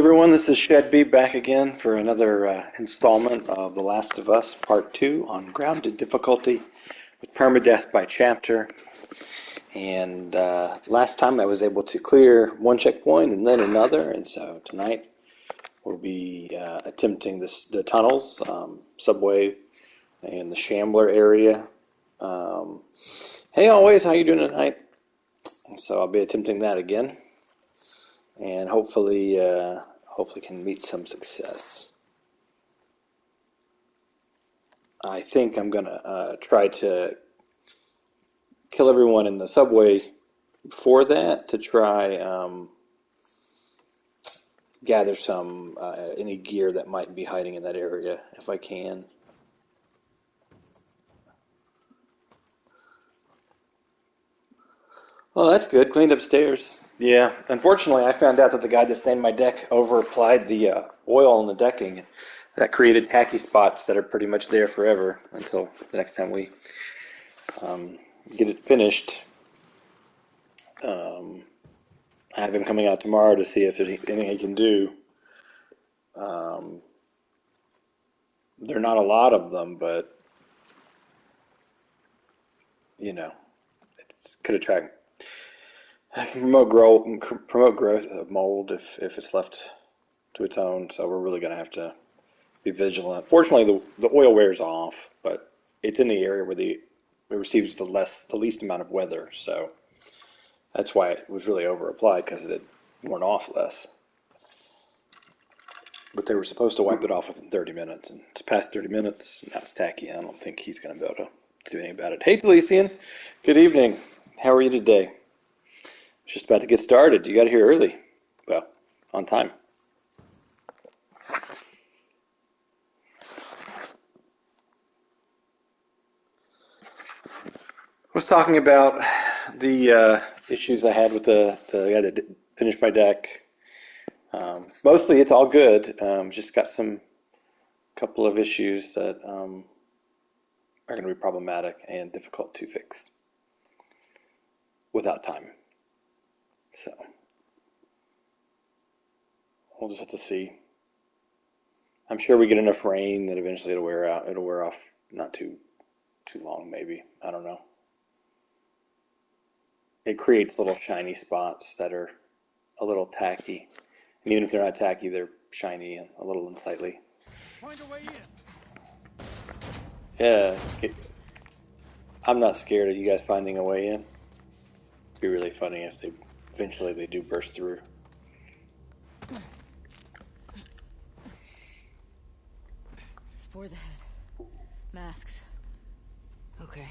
everyone, this is Shedby back again for another installment of The Last of Us Part 2 on Grounded Difficulty with Permadeath by Chapter. And last time I was able to clear one checkpoint and then another, and so tonight we'll be attempting the tunnels, subway, and the Shambler area. Hey always, how you doing tonight? And so I'll be attempting that again. And hopefully can meet some success. I think I'm gonna try to kill everyone in the subway before that to try gather some any gear that might be hiding in that area if I can. Well, that's good. Cleaned upstairs. Yeah, unfortunately, I found out that the guy that stained my deck over-applied the oil on the decking. That created tacky spots that are pretty much there forever until the next time we get it finished. I have him coming out tomorrow to see if there's anything he can do. There are not a lot of them, but, you know, it could attract... promote growth of mold if it's left to its own, so we're really going to have to be vigilant. Fortunately, the oil wears off, but it's in the area where it receives the least amount of weather, so that's why it was really over applied, because it had worn off less. But they were supposed to wipe it off within 30 minutes, and it's past 30 minutes, now it's tacky. I don't think he's going to be able to do anything about it. Hey, Delician, good evening. How are you today? Just about to get started. You got here early. Well, on time. I was talking about the issues I had with the guy that finished my deck. Mostly it's all good. Just got couple of issues that are going to be problematic and difficult to fix without time. So we'll just have to see. I'm sure we get enough rain that eventually it'll wear out. It'll wear off not too long, maybe. I don't know. It creates little shiny spots that are a little tacky. And even if they're not tacky, they're shiny and a little unsightly. Find a way in. Yeah. I'm not scared of you guys finding a way in. It'd be really funny if eventually they do burst through. Spores ahead. Masks. Okay.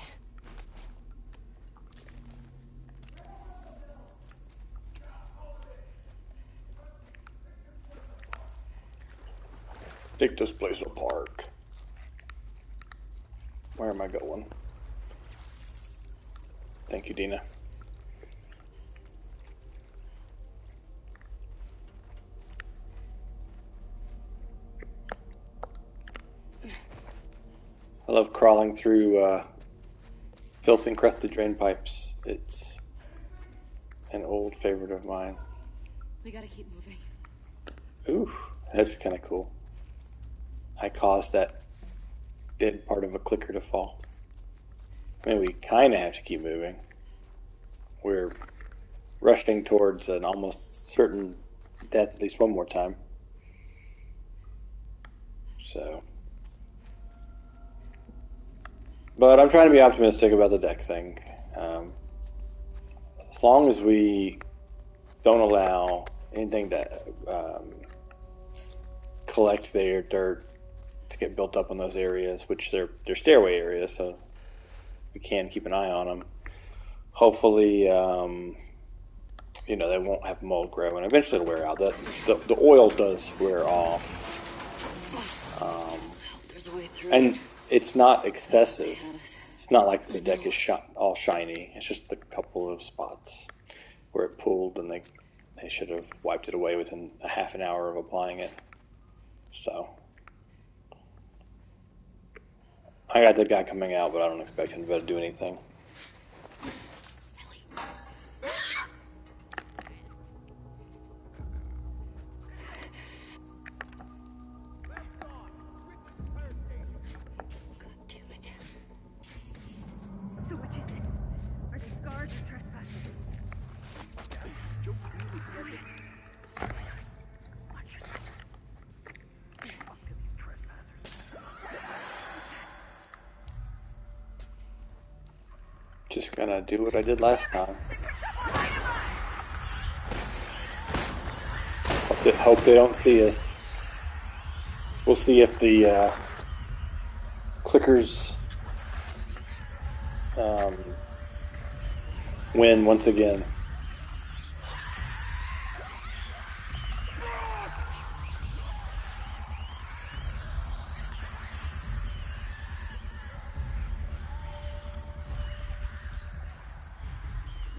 Take this place apart. Where am I going? Thank you, Dina. I love crawling through filth-encrusted drain pipes. It's an old favorite of mine. We gotta keep moving. Ooh, that's kind of cool. I caused that dead part of a clicker to fall. I mean, we kind of have to keep moving. We're rushing towards an almost certain death at least one more time. So... But I'm trying to be optimistic about the deck thing. As long as we don't allow anything to collect their dirt to get built up in those areas, which they're stairway areas, so we can keep an eye on them. Hopefully, they won't have mold grow, and eventually it'll wear out. The oil does wear off. There's a way through. And it's not excessive. It's not like the deck is all shiny. It's just a couple of spots where it pooled, and they should have wiped it away within a half an hour of applying it. So I got the guy coming out, but I don't expect him to do anything. Just gonna do what I did last time. Hope they don't see us. We'll see if the clickers win once again.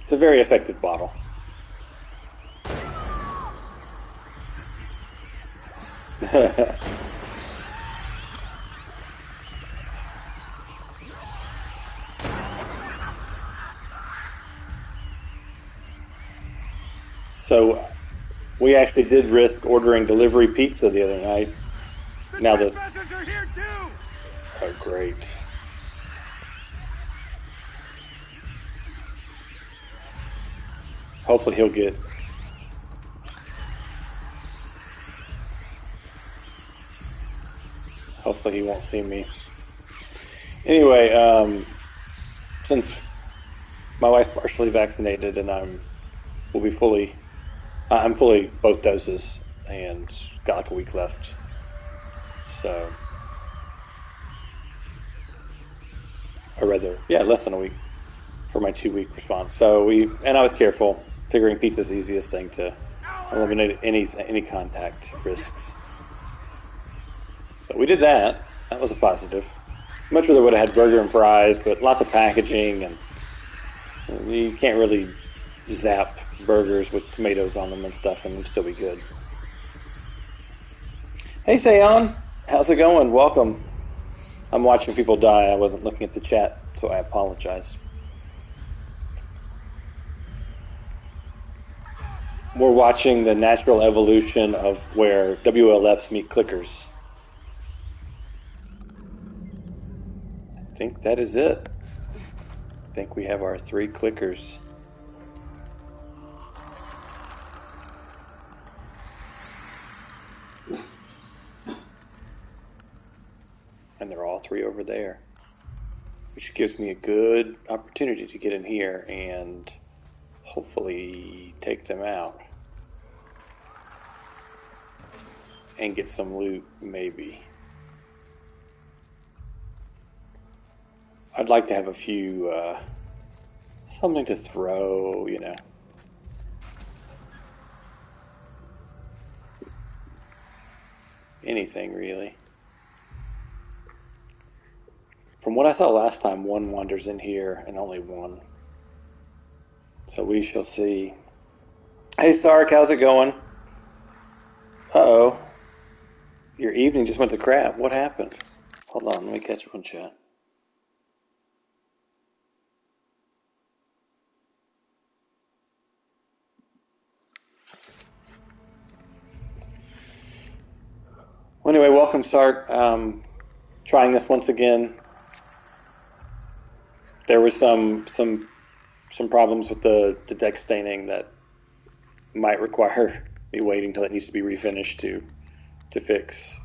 It's a very effective bottle. So we actually did risk ordering delivery pizza the other night. Now that are here too. Oh, great. Hopefully he'll get. Hopefully he won't see me. Anyway, since my wife's partially vaccinated and I'm fully both doses and got like a week left. So, or rather, yeah, less than a week for my 2-week response. So I was careful, figuring pizza's the easiest thing to eliminate any contact risks. So we did that. That was a positive. Much rather would have had burger and fries, but lots of packaging, and you can't really zap burgers with tomatoes on them and stuff and still be good. Hey, Sayon. How's it going? Welcome. I'm watching people die. I wasn't looking at the chat, so I apologize. We're watching the natural evolution of where WLFs meet clickers. I think that is it. I think we have our 3 clickers. And they're all 3 over there, which gives me a good opportunity to get in here and hopefully take them out and get some loot, maybe. I'd like to have a few, something to throw, you know. Anything, really. From what I saw last time, 1 wanders in here and only 1. So we shall see. Hey, Sark, how's it going? Uh-oh. Your evening just went to crap. What happened? Hold on, let me catch up on chat. Well, anyway, welcome, Sark. Trying this once again. There was some problems with the deck staining that might require me waiting till it needs to be refinished to fix.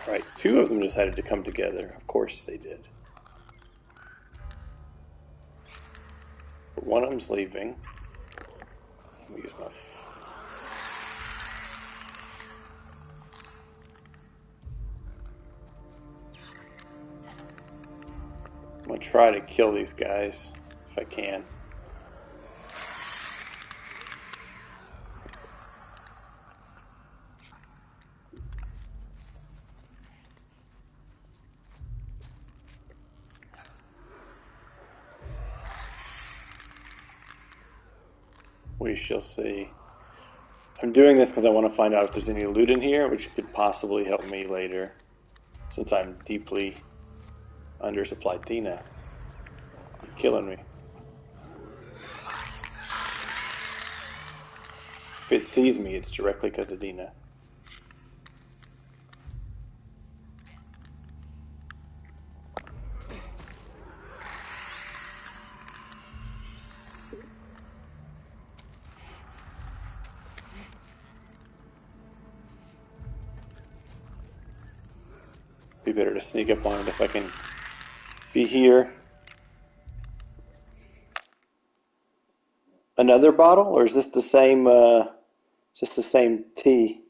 All right, 2 of them decided to come together. Of course they did. But one of them's leaving. Let me use my... I'm going to try to kill these guys if I can. We shall see. I'm doing this because I want to find out if there's any loot in here, which could possibly help me later, since I'm deeply undersupplied. Dina, you're killing me. If it sees me, it's directly because of Dina. Be better to sneak up on it if I can be here. Another bottle, or is this the same? Just the same tea?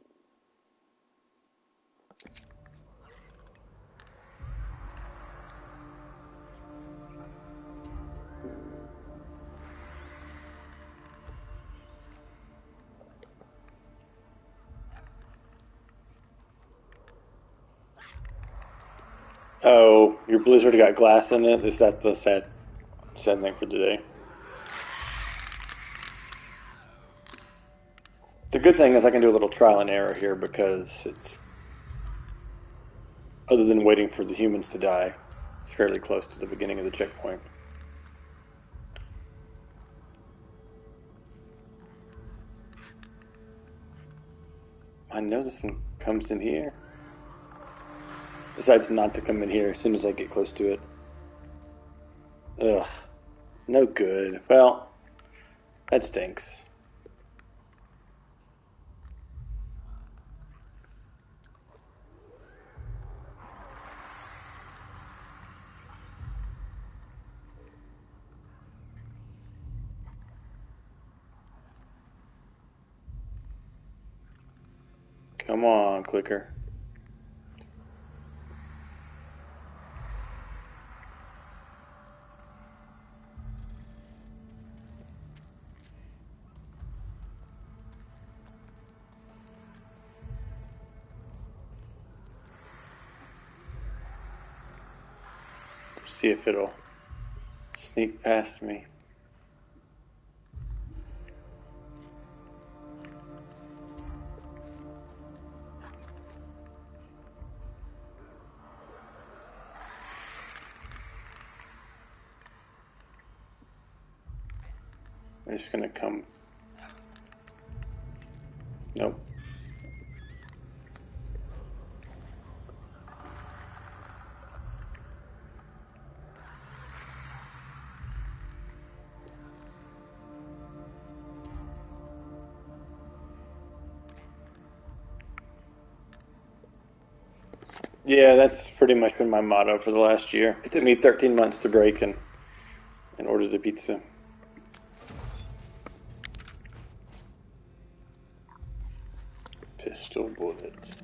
Oh, your blizzard got glass in it. Is that the sad thing for today? The good thing is I can do a little trial and error here because it's, other than waiting for the humans to die, it's fairly close to the beginning of the checkpoint. I know this one comes in here. Decides not to come in here as soon as I get close to it. Ugh. No good. Well, that stinks. Come on, clicker. See if it'll sneak past me. I'm just gonna come. Nope. Yeah, that's pretty much been my motto for the last year. It took me 13 months to break and order the pizza. Pistol bullets.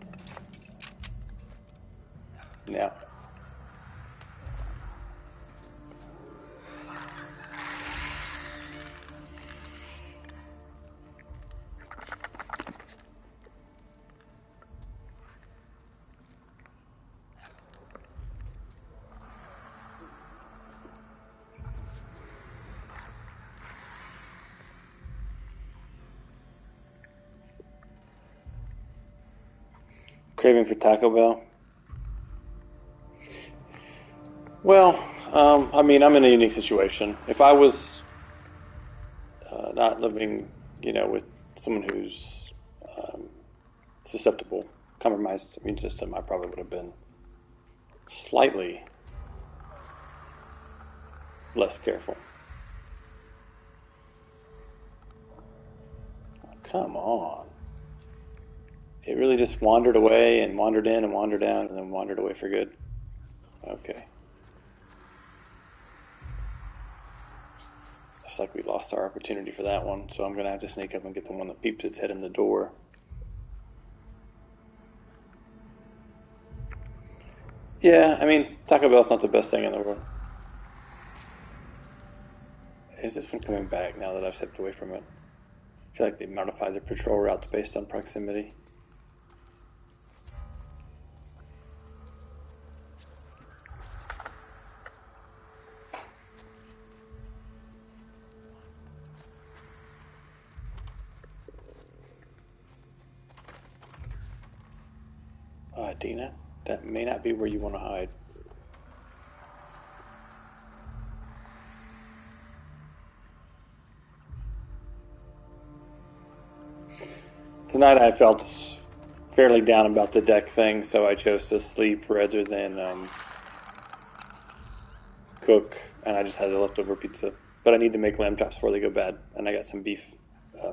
Now. Craving for Taco Bell. Well, I mean, I'm in a unique situation. If I was not living, with someone who's susceptible, compromised immune system, I probably would have been slightly less careful. Oh, come on. It really just wandered away and wandered in and wandered out and then wandered away for good. Okay. Looks like we lost our opportunity for that one, so I'm going to have to sneak up and get the one that peeps its head in the door. Yeah, I mean, Taco Bell's not the best thing in the world. Is this one coming back now that I've stepped away from it? I feel like they modify their patrol route based on proximity. Dina, that may not be where you want to hide. Tonight I felt fairly down about the deck thing, so I chose to sleep rather than cook, and I just had the leftover pizza. But I need to make lamb chops before they go bad, and I got some beef,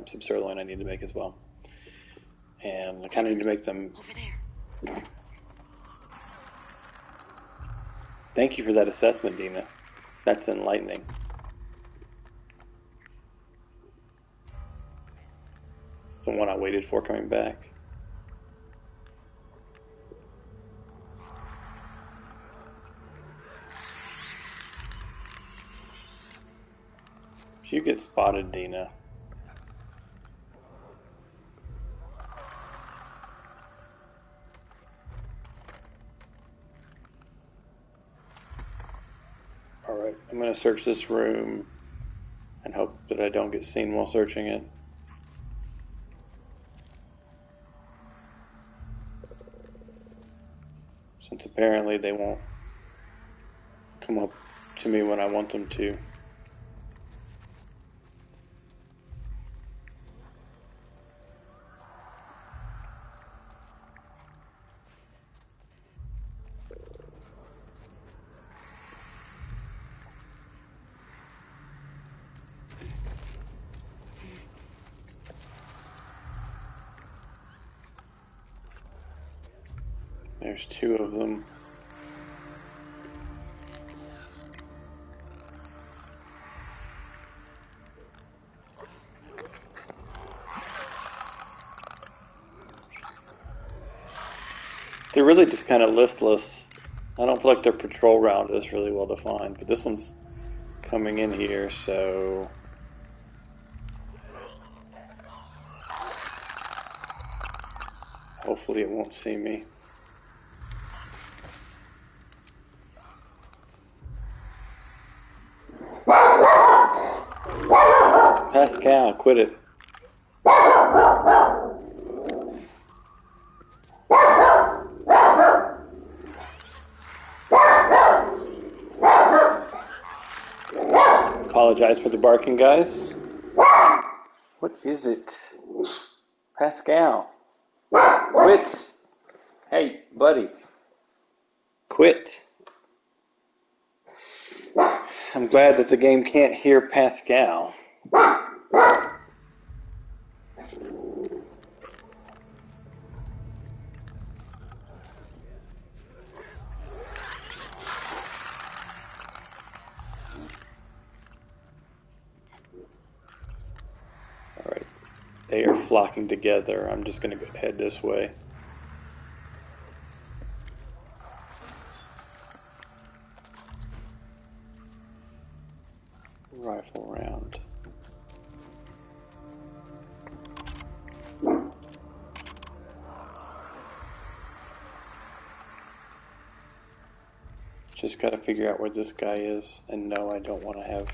some sirloin I need to make as well. And I kind of need to make them... Over there. Thank you for that assessment, Dina. That's enlightening. It's the one I waited for coming back. If you get spotted, Dina. Alright, I'm going to search this room and hope that I don't get seen while searching it. Since apparently they won't come up to me when I want them to. There's two of them. They're really just kind of listless. I don't feel like their patrol route is really well defined, but this one's coming in here, so hopefully it won't see me. Pascal, quit it. Apologize for the barking, guys. What is it? Pascal, quit. Hey, buddy. Quit. I'm glad that the game can't hear Pascal. Alright, they are flocking together. I'm just going to head this way. Rifle round. Just got to figure out where this guy is, and no, I don't want to have...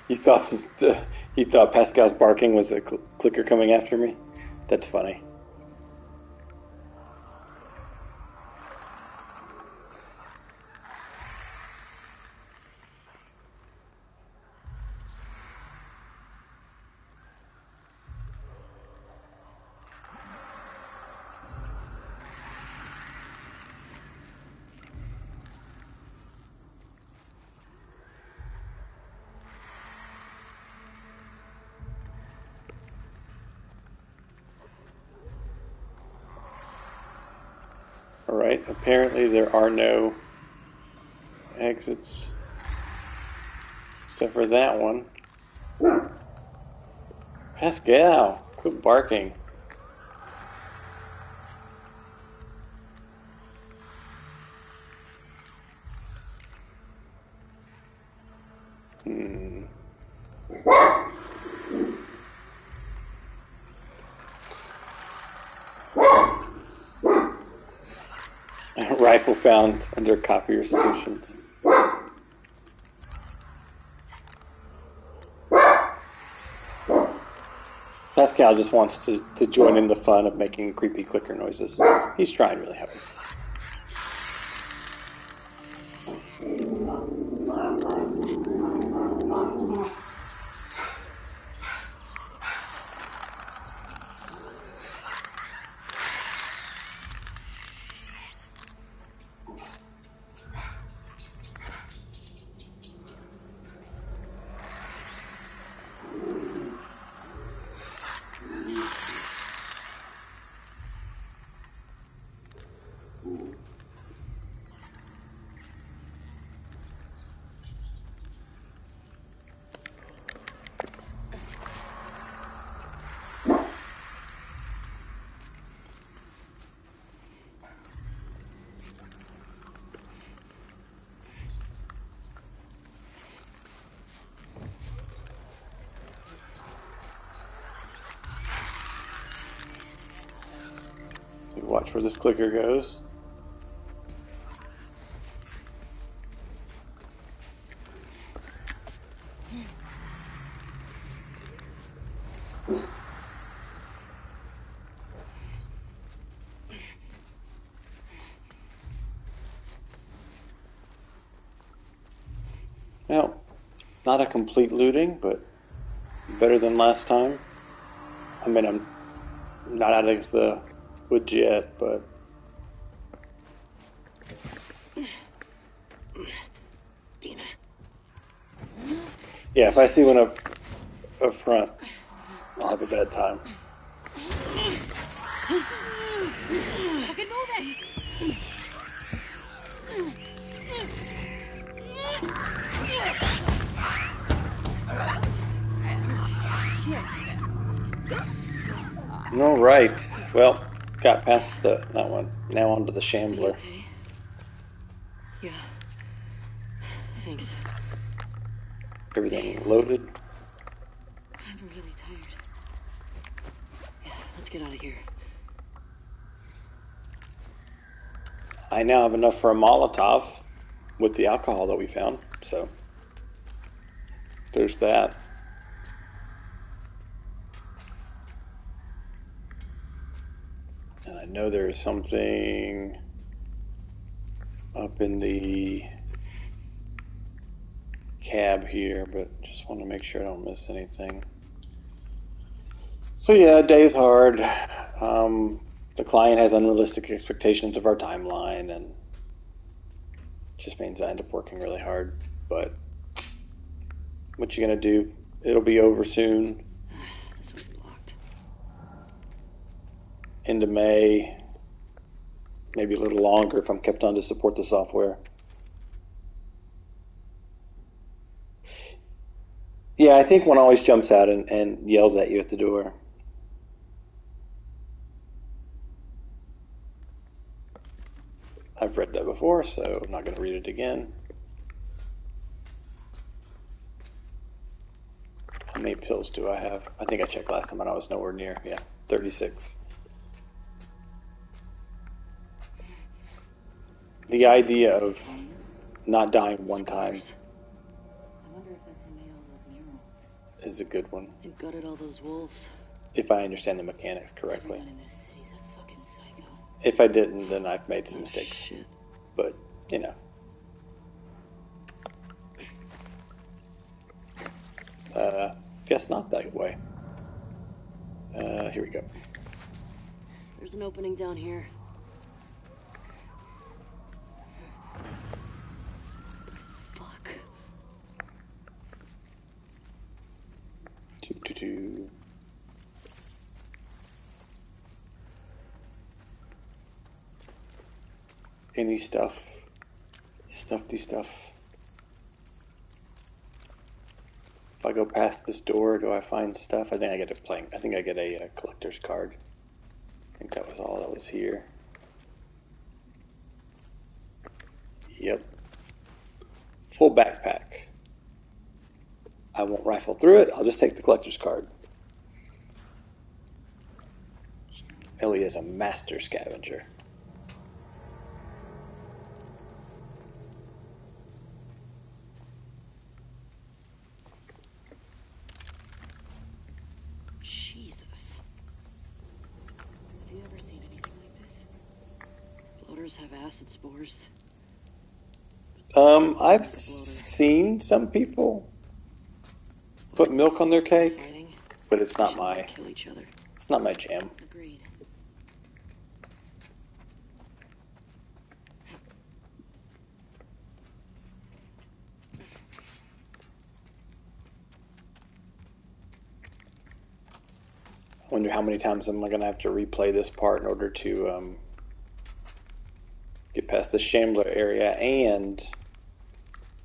You thought Pascal's barking was a clicker coming after me? That's funny. Alright, apparently there are no exits except for that one. Pascal, quit barking. Rifle found under copier solutions. Pascal just wants to join in the fun of making creepy clicker noises. He's trying really hard. Watch where this clicker goes. Well, not a complete looting, but better than last time. I mean, I'm not out of the woods yet, but... Dina. Yeah, if I see one up front, I'll have a bad time. Fucking move it! All right. Well, got past that one. Now onto the Shambler. Okay. Yeah. Thanks. Everything loaded. I'm really tired. Yeah, let's get out of here. I now have enough for a Molotov with the alcohol that we found. So there's that. And I know there's something up in the cab here, but just want to make sure I don't miss anything. So yeah, day's hard. The client has unrealistic expectations of our timeline, and it just means I end up working really hard. But what you gonna do? It'll be over soon. This one's blocked. Into May, maybe a little longer if I'm kept on to support the software. Yeah, I think one always jumps out and yells at you at the door. I've read that before, so I'm not going to read it again. How many pills do I have? I think I checked last time and I was nowhere near. Yeah, 36. The idea of not dying one time I wonder if that's who made all those murals. is a good one. And gutted all those wolves. If I understand the mechanics correctly. Everyone in this city's a fucking psycho. If I didn't, then I've made some mistakes. Shit. But, you know. Guess not that way. Here we go. There's an opening down here. Fuck. Doo-doo-doo. Any stuff? Stuffy stuff. If I go past this door, do I find stuff? I think I get a collector's card. I think that was all that was here. Yep. Full backpack. I won't rifle through it. I'll just take the collector's card. Ellie is a master scavenger. Jesus. Have you ever seen anything like this? Bloaters have acid spores. I've seen some people put milk on their cake, Fighting. but it's not Should my never kill each other. jam. Agreed. I wonder how many times am I going to have to replay this part in order to get past the Shambler area and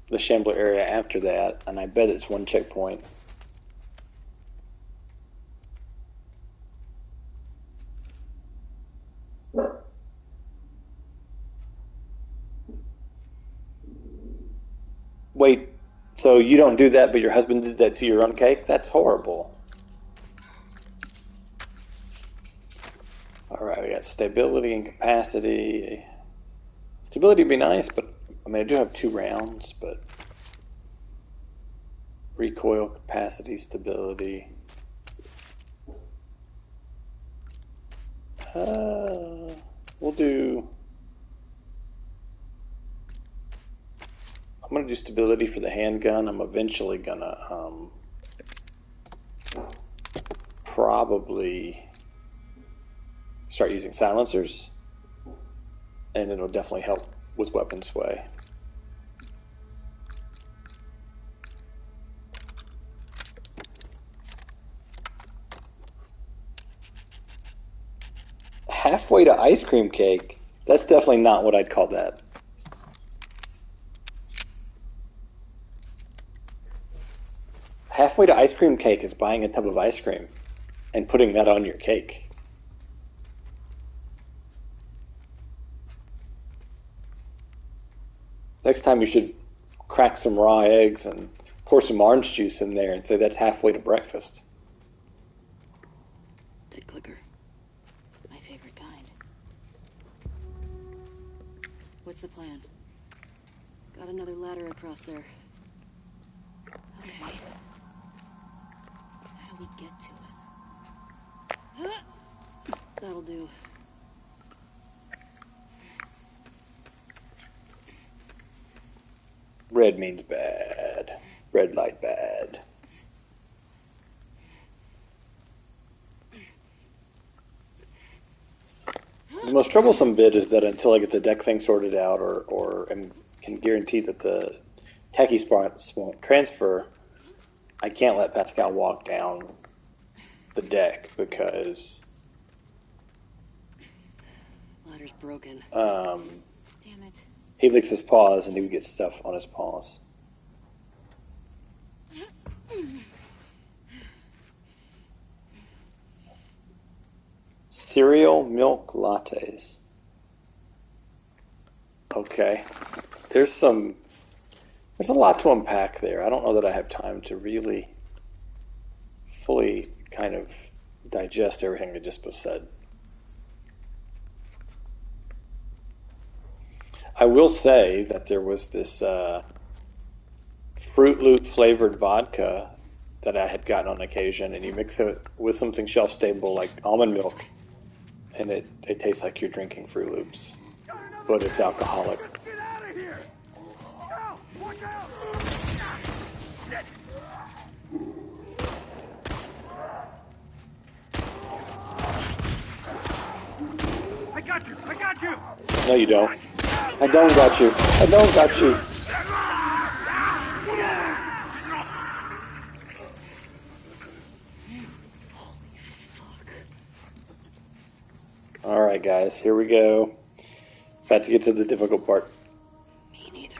the Shambler area after that, and I bet it's one checkpoint. Wait, so you don't do that, but your husband did that to your own cake? That's horrible. All Alright, we got stability and capacity. Stability would be nice, but I mean, I do have 2 rounds, but recoil, capacity, stability. We'll do. I'm going to do stability for the handgun. I'm eventually going to probably start using silencers, and it'll definitely help with weapon sway. Halfway to ice cream cake? That's definitely not what I'd call that. Halfway to ice cream cake is buying a tub of ice cream and putting that on your cake. Next time you should crack some raw eggs and pour some orange juice in there and say that's halfway to breakfast. Dead clicker. My favorite kind. What's the plan? Got another ladder across there. Okay. How do we get to it? That'll do. Red means bad. Red light bad. The most troublesome bit is that until I get the deck thing sorted out or can guarantee that the tacky spots won't transfer, I can't let Pascal walk down the deck because Ladder's broken. Damn it. He licks his paws and he would get stuff on his paws. Cereal milk lattes. Okay. There's a lot to unpack there. I don't know that I have time to really fully kind of digest everything that just was said. I will say that there was this Fruit Loop flavored vodka that I had gotten on occasion, and you mix it with something shelf stable like almond milk, and it tastes like you're drinking Fruit Loops, but it's alcoholic. Get out of here! Go! Watch out! Shit! I got you! I got you! No, you don't. I don't got you. I don't got you. All right, guys, here we go. About to get to the difficult part. Me neither.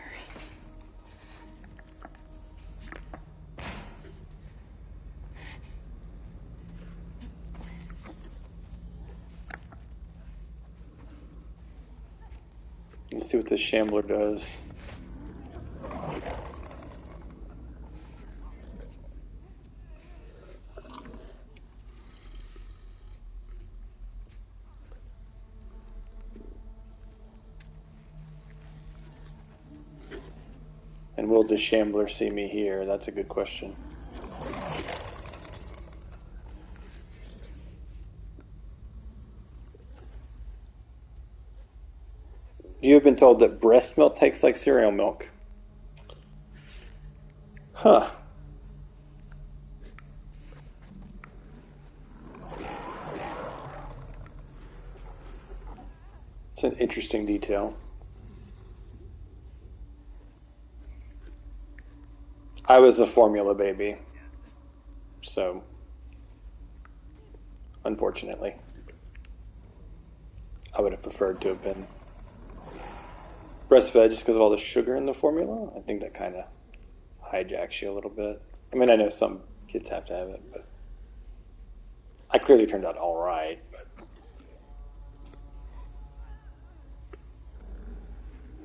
Let's see what this shambler does. And will the shambler see me here? That's a good question. You have been told that breast milk tastes like cereal milk. Huh. It's an interesting detail. I was a formula baby, so unfortunately, I would have preferred to have been breastfed just because of all the sugar in the formula. I think that kind of hijacks you a little bit. I mean, I know some kids have to have it, but I clearly turned out all right. But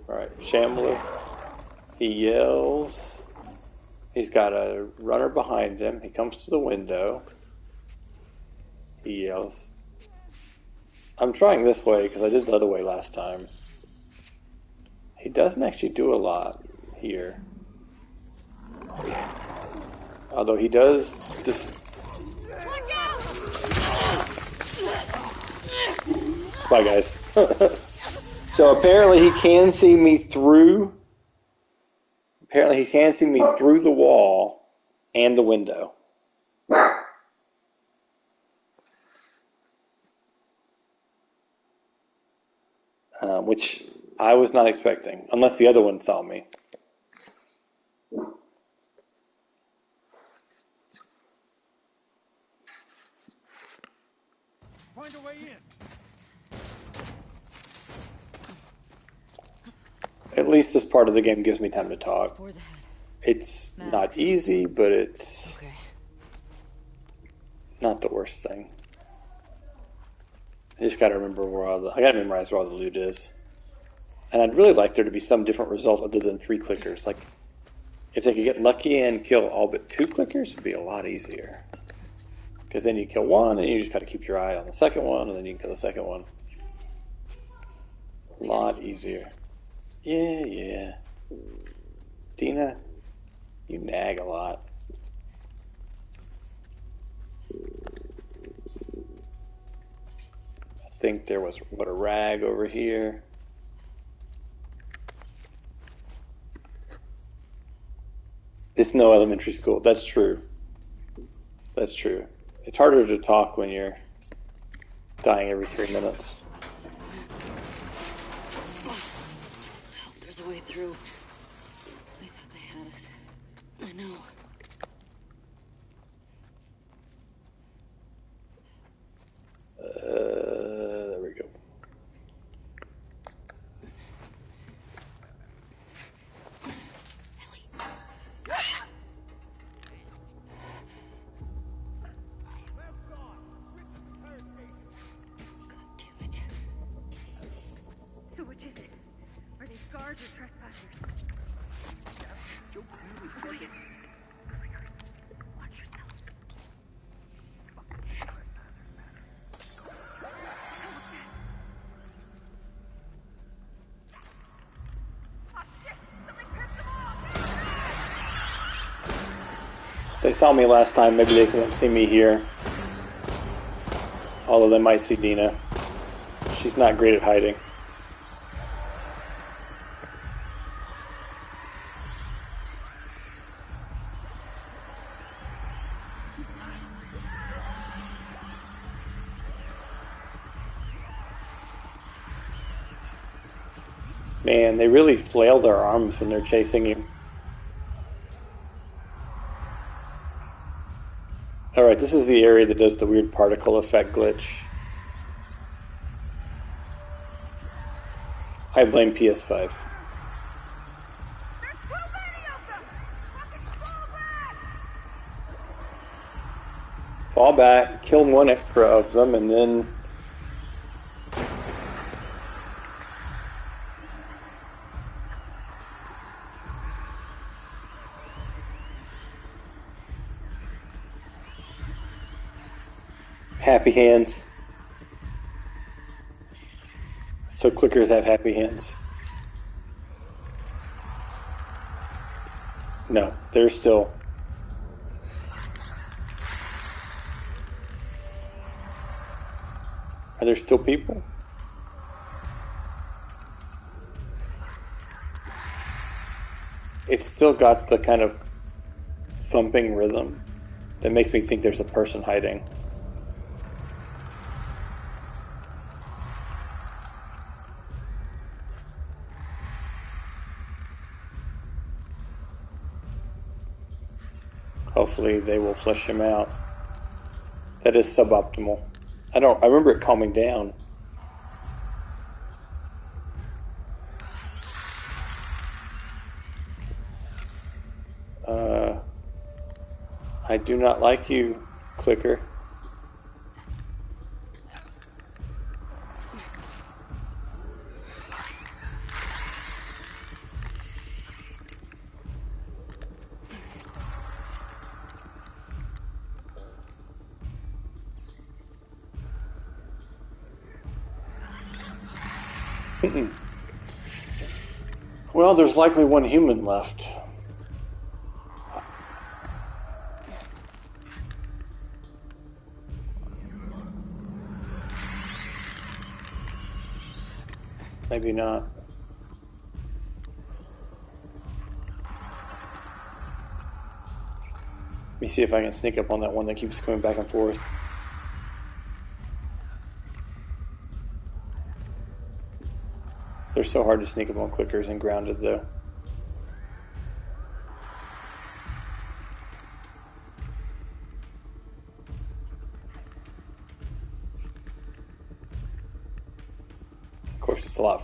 all right, Shambler. He yells. He's got a runner behind him. He comes to the window. He yells. I'm trying this way because I did the other way last time. He doesn't actually do a lot here. Although he does just... Watch out! Bye, guys. So apparently he can see me through... Apparently he can see me through the wall and the window. Which I was not expecting, unless the other one saw me. Find a way in. At least this part of the game gives me time to talk. Spores ahead. It's Masks. not easy, but it's Okay. not the worst thing. I just gotta remember I gotta memorize where all the loot is. And I'd really like there to be some different result other than 3 clickers. Like, if they could get lucky and kill all but 2 clickers, it'd be a lot easier. Because then you kill one, and you just gotta keep your eye on the second one, and then you can kill the second one. A lot easier. Yeah. Dina, you nag a lot. I think there was, a rag over here. It's no elementary school. That's true. That's true. It's harder to talk when you're dying every 3 minutes. I hope there's a way through. They thought they had us. I know. There we go. So which is it? Are they guards or trespassers? Watch yourself. Oh shit! Something pissed them off! They saw me last time. Maybe they won't see me here. Although they might see Dina. She's not great at hiding. Man, they really flail their arms when they're chasing you. Alright, this is the area that does the weird particle effect glitch. I blame PS5. There's too many of them! Fucking fall back! Fall back, kill one extra of them, and then... Happy hands. So clickers have happy hands. No, they're still... Are there still people? It's still got the kind of thumping rhythm that makes me think there's a person hiding. Hopefully they will flush him out. That is suboptimal. I remember it calming down. I do not like you, clicker. Well, there's likely one human left. Maybe not. Let me see if I can sneak up on that one that keeps coming back and forth. They're so hard to sneak up on clickers and grounded, though. Of course, it's a lot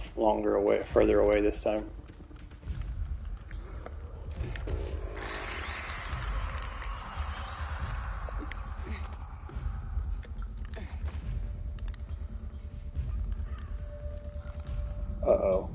further away this time. Uh-oh.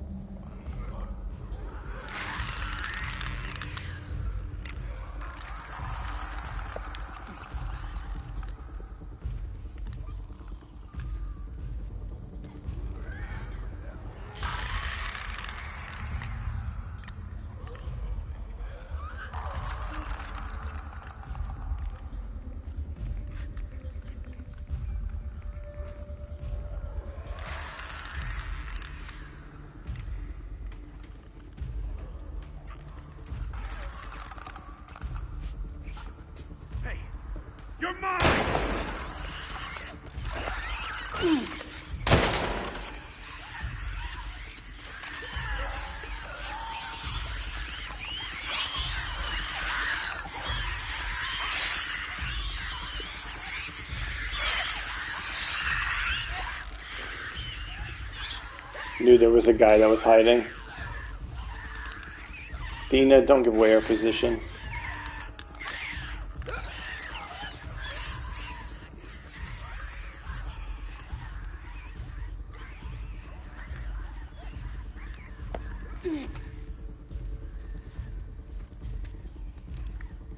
Hey, you're mine! Knew there was a guy that was hiding. Dina, don't give away our position.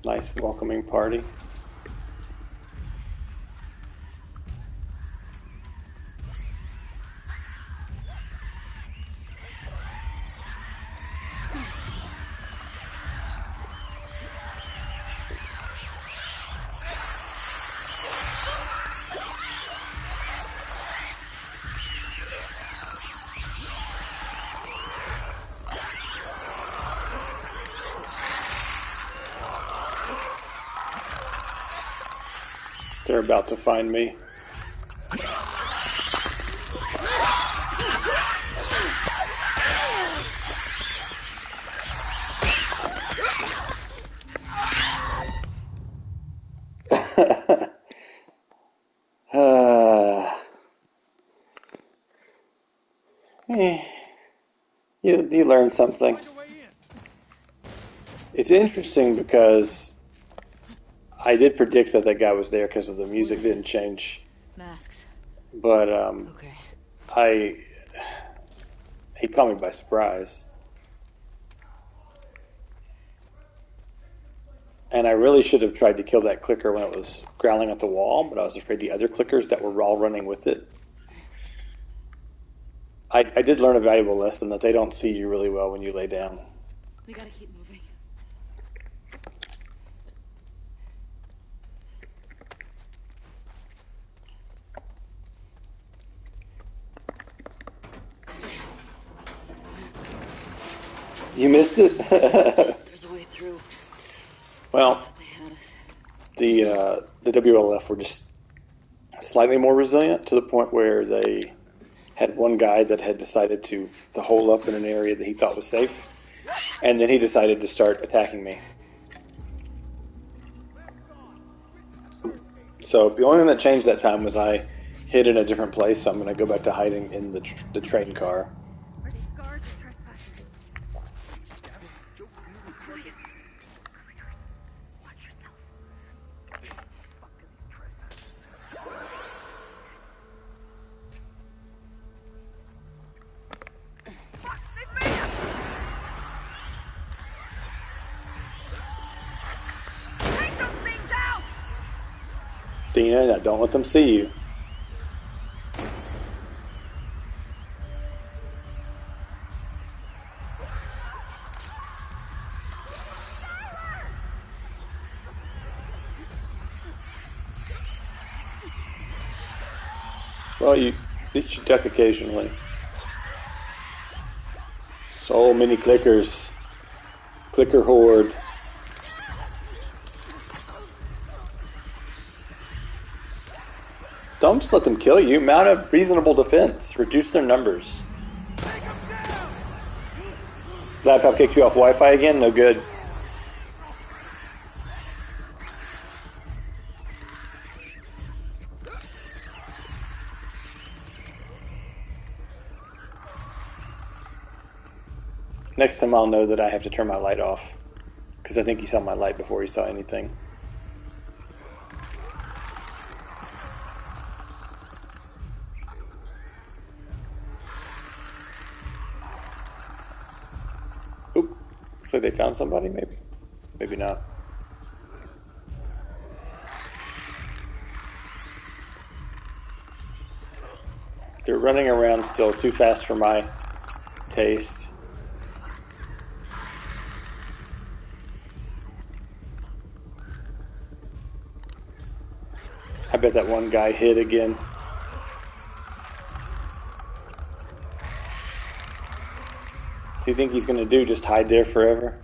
Nice welcoming party. They're about to find me. You learn something. Find a way in. It's interesting because I did predict that guy was there because of the music didn't change. Masks. But Okay. he caught me by surprise. And I really should have tried to kill that clicker when it was growling at the wall, but I was afraid the other clickers that were all running with it. I did learn a valuable lesson that they don't see you really well when you lay down. We gotta keep moving. You missed it? There's a way through. Well, They had us. the WLF were just slightly more resilient to the point where they had one guy that had decided to hole up in an area that he thought was safe, and then he decided to start attacking me. So the only thing that changed that time was I hid in a different place, so I'm going to go back to hiding in the train car. Are these guards or trespassers? Watch yourself. Fuck, they made us! Take those things out! Dina, now don't let them see you. Well, at least you duck occasionally. So many clickers. Clicker horde. Don't just let them kill you. Mount a reasonable defense. Reduce their numbers. Laptop kicked you off Wi-Fi again? No good. Next time I'll know that I have to turn my light off. Because I think he saw my light before he saw anything. Oop. Looks like they found somebody, maybe. Maybe not. They're running around still, too fast for my taste. I bet that one guy hid again. Do you think he's going to do? Just hide there forever?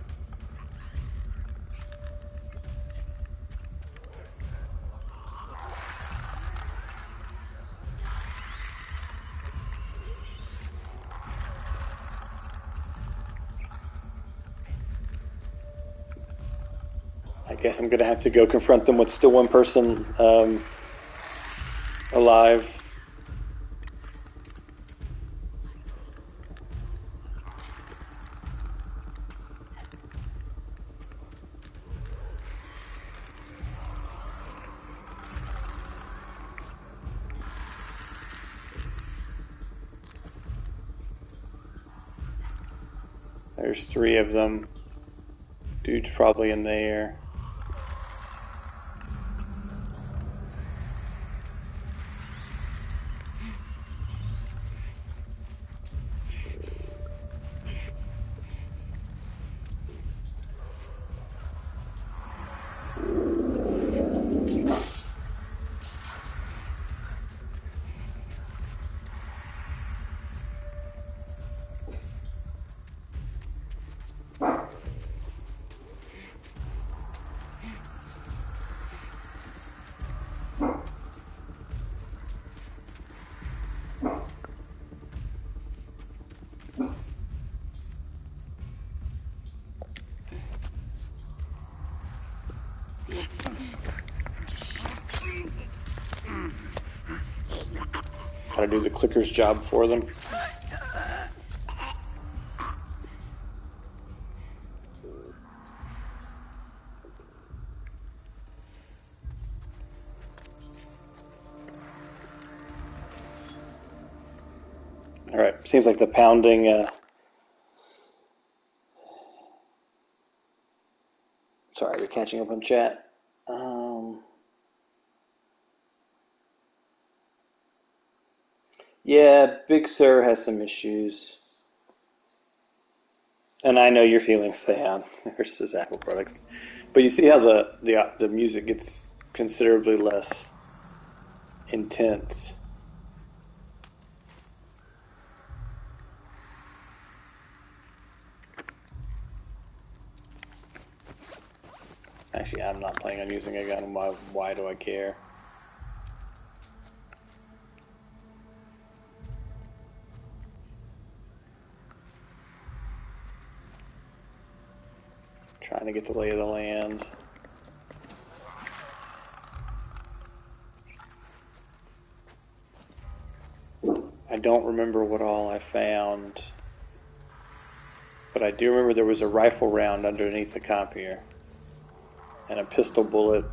I guess I'm going to have to go confront them with still one person alive. There's 3 of them. Dude's probably in there. Gotta do the clicker's job for them. Alright, seems like the pounding... Sorry, we're catching up on chat. Yeah, Big Sur has some issues. And I know your feelings, Theon, versus Apple products. But you see how the music gets considerably less intense. Actually, I'm not planning on using a gun. Why do I care? Trying to get the lay of the land. I don't remember what all I found, but I do remember there was a rifle round underneath the copier and a pistol bullet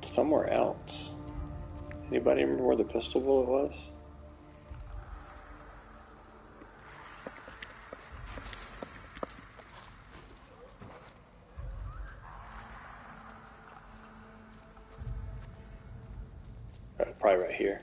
somewhere else. Anybody remember where the pistol bullet was? Probably right here.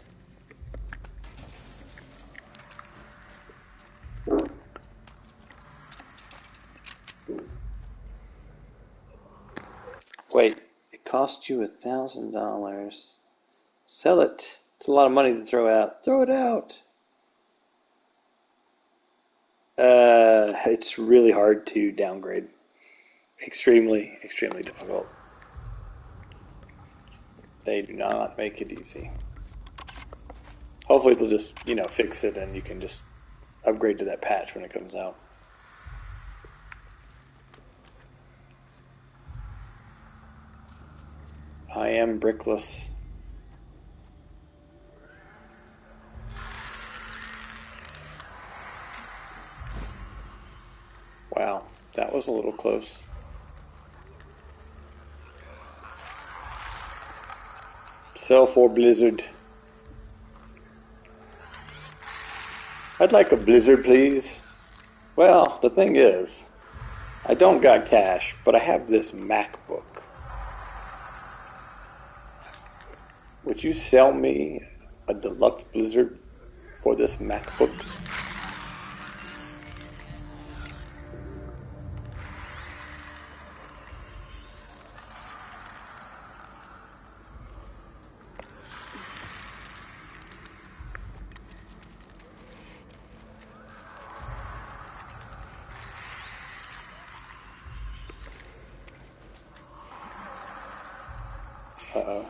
Wait, it cost you $1,000. Sell it. It's a lot of money to throw out. Throw it out. It's really hard to downgrade. Extremely, extremely difficult. They do not make it easy. Hopefully they'll just, fix it and you can just upgrade to that patch when it comes out. I am brickless. Wow, that was a little close. Sell for Blizzard. I'd like a Blizzard, please. Well, the thing is, I don't got cash, but I have this MacBook. Would you sell me a deluxe Blizzard for this MacBook? Uh-oh.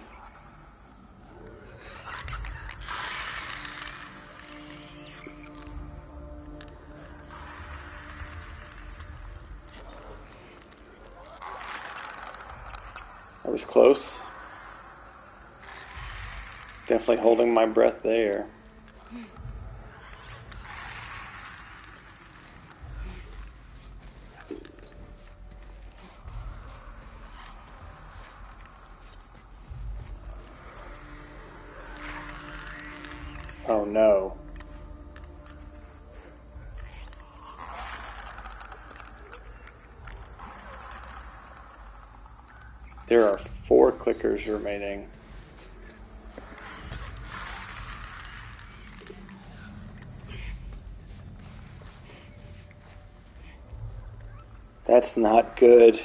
I was close. Definitely holding my breath there. Oh no. There are 4 clickers remaining. That's not good.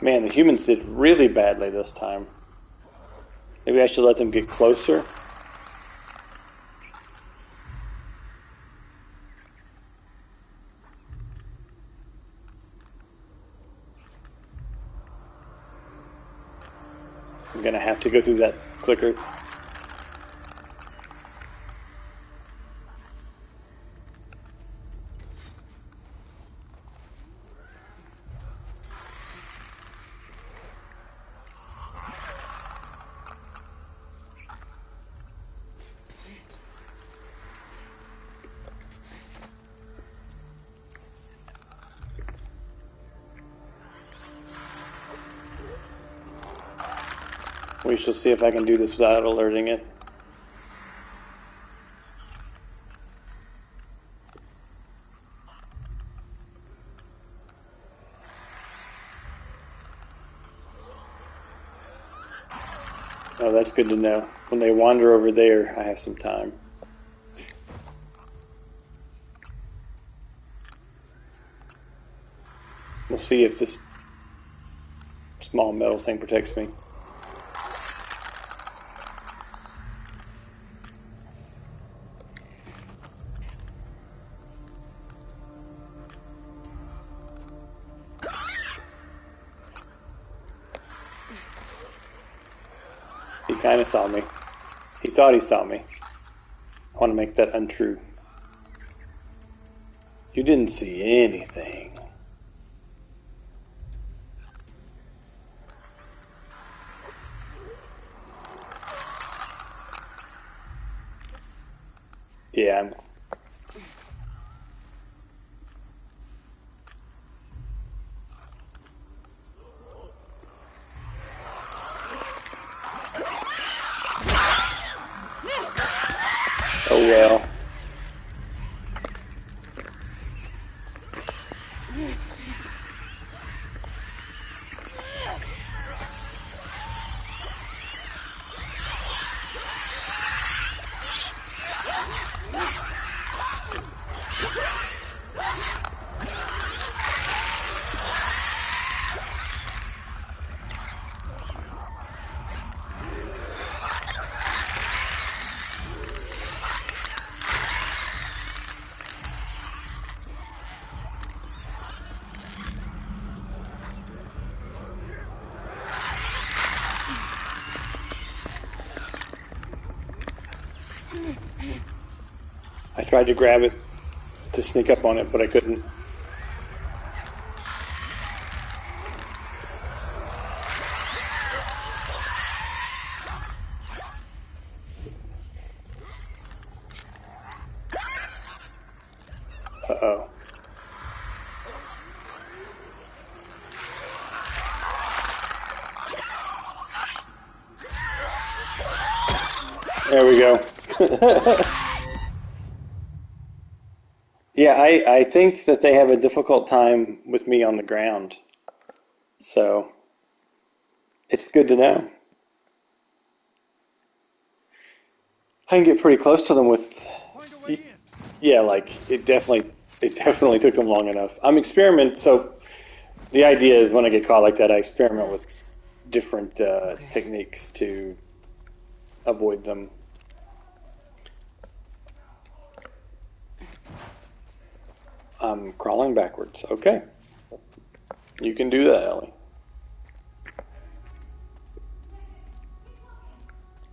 Man, the humans did really badly this time. Maybe I should let them get closer. I'm gonna have to go through that clicker. We shall see if I can do this without alerting it. Oh, that's good to know. When they wander over there, I have some time. We'll see if this small metal thing protects me. He kind of saw me. He thought he saw me. I want to make that untrue. You didn't see anything. Yeah, I'm... Oh well. Tried to grab it to sneak up on it, but I couldn't. Uh-oh. There we go. Yeah, I think that they have a difficult time with me on the ground. So it's good to know. I can get pretty close to them with, Find a way in. yeah, like it definitely took them long enough. So the idea is when I get caught like that, I experiment with Masks. different techniques to avoid them. I'm crawling backwards. Okay. You can do that, Ellie.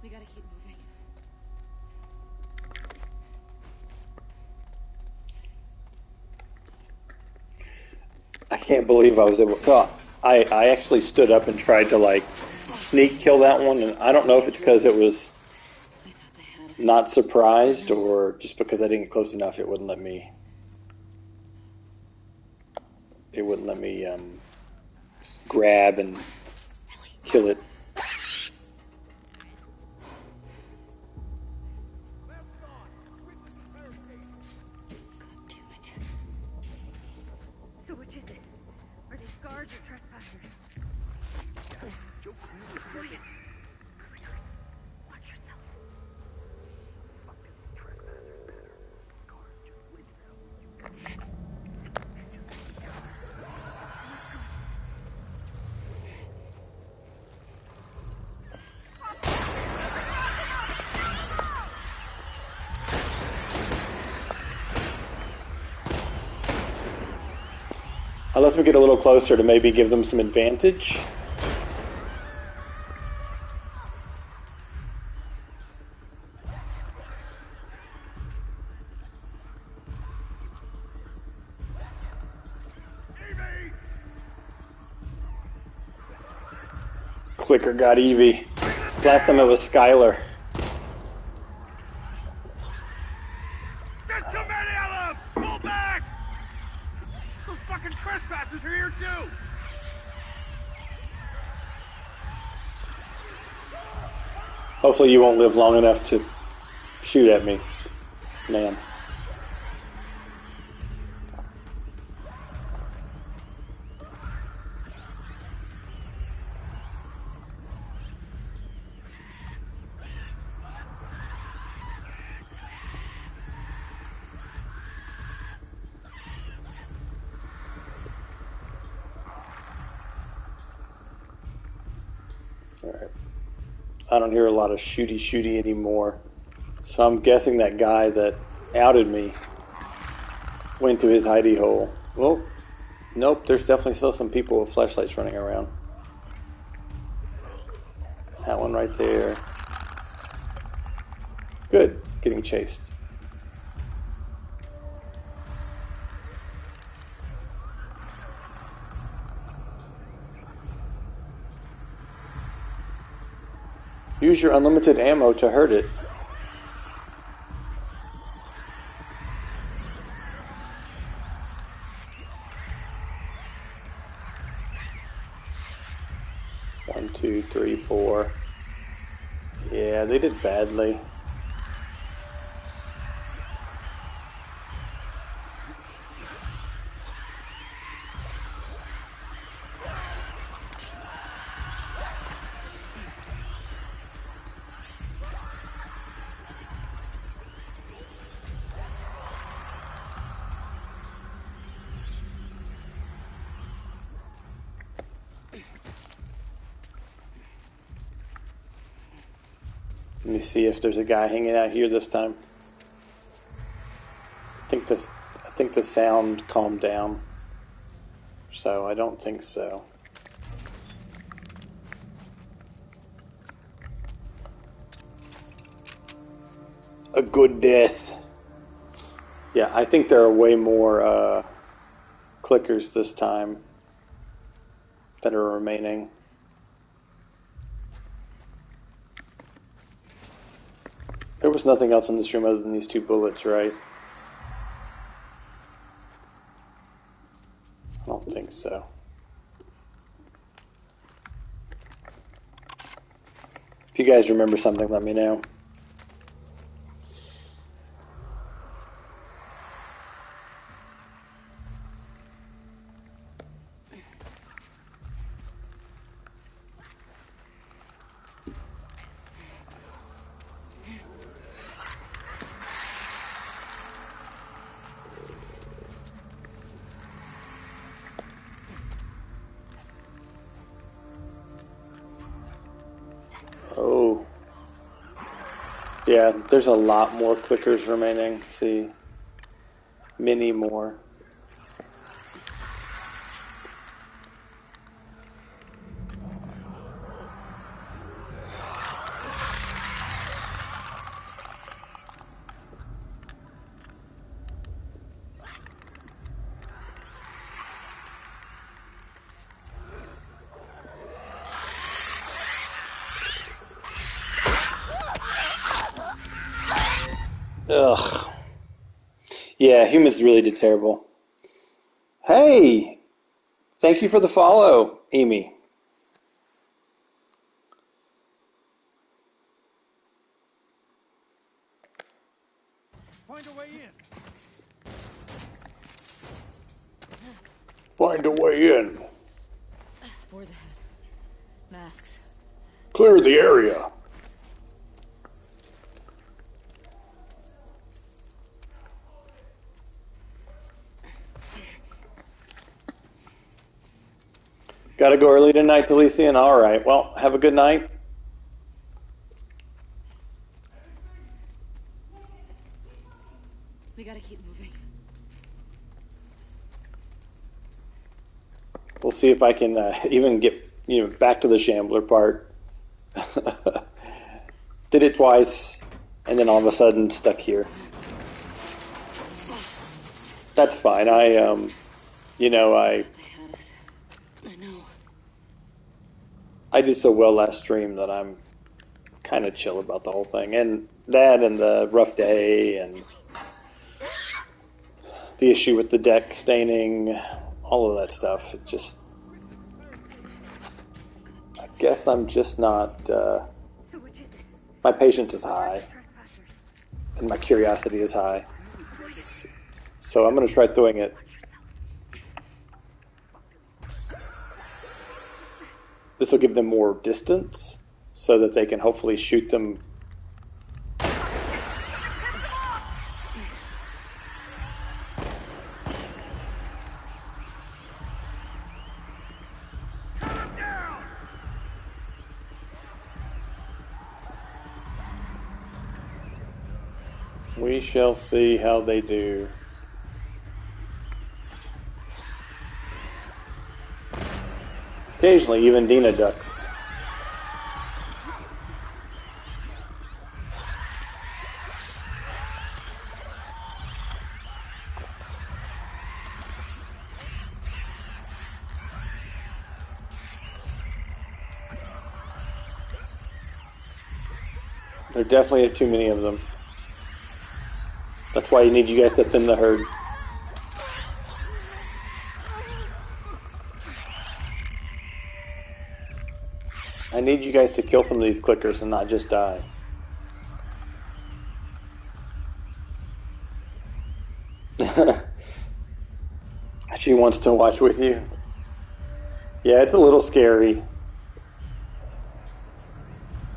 We gotta keep moving. I can't believe I was able to. So I actually stood up and tried to like sneak kill that one, and I don't know if it's because it was I thought they had us. not surprised or just because I didn't get close enough. It wouldn't let me. It wouldn't let me grab and kill it. God damn it. So which is it? Are these guards or trespassers? Julian! Watch yourself. Unless we get a little closer to maybe give them some advantage. Clicker got Evie. Last time it was Skylar. There's too many of them! Pull back! Those fucking trespassers are here too! Hopefully you won't live long enough to shoot at me, man. All right. I don't hear a lot of shooty anymore. So I'm guessing that guy that outed me went to his hidey hole. Well, nope, there's definitely still some people with flashlights running around. That one right there. Good, getting chased. Use your unlimited ammo to hurt it. One, two, three, four. Yeah, they did badly. Let me see if there's a guy hanging out here this time. I think the sound calmed down. So I don't think so. A good death. Yeah, I think there are way more clickers this time that are remaining. There was nothing else in this room other than these 2 bullets, right? I don't think so. If you guys remember something, let me know. Oh. Yeah, there's a lot more clickers remaining. See, many more. Ugh. Yeah, humans really did terrible. Hey, thank you for the follow, Amy. Find a way in. Find a way in. Spores ahead. Masks. Clear the area. Gotta go early tonight, Delician. All right. Well, have a good night. We gotta keep moving. We'll see if I can even get back to the Shambler part. Did it twice, and then all of a sudden stuck here. That's fine. They had us. I know. I did so well last stream that I'm kind of chill about the whole thing, and that, and the rough day, and the issue with the deck staining, all of that stuff. It just, I guess I'm just not. So which is it? My patience is Where are high, the trespassers? and my curiosity is high. So I'm going to try throwing it. This will give them more distance, so that they can hopefully shoot them. Calm down. We shall see how they do. Occasionally, even Dina ducks. There definitely are too many of them. That's why you need you guys to thin the herd. I need you guys to kill some of these clickers and not just die. She wants to watch with you. Yeah, it's a little scary.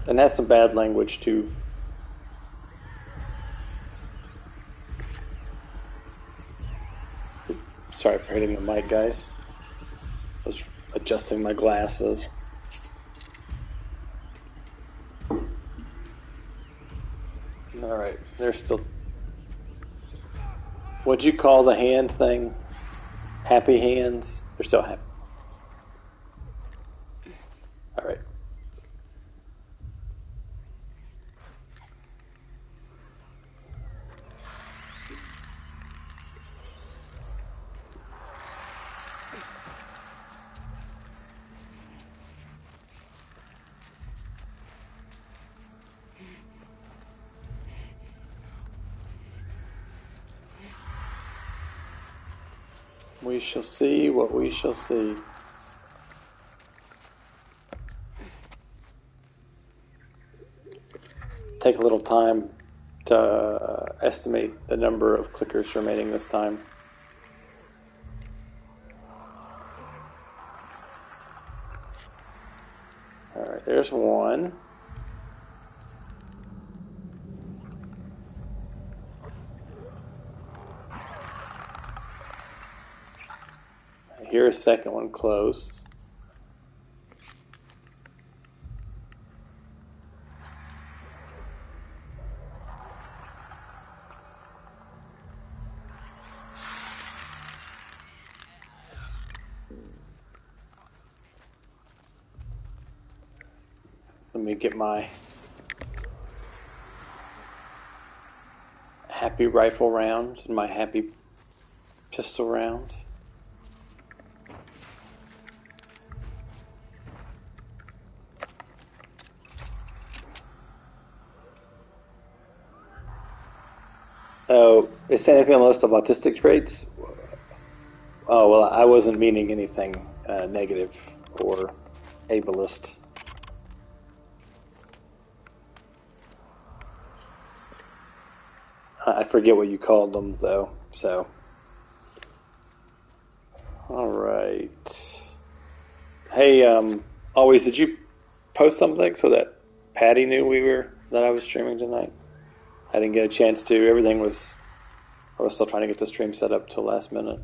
And has some bad language too. Sorry for hitting the mic, guys. I was adjusting my glasses. Alright, they're still... What'd you call the hand thing? Happy hands? They're still happy. Alright. We shall see what we shall see. Take a little time to estimate the number of clickers remaining this time. Alright, there's one. I hear a second one close. Let me get my happy rifle round and my happy pistol round. Oh, is there anything on the list of autistic traits? Oh, well, I wasn't meaning anything negative or ableist. I forget what you called them, though, so. All right. Hey, Always, did you post something so that Patty knew that I was streaming tonight? I didn't get a chance to. I was still trying to get the stream set up till last minute.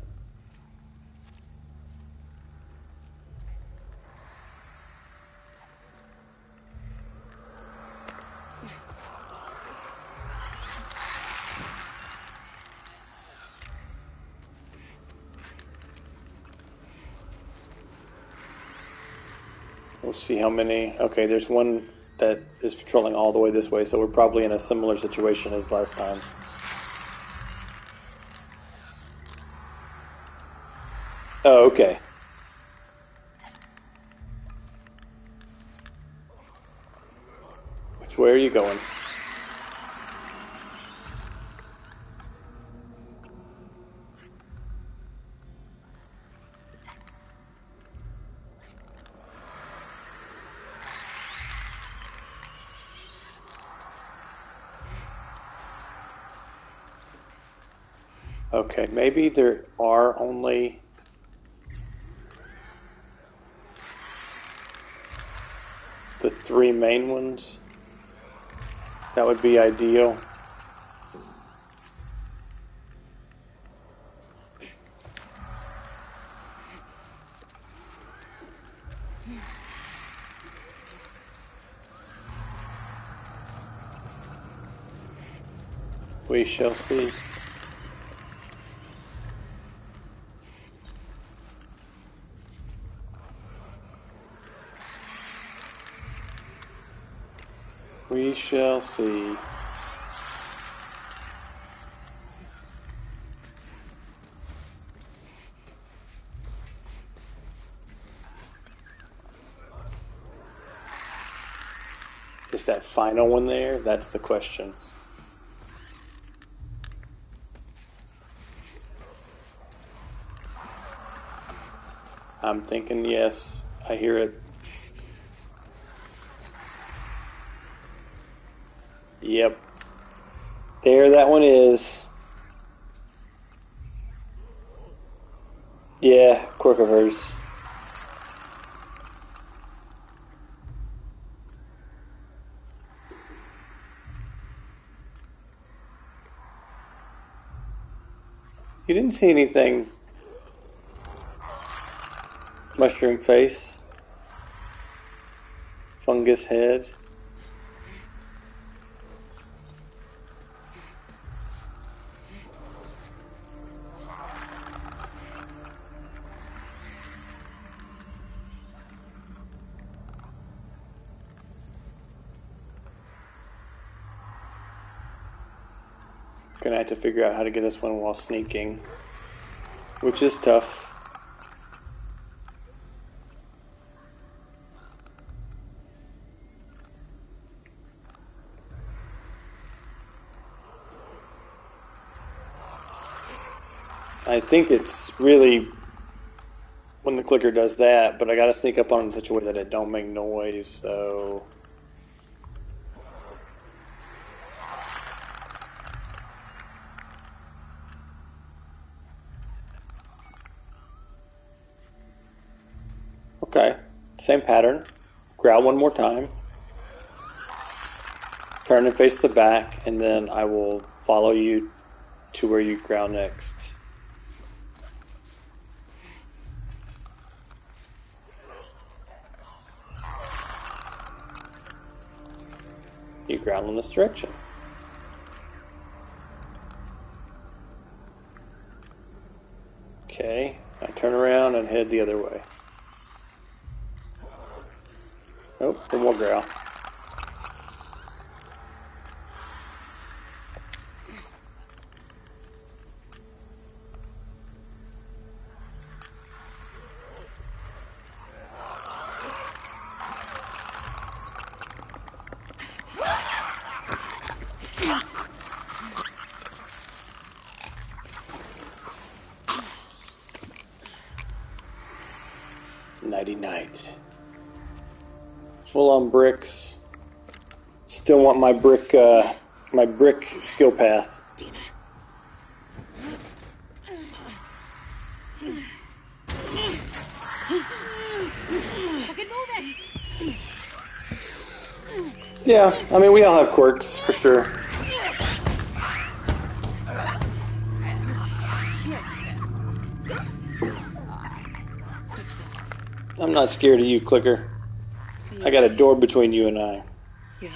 We'll see how many. Okay, there's one that is patrolling all the way this way, so we're probably in a similar situation as last time. Oh, okay. Which way are you going? Okay, maybe there are only the three main ones. That would be ideal. We shall see. We shall see. Is that final one there? That's the question. I'm thinking yes. I hear it. Yep. There that one is. Yeah, quirk of hers. You didn't see anything. Mushroom face. Fungus head. Gonna have to figure out how to get this one while sneaking, which is tough. I think it's really when the clicker does that, but I gotta sneak up on it in such a way that it don't make noise, so... Okay, same pattern. Growl one more time. Turn and face the back, and then I will follow you to where you growl next. You growl in this direction. Okay, I turn around and head the other way. Oh, one more growl. Nighty night. Full on bricks. Still want my brick skill path. Fucking move it! Yeah, I mean we all have quirks for sure. I'm not scared of you, Clicker. I got a door between you and I. Yeah.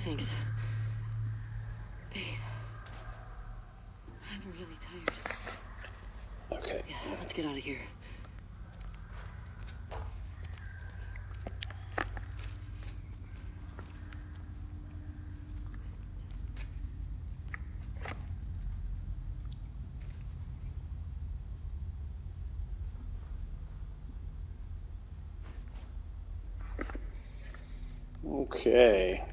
Thanks. Babe. I'm really tired. Okay. Yeah, let's get out of here. Okay.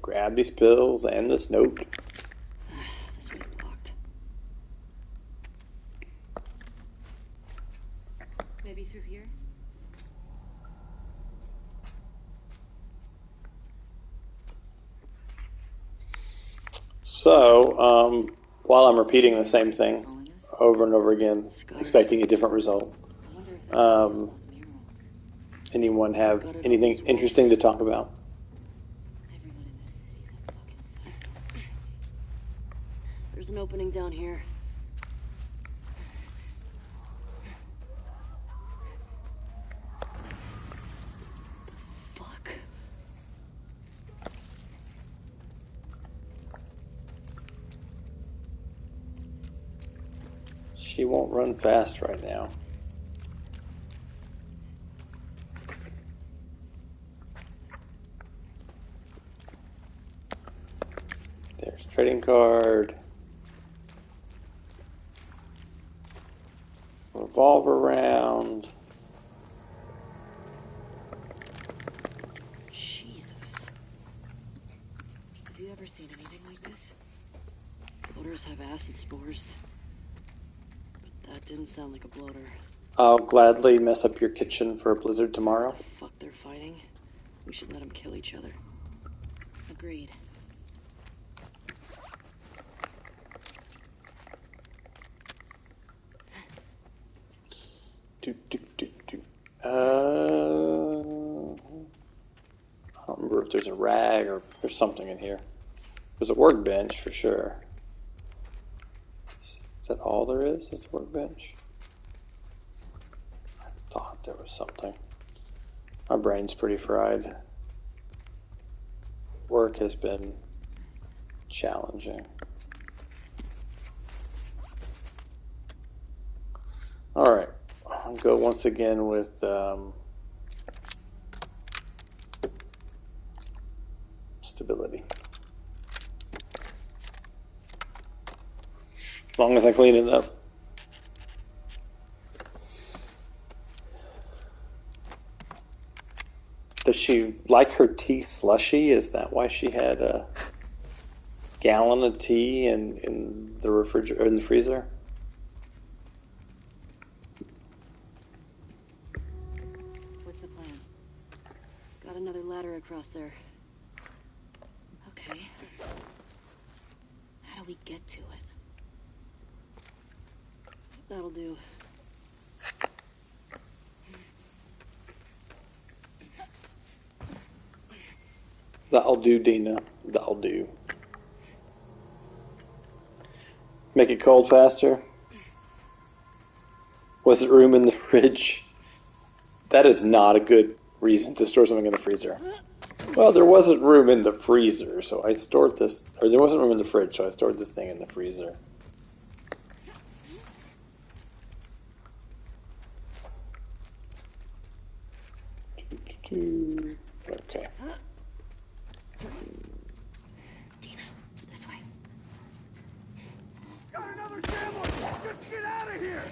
Grab these pills and this note. This way's blocked. Maybe through here? So, while I'm repeating the same thing over and over again, expecting a different result, anyone have anything interesting to talk about? Everyone in this city's a fucking psycho. There's an opening down here. The fuck? She won't run fast right now. There's trading card. Revolver round. Jesus. Have you ever seen anything like this? Bloaters have acid spores. But that didn't sound like a bloater. I'll gladly mess up your kitchen for a blizzard tomorrow. The fuck they're fighting? We should let them kill each other. Agreed. I don't remember if there's a rag or there's something in here. There's a workbench for sure. Is that all there is? Is the workbench? I thought there was something. My brain's pretty fried. Work has been challenging. All right, I'll go once again with stability. As long as I clean it up. Does she like her tea slushy? Is that why she had a gallon of tea in the refrigerator, in the freezer? What's the plan? Got another ladder across there. Okay. How do we get to it? That'll do. That'll do, Dina. That'll do. Make it cold faster? Was it room in the fridge? That is not a good reason to store something in the freezer. Well, there wasn't room in the freezer, so I stored this, or there wasn't room in the fridge, so I stored this thing in the freezer. Okay. Dina, this way. Got another sandwich! Just get out of here!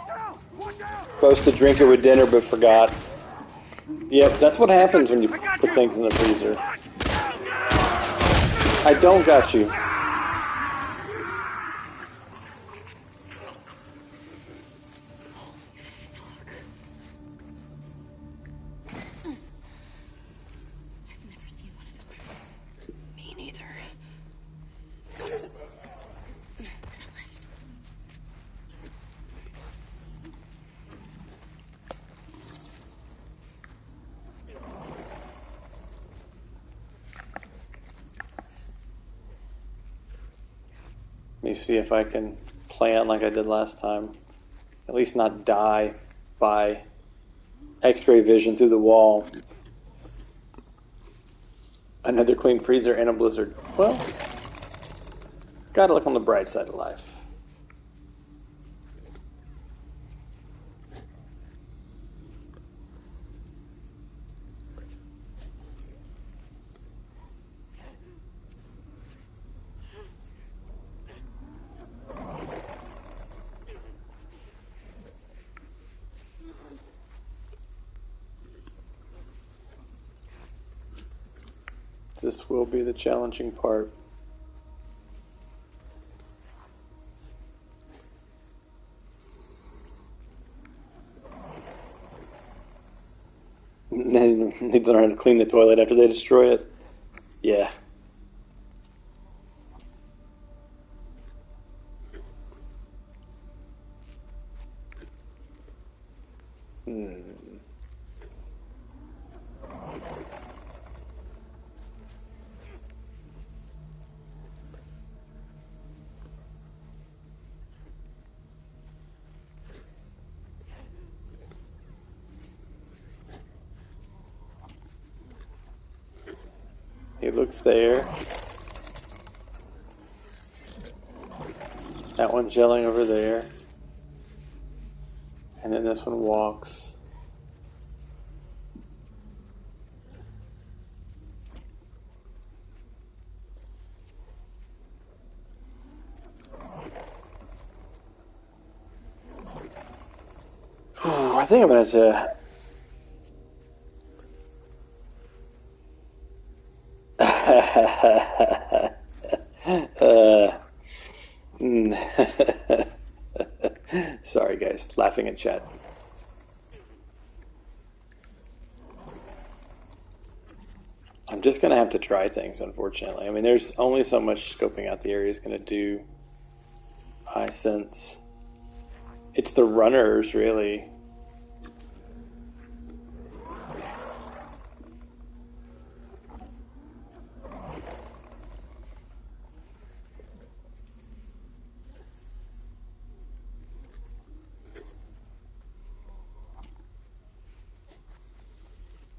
Now, watch out! Supposed to drink it with dinner, but forgot. Yep, that's what happens when you put things in the freezer. I don't got you. I've never seen one of those. Me neither. To the left. Let me see if I can plan like I did last time. At least not die by X-ray vision through the wall. Another clean freezer and a blizzard. Well, gotta look on the bright side of life. This will be the challenging part. Need to learn how to clean the toilet after they destroy it. Yeah. He looks there. That one's yelling over there. And then this one walks. Whew, I think I'm going to Sorry, guys. Laughing in chat. I'm just going to have to try things, unfortunately. I mean, there's only so much scoping out the area is going to do, I sense. It's the runners, really.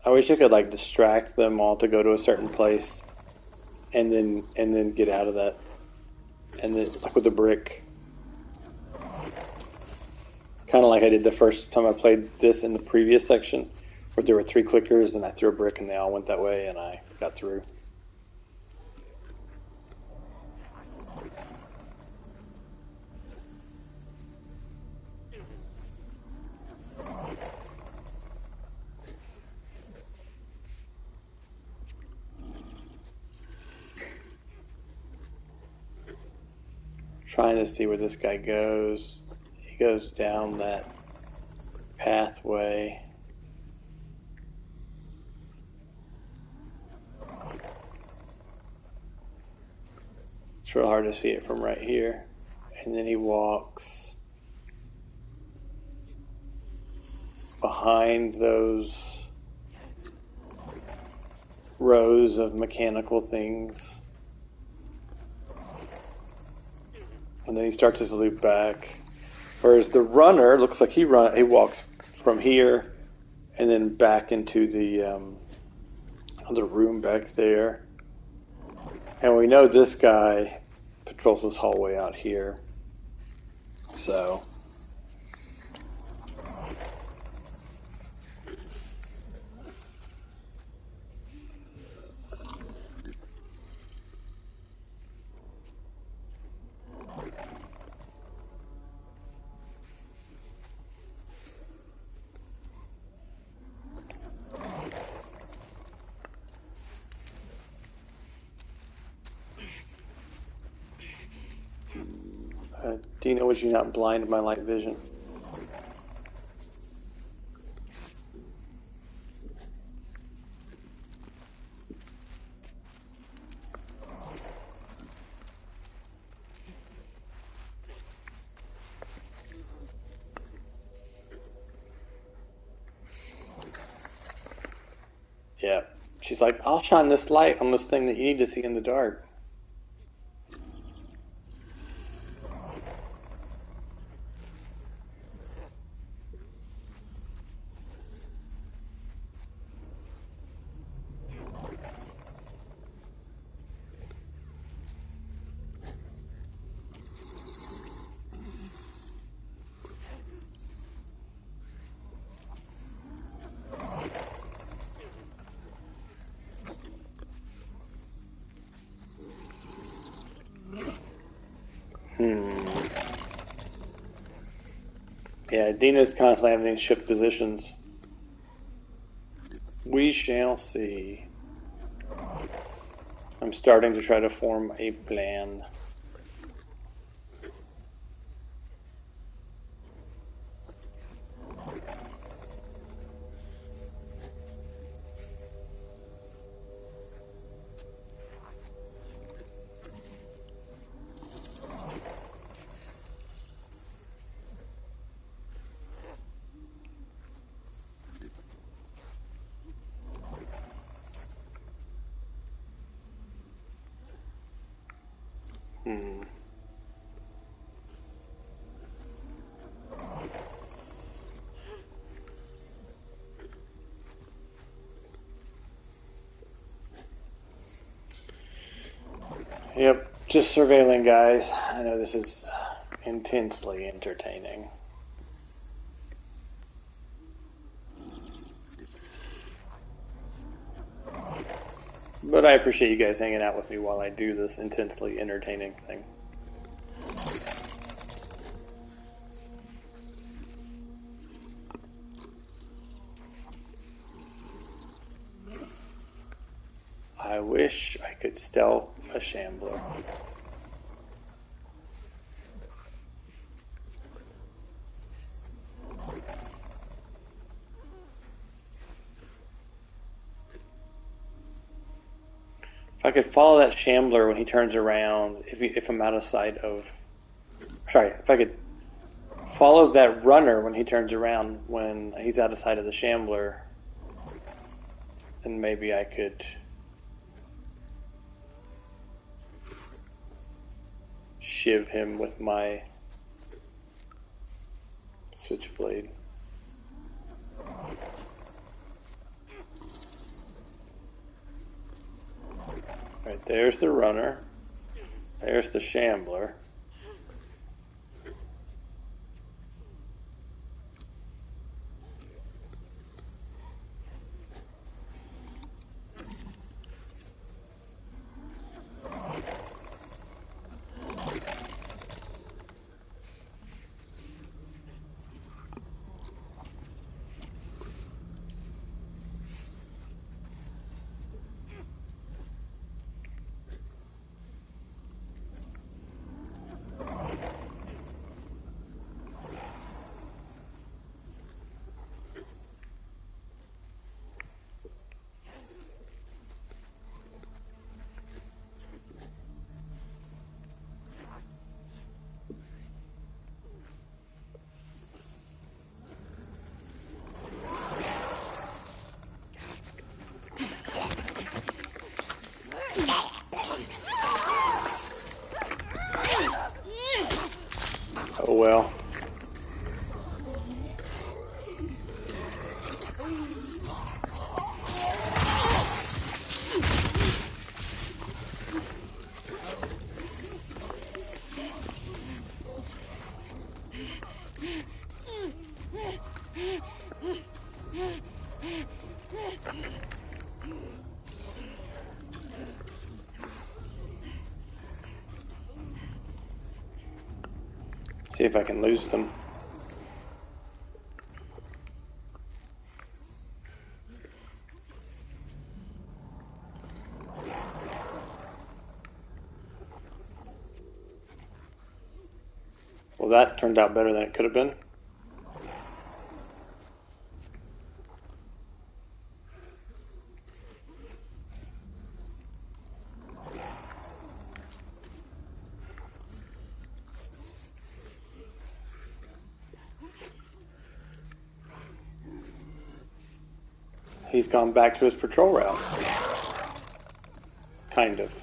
I wish I could like distract them all to go to a certain place, and then get out of that, and then like with a brick, kind of like I did the first time I played this in the previous section, where there were 3 clickers and I threw a brick and they all went that way and I got through. Trying to see where this guy goes. He goes down that pathway. It's real hard to see it from right here. And then he walks behind those rows of mechanical things. And then he starts his loop back. Whereas the runner looks like he walks from here and then back into the other room back there. And we know this guy patrols this hallway out here. So Dina, would you not blind my light vision? Yeah. She's like, I'll shine this light on this thing that you need to see in the dark. Yeah, Dina's constantly having to shift positions. We shall see. I'm starting to try to form a plan. Yep, just surveilling, guys. I know this is intensely entertaining. But I appreciate you guys hanging out with me while I do this intensely entertaining thing. I wish I could stealth a shambler. If I could follow that shambler when he turns around, if I'm out of sight of... Sorry, if I could follow that runner when he turns around when he's out of sight of the shambler, then maybe I could shiv him with my switchblade. Right, there's the runner. There's the shambler. Oh well. See if I can lose them. Well, that turned out better than it could have been. He's gone back to his patrol route. Kind of.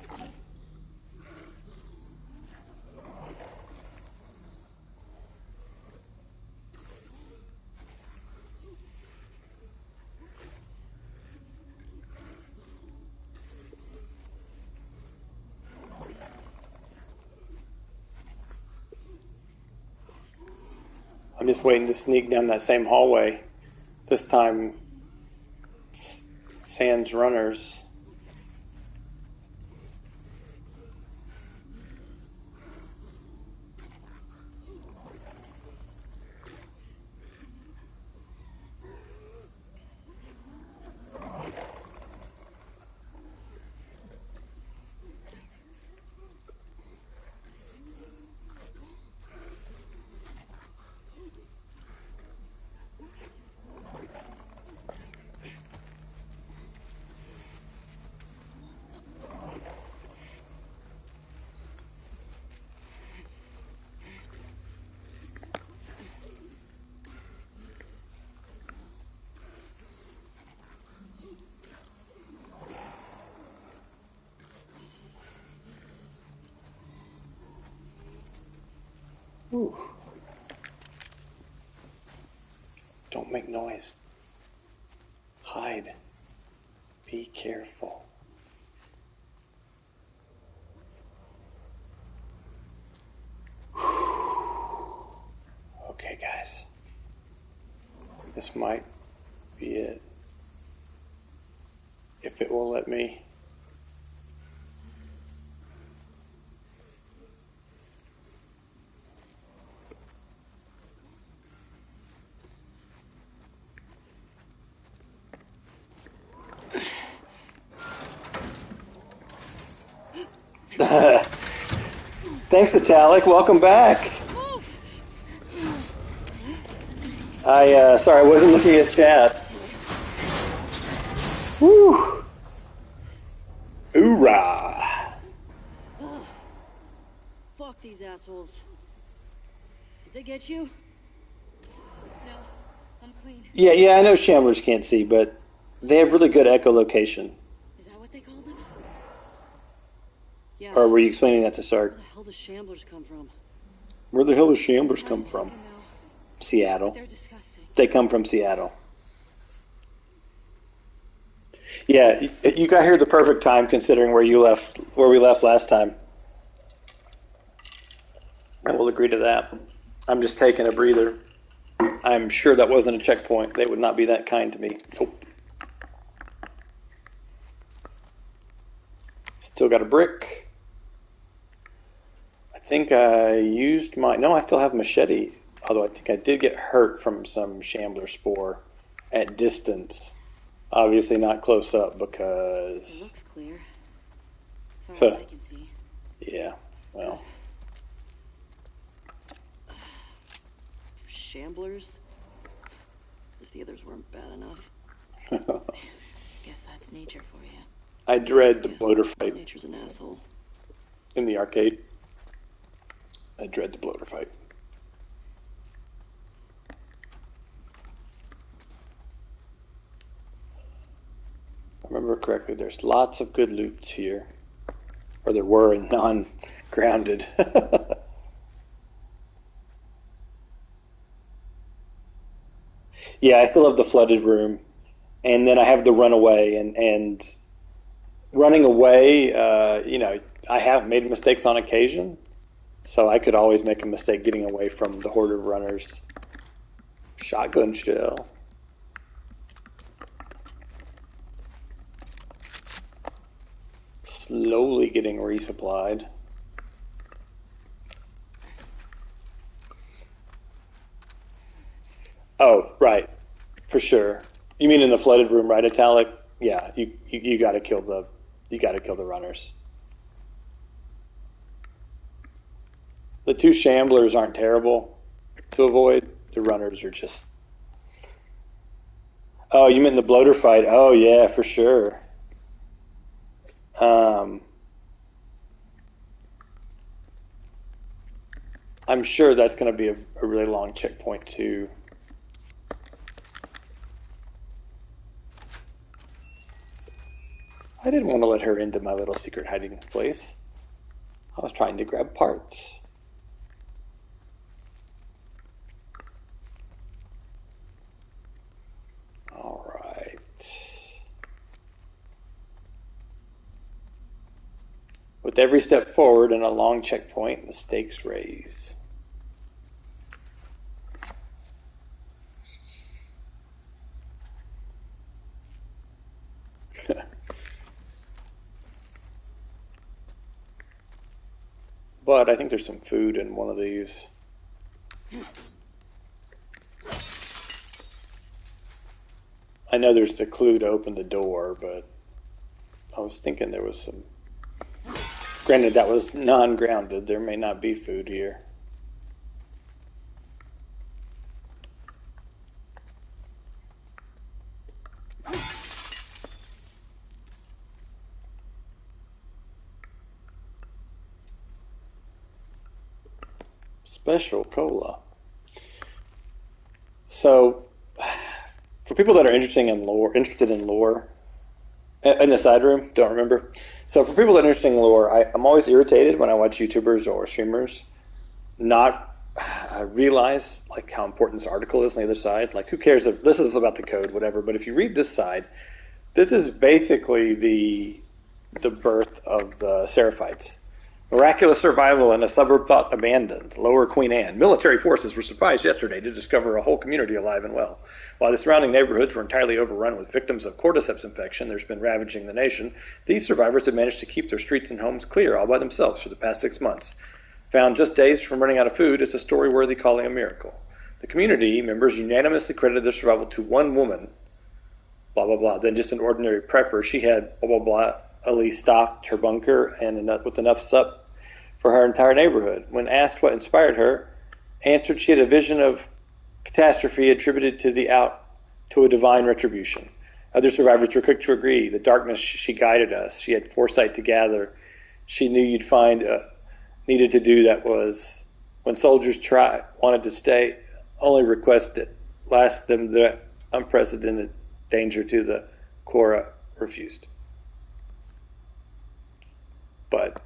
I'm just waiting to sneak down that same hallway. This time, sans runners. Ooh. Don't make noise. Hide. Be careful. Okay, guys. This might be it. If it will let me. Thanks, Vitalik. Welcome back. Sorry, I wasn't looking at chat. Woo! Hoorah! Fuck these assholes. Did they get you? No, I'm clean. Yeah, I know Shamblers can't see, but they have really good echolocation. Is that what they call them? Yeah. Or were you explaining that to Sark? Where the hell do Shamblers come from? Where the hell do Shamblers I come don't from? fucking know, Seattle. but they're disgusting. They come from Seattle. Yeah, you got here at the perfect time considering where we left last time. I will agree to that. I'm just taking a breather. I'm sure that wasn't a checkpoint. They would not be that kind to me. Nope. Still got a brick. I think I used my... No, I still have machete. Although I think I did get hurt from some shambler spore at distance. Obviously not close up It because... looks clear. As far as I can see. Yeah, well... Shamblers? As if the others weren't bad enough. Guess that's nature for you. I dread the bloater fight Nature's an asshole. in the arcade. I dread the bloater fight. If I remember correctly, there's lots of good loots here. Or there were in non-grounded. Yeah, I still have the flooded room, and then I have the runaway, and running away. I have made mistakes on occasion, so I could always make a mistake getting away from the horde of runners. Shotgun shell. Slowly getting resupplied. Oh, right, for sure. You mean in the flooded room, right, Italic? Yeah, you got to kill the runners. The two shamblers aren't terrible to avoid. The runners are just. Oh, you mean the bloater fight? Oh yeah, for sure. Um, I'm sure that's going to be a really long checkpoint too. I didn't want to let her into my little secret hiding place. I was trying to grab parts. All right. With every step forward and a long checkpoint, the stakes raise. But I think there's some food in one of these. I know there's the clue to open the door, but I was thinking there was some. Granted, that was non-grounded. There may not be food here. Special cola. So, for people that are interested in lore, in the side room, don't remember. So, for people that are interested in lore, I'm always irritated when I watch YouTubers or streamers not realize like how important this article is on the other side. Like, who cares if this is about the code, whatever? But if you read this side, this is basically the birth of the Seraphites. Miraculous survival in a suburb thought abandoned. Lower Queen Anne. Military forces were surprised yesterday to discover a whole community alive and well. While the surrounding neighborhoods were entirely overrun with victims of cordyceps infection that's been ravaging the nation, these survivors have managed to keep their streets and homes clear all by themselves for the past 6 months. Found just days from running out of food, it's a story worthy calling a miracle. The community members unanimously credited their survival to one woman, blah, blah, blah, than just an ordinary prepper. She had, blah, blah, blah, at least stocked her bunker and with enough sup for her entire neighborhood. When asked what inspired her, answered she had a vision of catastrophe attributed to a divine retribution. Other survivors were quick to agree. The darkness, she guided us. She had foresight to gather. She knew you'd find needed to do that was when soldiers wanted to stay, only requested last them the unprecedented danger to the Cora refused. But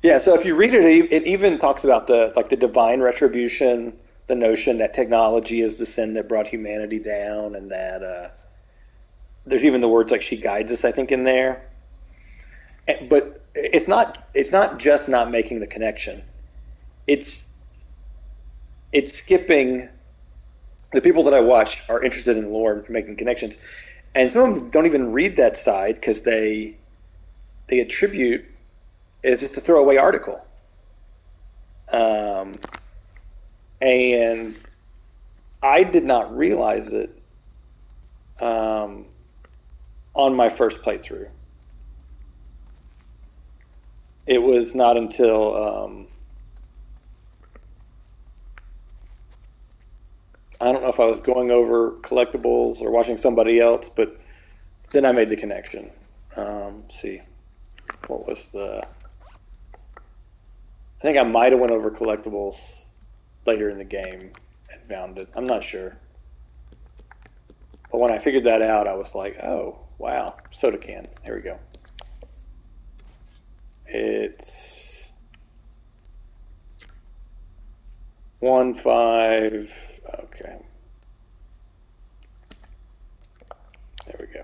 yeah, so if you read it, it even talks about the divine retribution, the notion that technology is the sin that brought humanity down, and that there's even the words like "she guides us," I think, in there. But it's not just not making the connection. It's it's skipping. The people that I watch are interested in lore and making connections, and some of them don't even read that side because they attribute is just a throwaway article. Um, and I did not realize it um, on my first playthrough. It was not until I don't know if I was going over collectibles or watching somebody else, but then I made the connection. Let's see, what was the? I think I might have went over collectibles later in the game and found it. I'm not sure. But when I figured that out, I was like, oh, wow, soda can. Here we go. It's 1.5. Okay. There we go.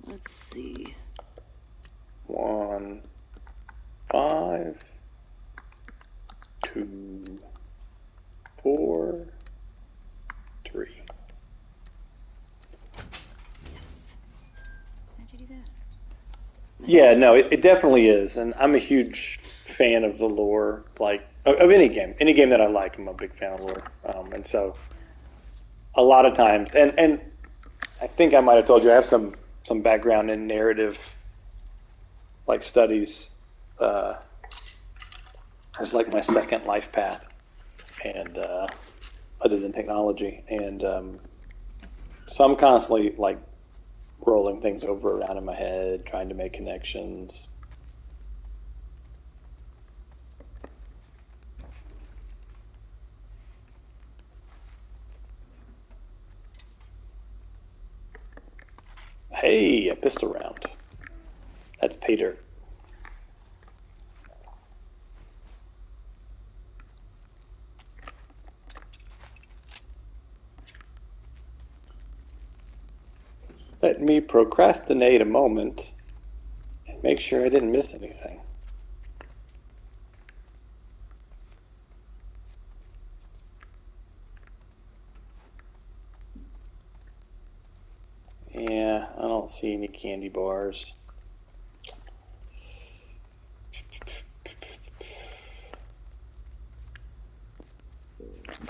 Let's see. 1.5, 2, 4, 3. Yes. How'd you do that? Yeah, no, it definitely is, and I'm a huge fan of the lore, like of any game that I like. I'm a big fan of lore, and so a lot of times, and I think I might have told you I have some background in narrative, like studies. It's like my second life path, and other than technology, and so I'm constantly like rolling things over around in my head, trying to make connections. Hey, a pistol round. That's Peter. Let me procrastinate a moment and make sure I didn't miss anything. Yeah, I don't see any candy bars.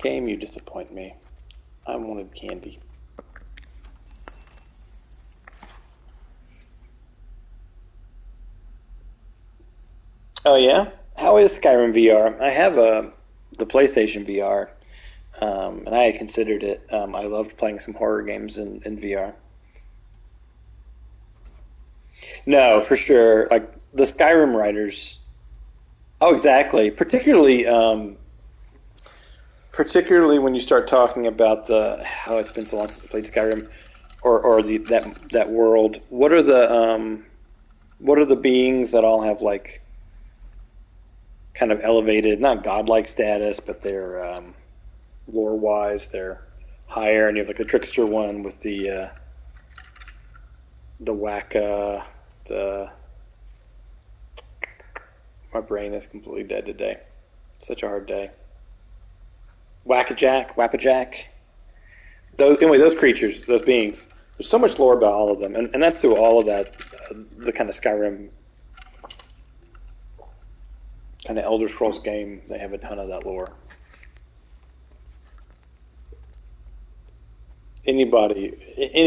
Game, you disappoint me. I wanted candy. Oh yeah? How is Skyrim VR? I have the PlayStation VR, and I had considered it. I loved playing some horror games in VR. No, for sure. Like the Skyrim writers. Oh, exactly. Particularly when you start talking about the how it's been so long since I played Skyrim, or that world. What are the beings that all have like kind of elevated, not godlike status, but they're lore wise they're higher, and you have like the trickster one with the wacka, the my brain is completely dead today. Such a hard day. Wackajack, Wappajack. Those creatures, those beings. There's so much lore about all of them, and that's through all of that, the kind of Skyrim, kind of Elder Scrolls game. They have a ton of that lore. Any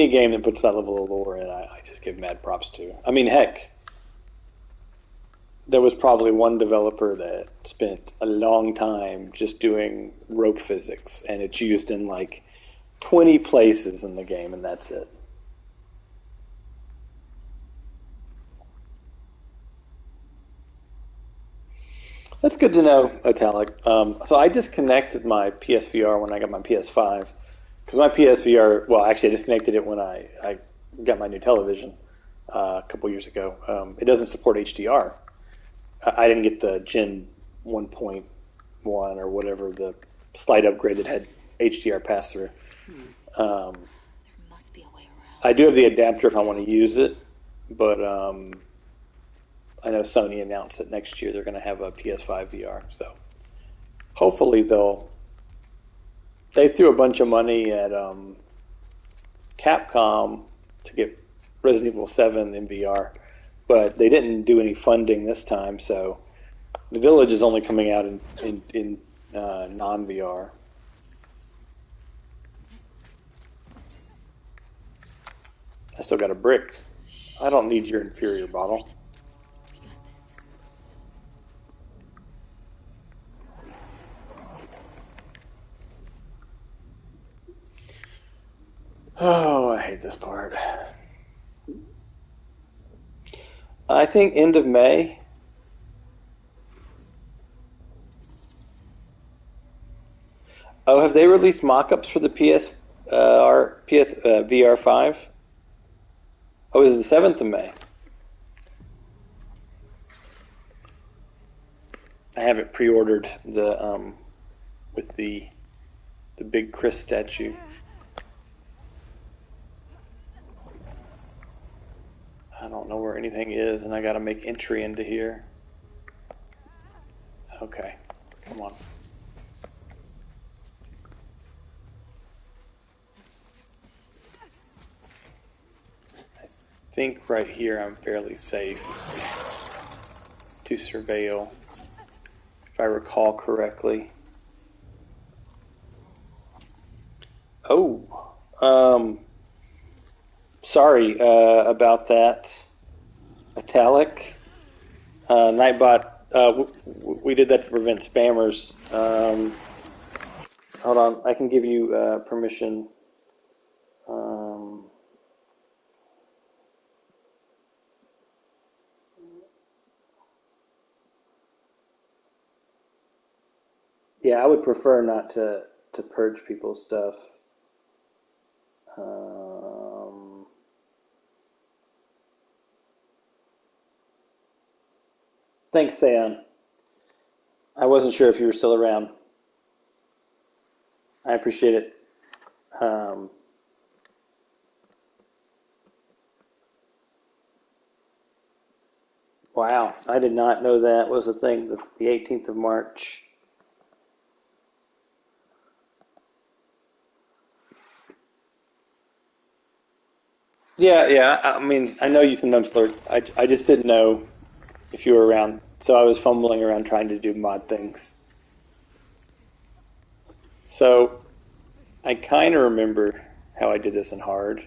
game that puts that level of lore in, I just give mad props to. I mean, heck, there was probably one developer that spent a long time just doing rope physics, and it's used in like 20 places in the game, and that's it. That's good to know, Italic. So I disconnected my PSVR when I got my PS5 because my PSVR. Well, actually, I disconnected it when I got my new television a couple years ago. It doesn't support HDR. I didn't get the Gen 1.1 or whatever the slight upgrade that had HDR pass through. Um, There must be a way around. I do have the adapter if I want to use it, but I know Sony announced that next year they're going to have a PS5 VR. So hopefully they threw a bunch of money at Capcom to get Resident Evil 7 in VR, but they didn't do any funding this time. So the Village is only coming out in non VR. I still got a brick. I don't need your inferior bottle. We got this. Oh, I hate this part. I think end of May. Oh, have they released mock-ups for the PS VR 5? Oh, it was the 7th of May. I have it pre-ordered with the big Chris statue. I don't know where anything is, and I got to make entry into here. Okay, come on. I think right here I'm fairly safe to surveil, if I recall correctly. Oh, sorry about that, Italic. Nightbot, we did that to prevent spammers. Hold on, I can give you permission. Yeah, I would prefer not to purge people's stuff. Thanks, Sam. I wasn't sure if you were still around. I appreciate it. Wow, I did not know that was a thing. The 18th of March. Yeah. I mean, I know you sometimes flirt. I just didn't know if you were around, so I was fumbling around trying to do mod things. So I kind of remember how I did this in hard.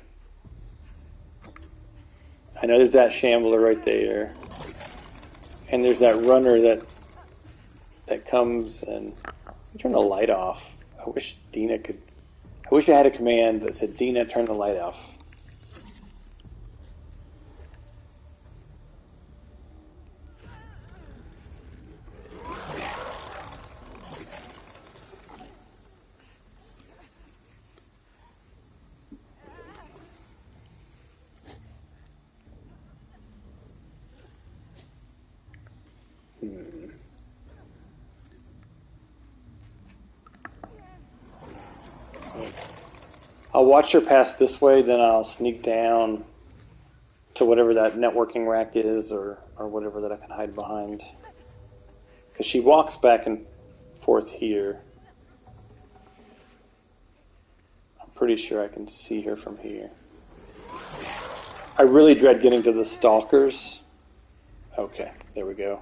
I know there's that shambler right there, and there's that runner that comes and turn the light off. I wish Dina could. I wish I had a command that said, "Dina, turn the light off." I'll watch her pass this way, then I'll sneak down to whatever that networking rack is, or whatever that I can hide behind. Because she walks back and forth here. I'm pretty sure I can see her from here. I really dread getting to the stalkers. Okay, there we go.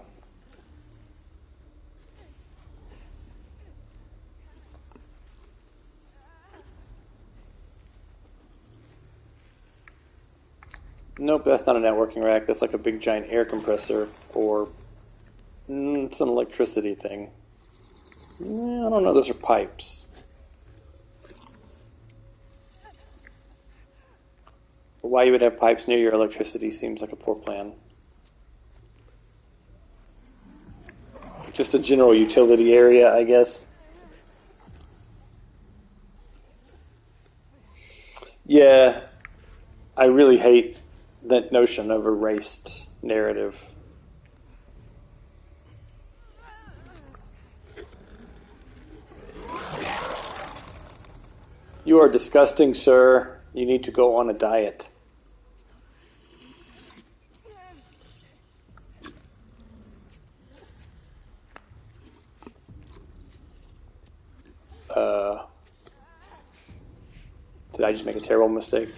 Nope, that's not a networking rack. That's like a big giant air compressor, or it's an electricity thing. I don't know. Those are pipes. But why you would have pipes near your electricity seems like a poor plan. Just a general utility area, I guess. Yeah, I really hate that notion of erased narrative. You are disgusting, sir. You need to go on a diet. Did I just make a terrible mistake?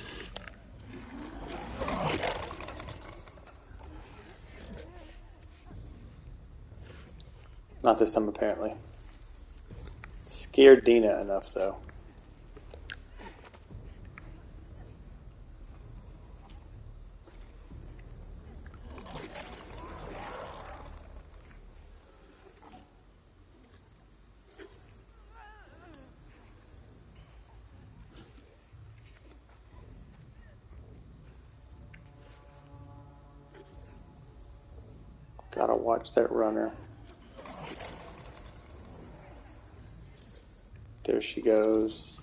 Not this time, apparently. Scared Dina enough, though. Gotta watch that runner. There she goes.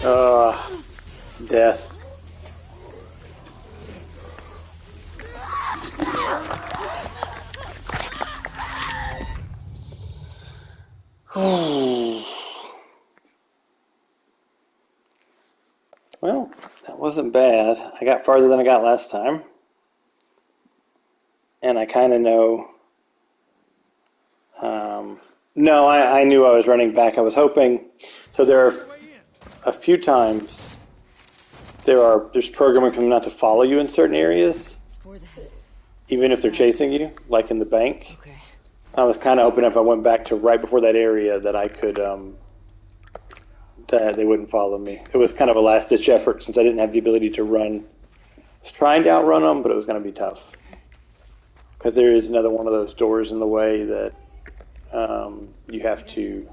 Death. Well, that wasn't bad. I got farther than I got last time. And I kind of know... no, I knew I was running back. I was hoping... So there are a few times there's programming for them not to follow you in certain areas, Spores ahead. even if they're chasing you, like in the bank. Okay. I was kind of hoping if I went back to right before that area that I could... that they wouldn't follow me. It was kind of a last-ditch effort since I didn't have the ability to run. I was trying to outrun them, but it was going to be tough. Because there is another one of those doors in the way that you have to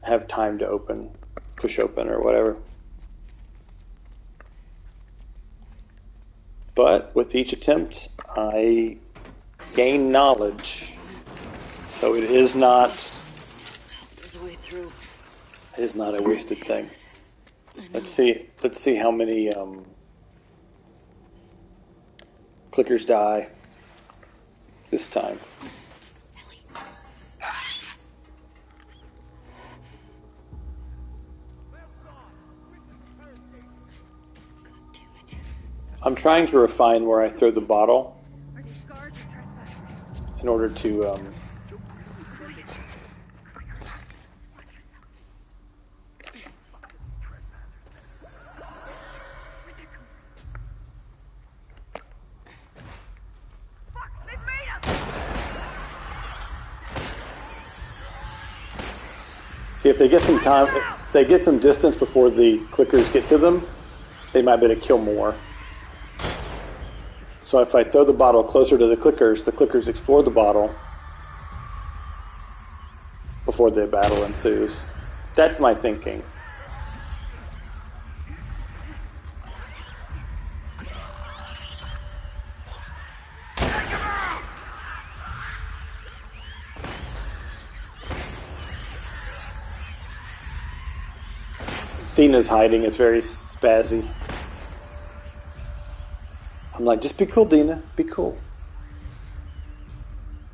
have time to open, push open or whatever. But with each attempt, I gain knowledge. So it is not... There's a way through. It is not a wasted thing. Let's see how many clickers die this time. I'm trying to refine where I throw the bottle Are these guards or trespassers? in order to Fuck, they've made us! see if they get some time. If they get some distance before the clickers get to them, they might be able to kill more. So if I throw the bottle closer to the clickers explore the bottle before the battle ensues. That's my thinking. Dina's hiding is very spazzy. I'm like, just be cool, Dina. Be cool.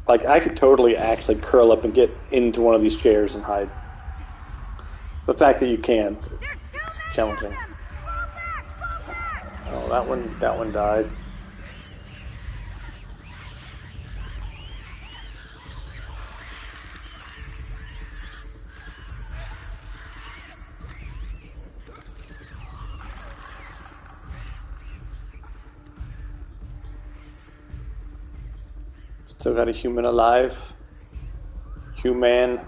Like, I could totally actually curl up and get into one of these chairs and hide. The fact that you can't, it's challenging. Oh, that one died. Still got a human alive. Human.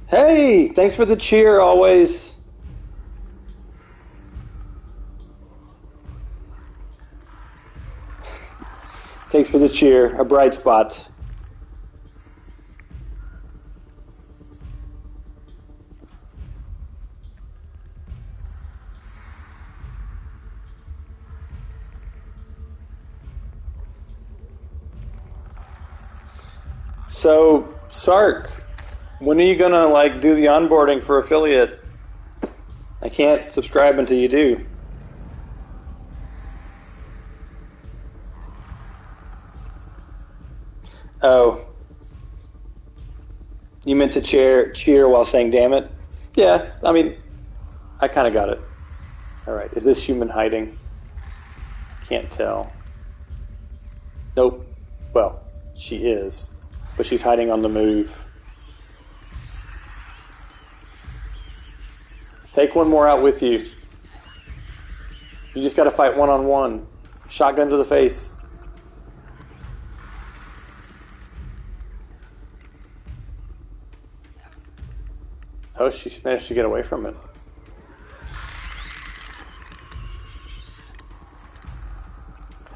Hey, thanks for the cheer always. Thanks for the cheer, a bright spot. So, Sark, when are you gonna do the onboarding for affiliate? I can't subscribe until you do. Oh. You meant to cheer while saying damn it? Yeah, I mean, I kind of got it. Alright, is this human hiding? Can't tell. Nope. Well, she is. But she's hiding on the move. Take one more out with you. You just gotta fight one-on-one. Shotgun to the face. Oh, she managed to get away from it.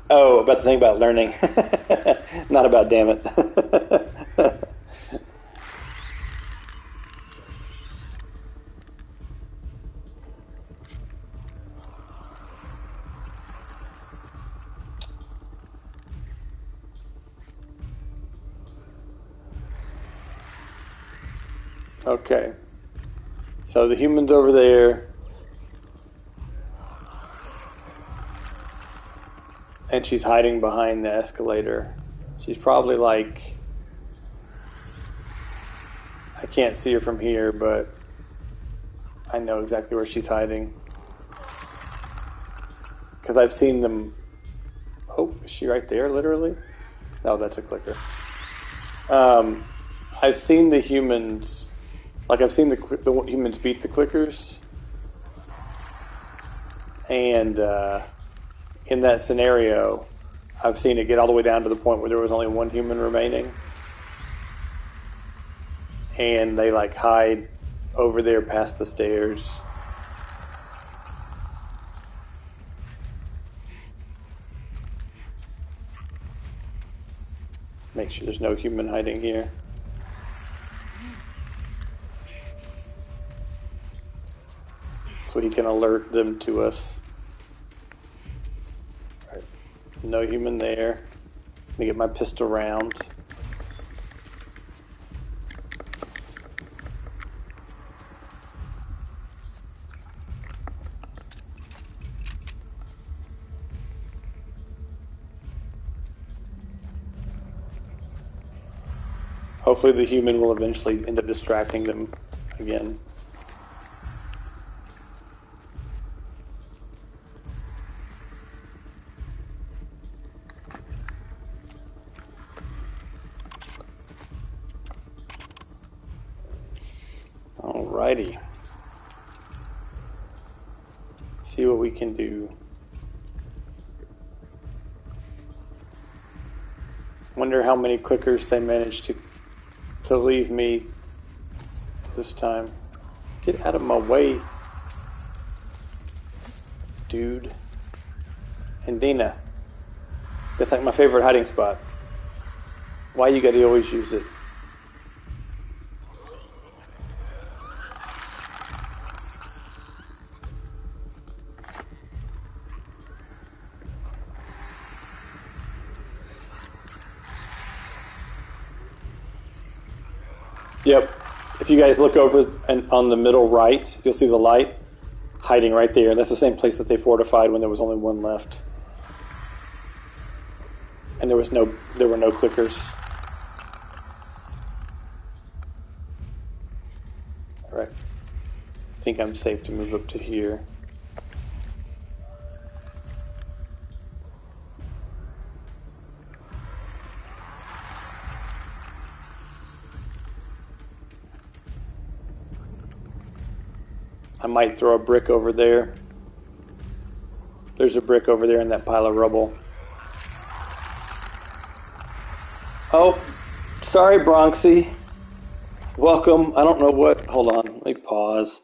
Oh, about the thing about learning. Not about damn it. Okay. So the human's over there. And she's hiding behind the escalator. She's probably like... I can't see her from here, but I know exactly where she's hiding. Because I've seen them... Oh, is she right there, literally? No, that's a clicker. I've seen the humans... Like, I've seen the humans beat the clickers. And in that scenario, I've seen it get all the way down to the point where there was only one human remaining. And they, like, hide over there past the stairs. Make sure there's no human hiding here. So he can alert them to us. All right. No human there. Let me get my pistol round. Hopefully the human will eventually end up distracting them again. Alrighty. Let's see what we can do. Wonder how many clickers they managed to leave me this time. Get out of my way, dude. And Dina. That's like my favorite hiding spot. Why you gotta always use it? Yep. If you guys look over and on the middle right, you'll see the light hiding right there. That's the same place that they fortified when there was only one left. And there were no clickers. All right. I think I'm safe to move up to here. I might throw a brick over there. There's a brick over there in that pile of rubble. Oh, sorry, Bronxy. Welcome. I don't know what. Hold on. Let me pause.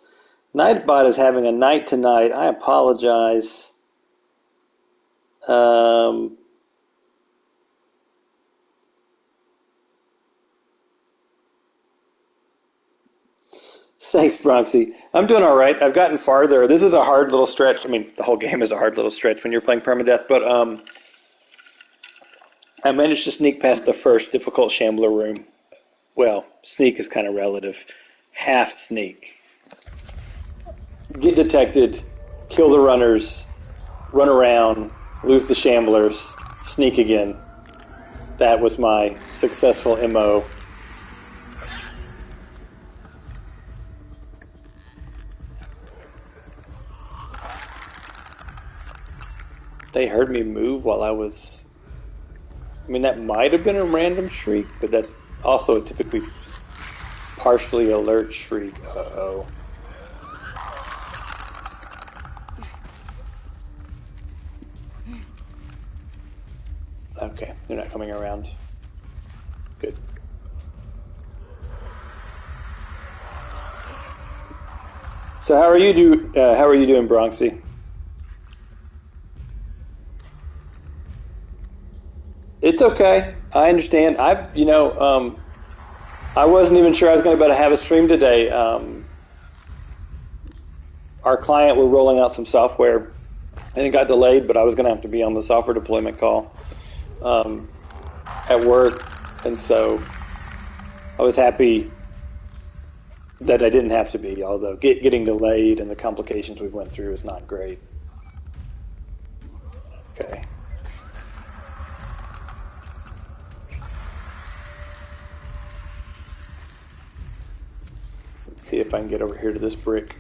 Nightbot is having a night tonight. I apologize. Thanks, Bronxy. I'm doing all right. I've gotten farther. This is a hard little stretch. I mean, the whole game is a hard little stretch when you're playing Permadeath, but I managed to sneak past the first difficult Shambler room. Well, sneak is kind of relative. Half sneak. Get detected, kill the runners, run around, lose the Shamblers, sneak again. That was my successful MO. They heard me move while I was... I mean, that might have been a random shriek, but that's also a typically partially alert shriek. Uh-oh. Okay, they're not coming around. Good. So how are you doing, Bronxy? It's okay. I understand. I wasn't even sure I was going to be able to have a stream today. Our client, we're rolling out some software, and it got delayed, but I was going to have to be on the software deployment call at work, and so I was happy that I didn't have to be, although getting delayed and the complications we went through is not great. Okay. Let's see if I can get over here to this brick.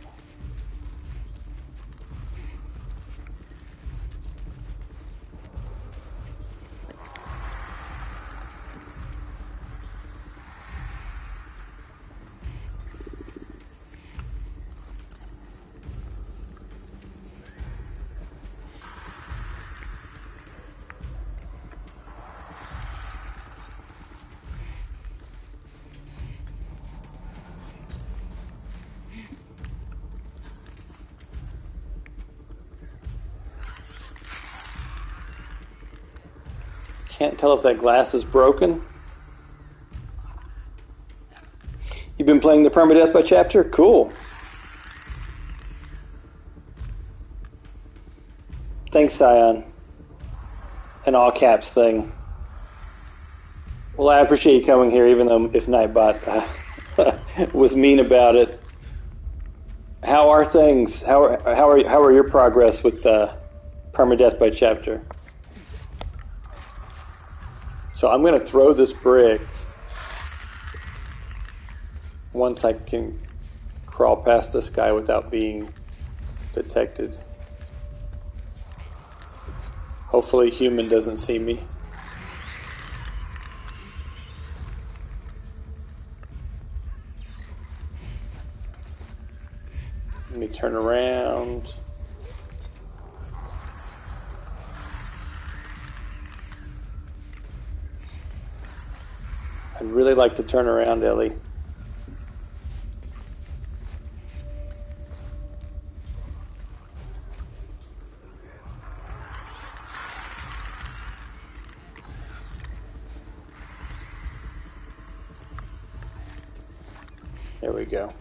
Can't tell if that glass is broken. You've been playing the Permadeath by Chapter? Cool. Thanks, Sion. An all caps thing. Well, I appreciate you coming here, even though if Nightbot was mean about it. How are things? How are your progress with Permadeath by Chapter? So I'm going to throw this brick once I can crawl past this guy without being detected. Hopefully human doesn't see me. Let me turn around. I'd really like to turn around, Ellie. There we go.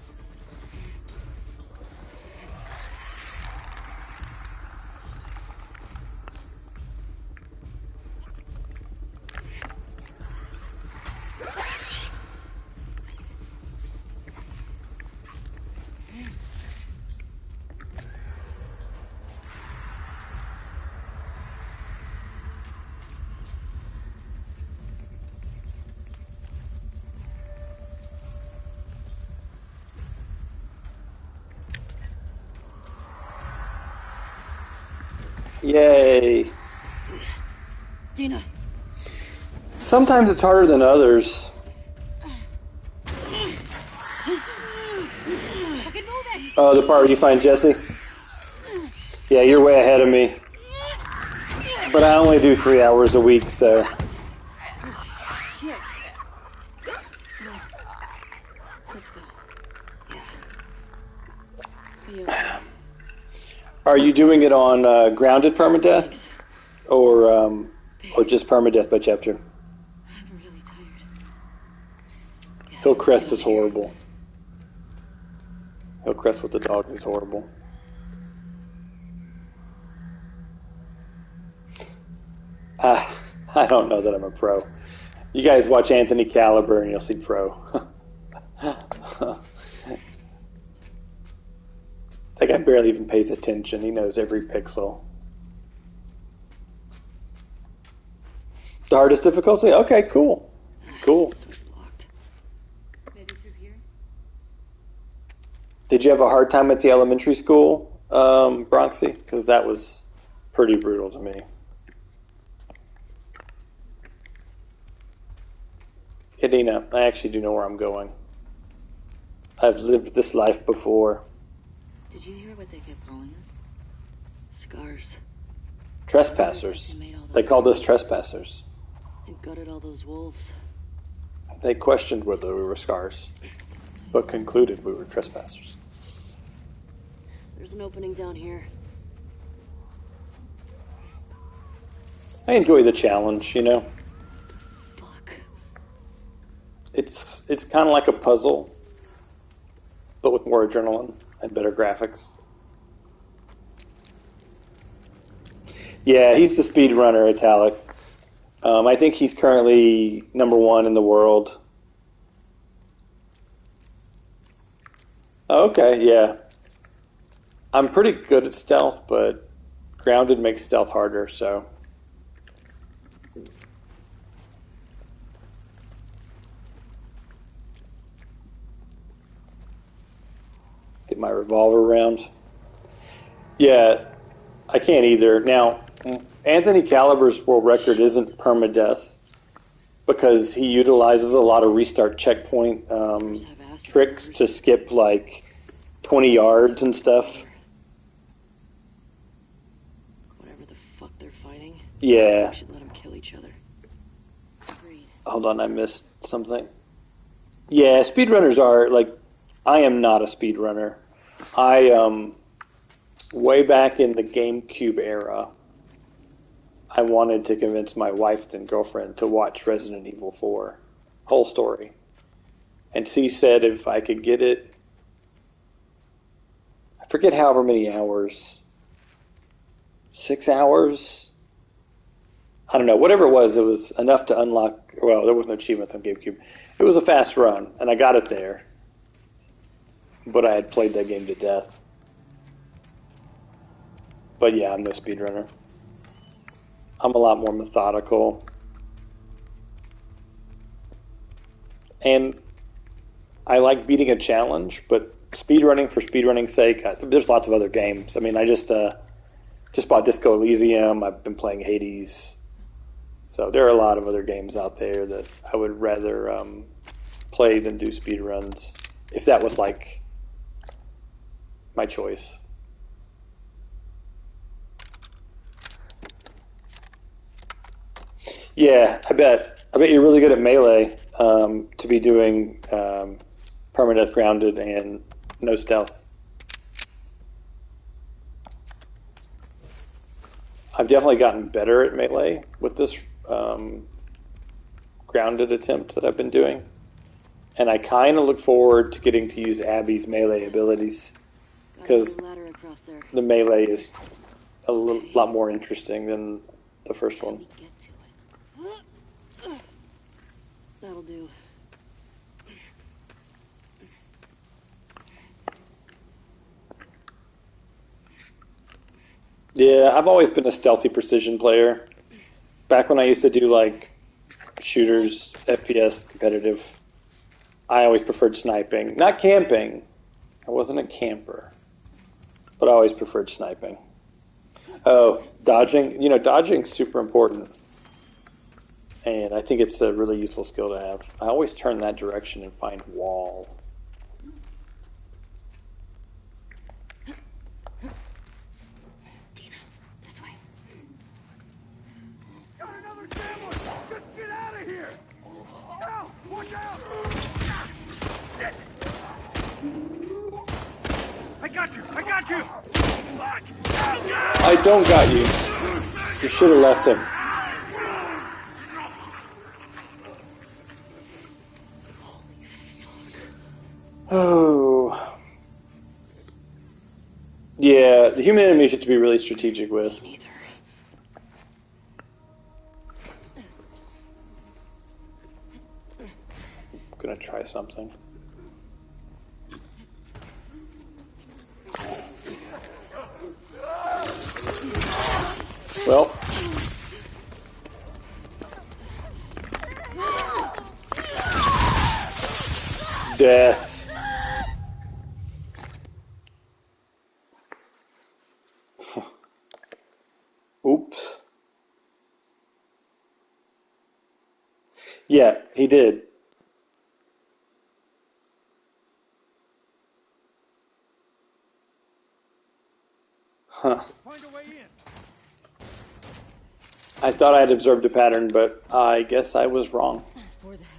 Yay. Dina. Sometimes it's harder than others. Oh, the part where you find Jesse? Yeah, you're way ahead of me. But I only do 3 hours a week, so... Shit. Let's go. Yeah. Are you doing it on grounded permadeath, or just permadeath by chapter? I'm really tired. Yeah, Hillcrest is horrible. Hillcrest with the dogs is horrible. I don't know that I'm a pro. You guys watch Anthony Caliber and you'll see pro. That guy barely even pays attention. He knows every pixel. The hardest difficulty? Okay, cool. Cool. This was locked. Maybe through here? Did you have a hard time at the elementary school, Bronxy? Because that was pretty brutal to me. Adina, I actually do know where I'm going. I've lived this life before. Did you hear what they kept calling us? Scars. Trespassers. They called us trespassers. And gutted all those wolves. They questioned whether we were scars, but concluded we were trespassers. There's an opening down here. I enjoy the challenge, you know. Fuck. It's kind of like a puzzle, but with more adrenaline and better graphics. Yeah, he's the speedrunner, Italic. I think he's currently #1 in the world. Okay, yeah. I'm pretty good at stealth, but grounded makes stealth harder, so. Get my revolver round. Yeah, I can't either. Now, Anthony Caliber's world record isn't permadeath because he utilizes a lot of restart checkpoint tricks to skip like 20 yards and stuff. Whatever the fuck they're fighting. Yeah. We should let them kill each other. Agreed. Hold on, I missed something. Yeah, speedrunners are like, I am not a speedrunner. I way back in the GameCube era, I wanted to convince my wife and girlfriend to watch Resident Evil 4, whole story. And she said if I could get it, I forget however many hours, 6 hours? I don't know, whatever it was enough to unlock, well, there was no achievement on GameCube. It was a fast run, and I got it there. But I had played that game to death. But yeah, I'm no speedrunner. I'm a lot more methodical. And I like beating a challenge, but speedrunning for speedrunning's sake, there's lots of other games. I mean, I just bought Disco Elysium. I've been playing Hades. So there are a lot of other games out there that I would rather play than do speedruns, if that was like my choice. Yeah, I bet you're really good at melee to be doing permadeath grounded and no stealth. I've definitely gotten better at melee with this grounded attempt that I've been doing. And I kind of look forward to getting to use Abby's melee abilities because the melee is a lot more interesting than the first one. That'll do. Yeah, I've always been a stealthy precision player. Back when I used to do like shooters, FPS, competitive, I always preferred sniping. Not camping. I wasn't a camper. But I always preferred sniping. Oh, dodging. You know, dodging's super important. And I think it's a really useful skill to have. I always turn that direction and find wall. Dina, this way. Got another sandwich! Just get out of here! No! Watch out! I got you! I got you! Fuck! I don't got you. You should have left him. Oh. Yeah, the human enemies you have to be really strategic with. Neither. I'm gonna try something. Well. Death. Oops. Yeah, he did. Huh. Find a way in. I thought I had observed a pattern, but I guess I was wrong. Spores ahead.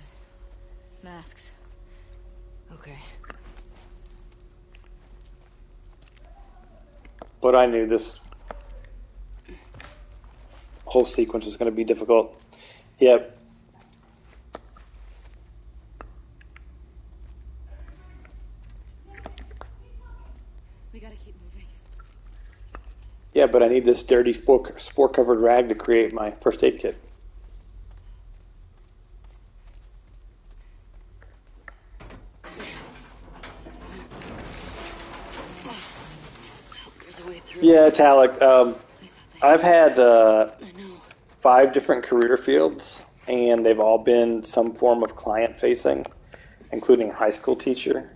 Masks. Okay. But I knew this whole sequence was going to be difficult. Yep. We gotta keep moving. Yeah, but I need this dirty spore-covered rag to create my first aid kit. the way through. Yeah, Talik. I've had I know. 5 different career fields, and they've all been some form of client-facing, including high school teacher.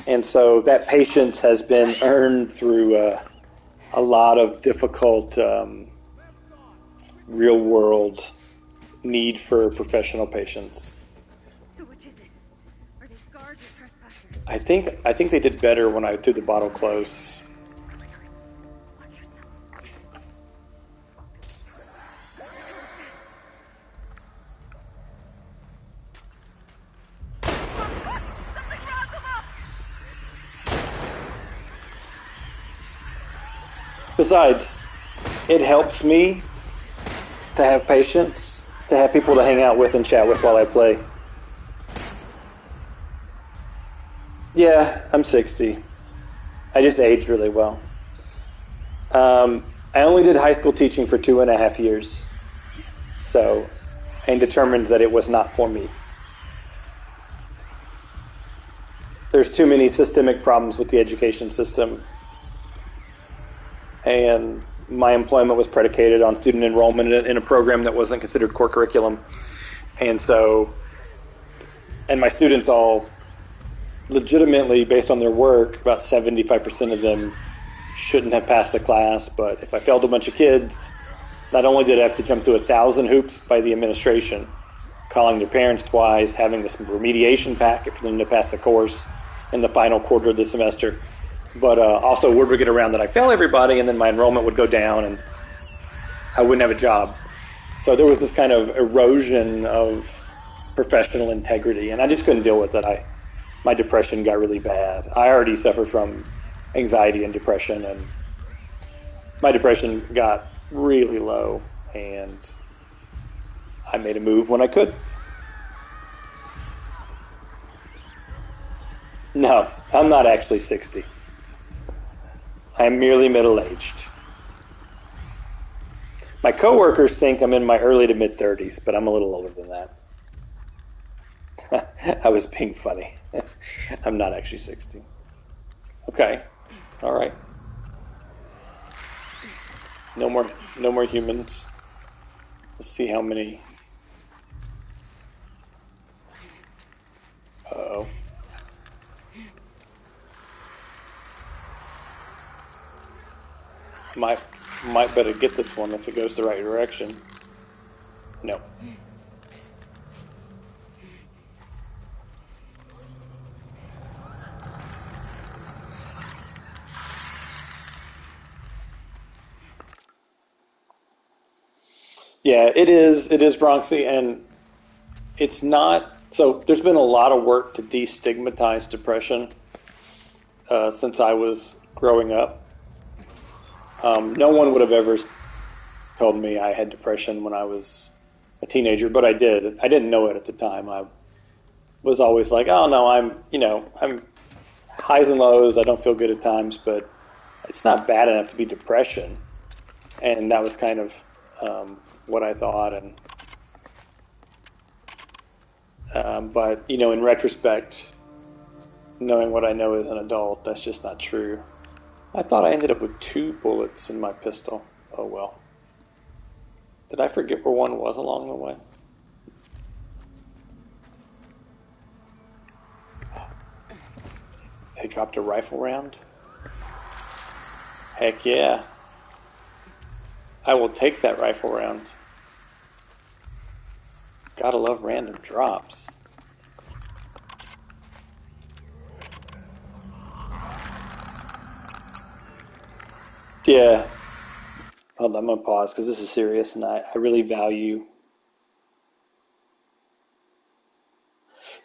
And so that patience has been earned through a lot of difficult real-world need for professional patience. So which is it? Are they guards or trespassers? I think they did better when I threw the bottle close. Watch yourself. Something wrong with them! Besides, it helps me to have patience, to have people to hang out with and chat with while I play. Yeah, I'm 60. I just aged really well. I only did high school teaching for 2.5 years, so and determined that it was not for me. There's too many systemic problems with the education system, and my employment was predicated on student enrollment in a program that wasn't considered core curriculum, and my students all legitimately, based on their work, about 75% of them shouldn't have passed the class, but if I failed a bunch of kids, not only did I have to jump through 1,000 hoops by the administration, calling their parents twice, having this remediation packet for them to pass the course in the final quarter of the semester, but also word would get around that I fail everybody, and then my enrollment would go down, and I wouldn't have a job. So there was this kind of erosion of professional integrity, and I just couldn't deal with it. My depression got really bad. I already suffer from anxiety and depression, and my depression got really low, and I made a move when I could. No, I'm not actually 60. I'm merely middle-aged. My coworkers think I'm in my early to mid-30s, but I'm a little older than that. I was being funny. I'm not actually 60. Okay. All right. No more humans. Let's see how many. Uh-oh. Might better get this one if it goes the right direction. No. Yeah, it is Bronxy, and it's not. So there's been a lot of work to destigmatize depression since I was growing up. No one would have ever told me I had depression when I was a teenager, but I did. I didn't know it at the time. I was always like, oh no, I'm highs and lows. I don't feel good at times, but it's not bad enough to be depression. And that was kind of what I thought. And but in retrospect, knowing what I know as an adult, that's just not true. I thought I ended up with 2 bullets in my pistol. Oh well. Did I forget where one was along the way? They dropped a rifle round? Heck yeah. I will take that rifle round. Gotta love random drops. Yeah. Hold on, I'm going to pause because this is serious and I really value.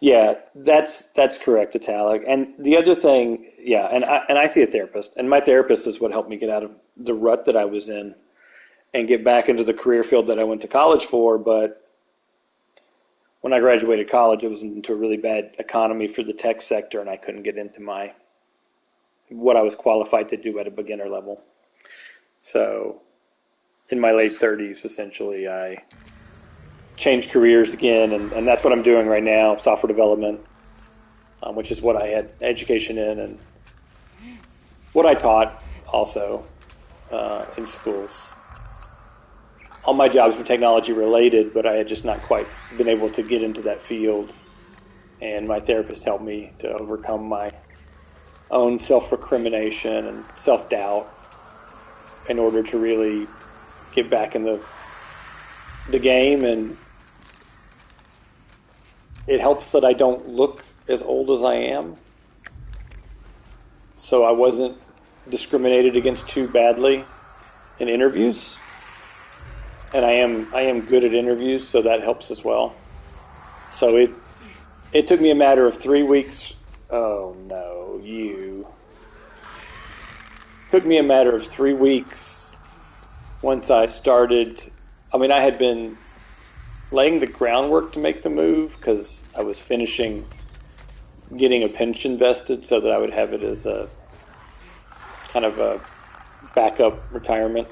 Yeah, that's correct, Italic. And the other thing, yeah, and I see a therapist, and my therapist is what helped me get out of the rut that I was in and get back into the career field that I went to college for. But when I graduated college, it was into a really bad economy for the tech sector, and I couldn't get into what I was qualified to do at a beginner level. So in my late 30s, essentially, I changed careers again, and that's what I'm doing right now, software development, which is what I had education in and what I taught also in schools. All my jobs were technology related, but I had just not quite been able to get into that field. And my therapist helped me to overcome my own self-recrimination and self-doubt in order to really get back in the game. And it helps that I don't look as old as I am, so I wasn't discriminated against too badly in interviews, and I am good at interviews, so that helps as well. So it took me a matter of 3 weeks. Oh no, you. Took me a matter of 3 weeks once I started. I mean, I had been laying the groundwork to make the move because I was finishing getting a pension vested so that I would have it as a kind of a backup retirement.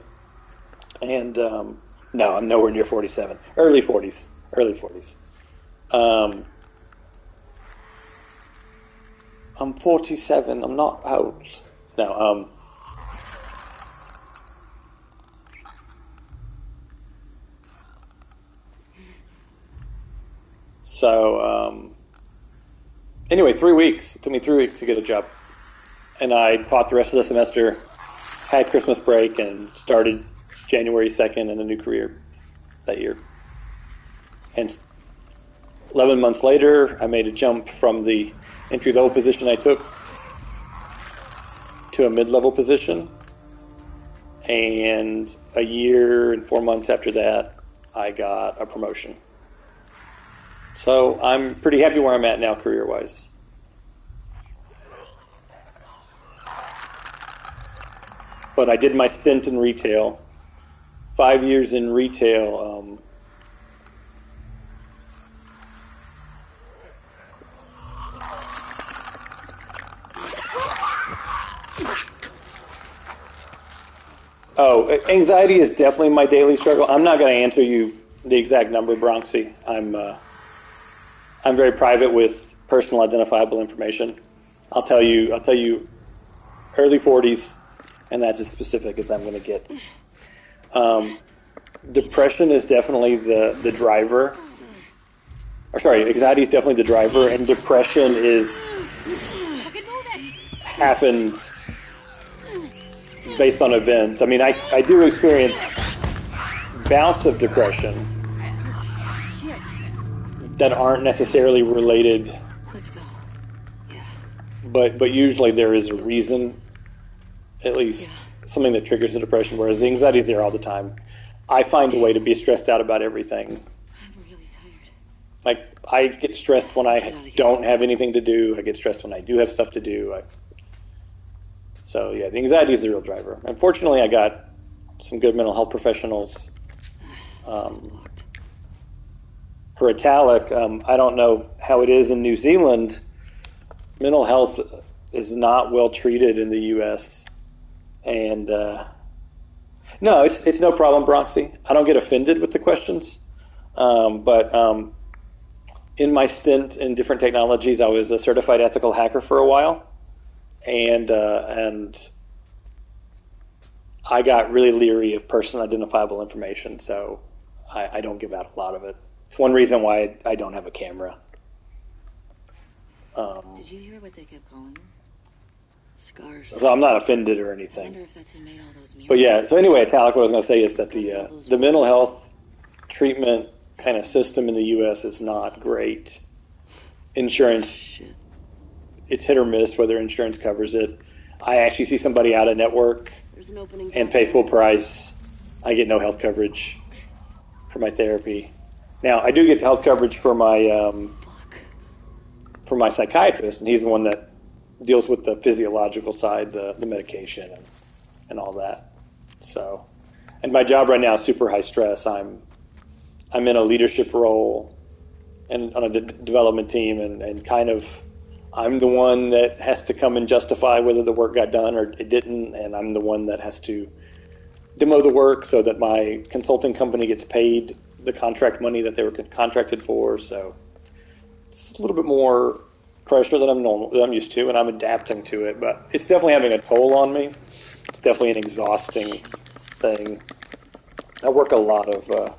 And no, I'm nowhere near 47. Early 40s. I'm 47. I'm not old. No. So anyway, 3 weeks. It took me 3 weeks to get a job. And I taught the rest of the semester, had Christmas break, and started January 2nd in a new career that year. And 11 months later, I made a jump from the entry-level position I took to a mid-level position. And a year and 4 months after that, I got a promotion. So I'm pretty happy where I'm at now career-wise. But I did my stint in retail. 5 years in retail. Anxiety is definitely my daily struggle. I'm not going to answer you the exact number, Bronxy. I'm very private with personal identifiable information. I'll tell you early 40s, and that's as specific as I'm going to get. Depression is definitely the driver. Or sorry, anxiety is definitely the driver, and depression happens based on events. I mean, I do experience bouts of depression that aren't necessarily related. Let's go. Yeah. But usually there is a reason, at least something that triggers the depression, whereas the anxiety is there all the time. I find a way to be stressed out about everything. I'm really tired. Like, I get stressed when I don't have anything to do. I get stressed when I do have stuff to do. So, yeah, the anxiety is the real driver. Unfortunately, I got some good mental health professionals. For Italic, I don't know how it is in New Zealand. Mental health is not well treated in the U.S. And no, it's no problem, Bronxy. I don't get offended with the questions. But in my stint in different technologies, I was a certified ethical hacker for a while, and I got really leery of personal identifiable information, so I don't give out a lot of it. It's one reason why I don't have a camera. Did you hear what they kept calling them? Scars. So I'm not offended or I anything. wonder if that's who made all those murals. But yeah, so anyway, Italic, what I was going to say is that the mental health treatment kind of system in the U.S. is not great. Insurance, it's hit or miss whether insurance covers it. I actually see somebody out of network There's an opening and pay full price. I get no health coverage for my therapy. Now, I do get health coverage for my psychiatrist, and he's the one that deals with the physiological side, the medication and all that. So, and my job right now is super high stress. I'm in a leadership role and on a development team, and kind of I'm the one that has to come and justify whether the work got done or it didn't, and I'm the one that has to demo the work so that my consulting company gets paid the contract money that they were contracted for. So it's a little bit more pressure than I'm used to, and I'm adapting to it. But it's definitely having a toll on me. It's definitely an exhausting thing. I work a lot of,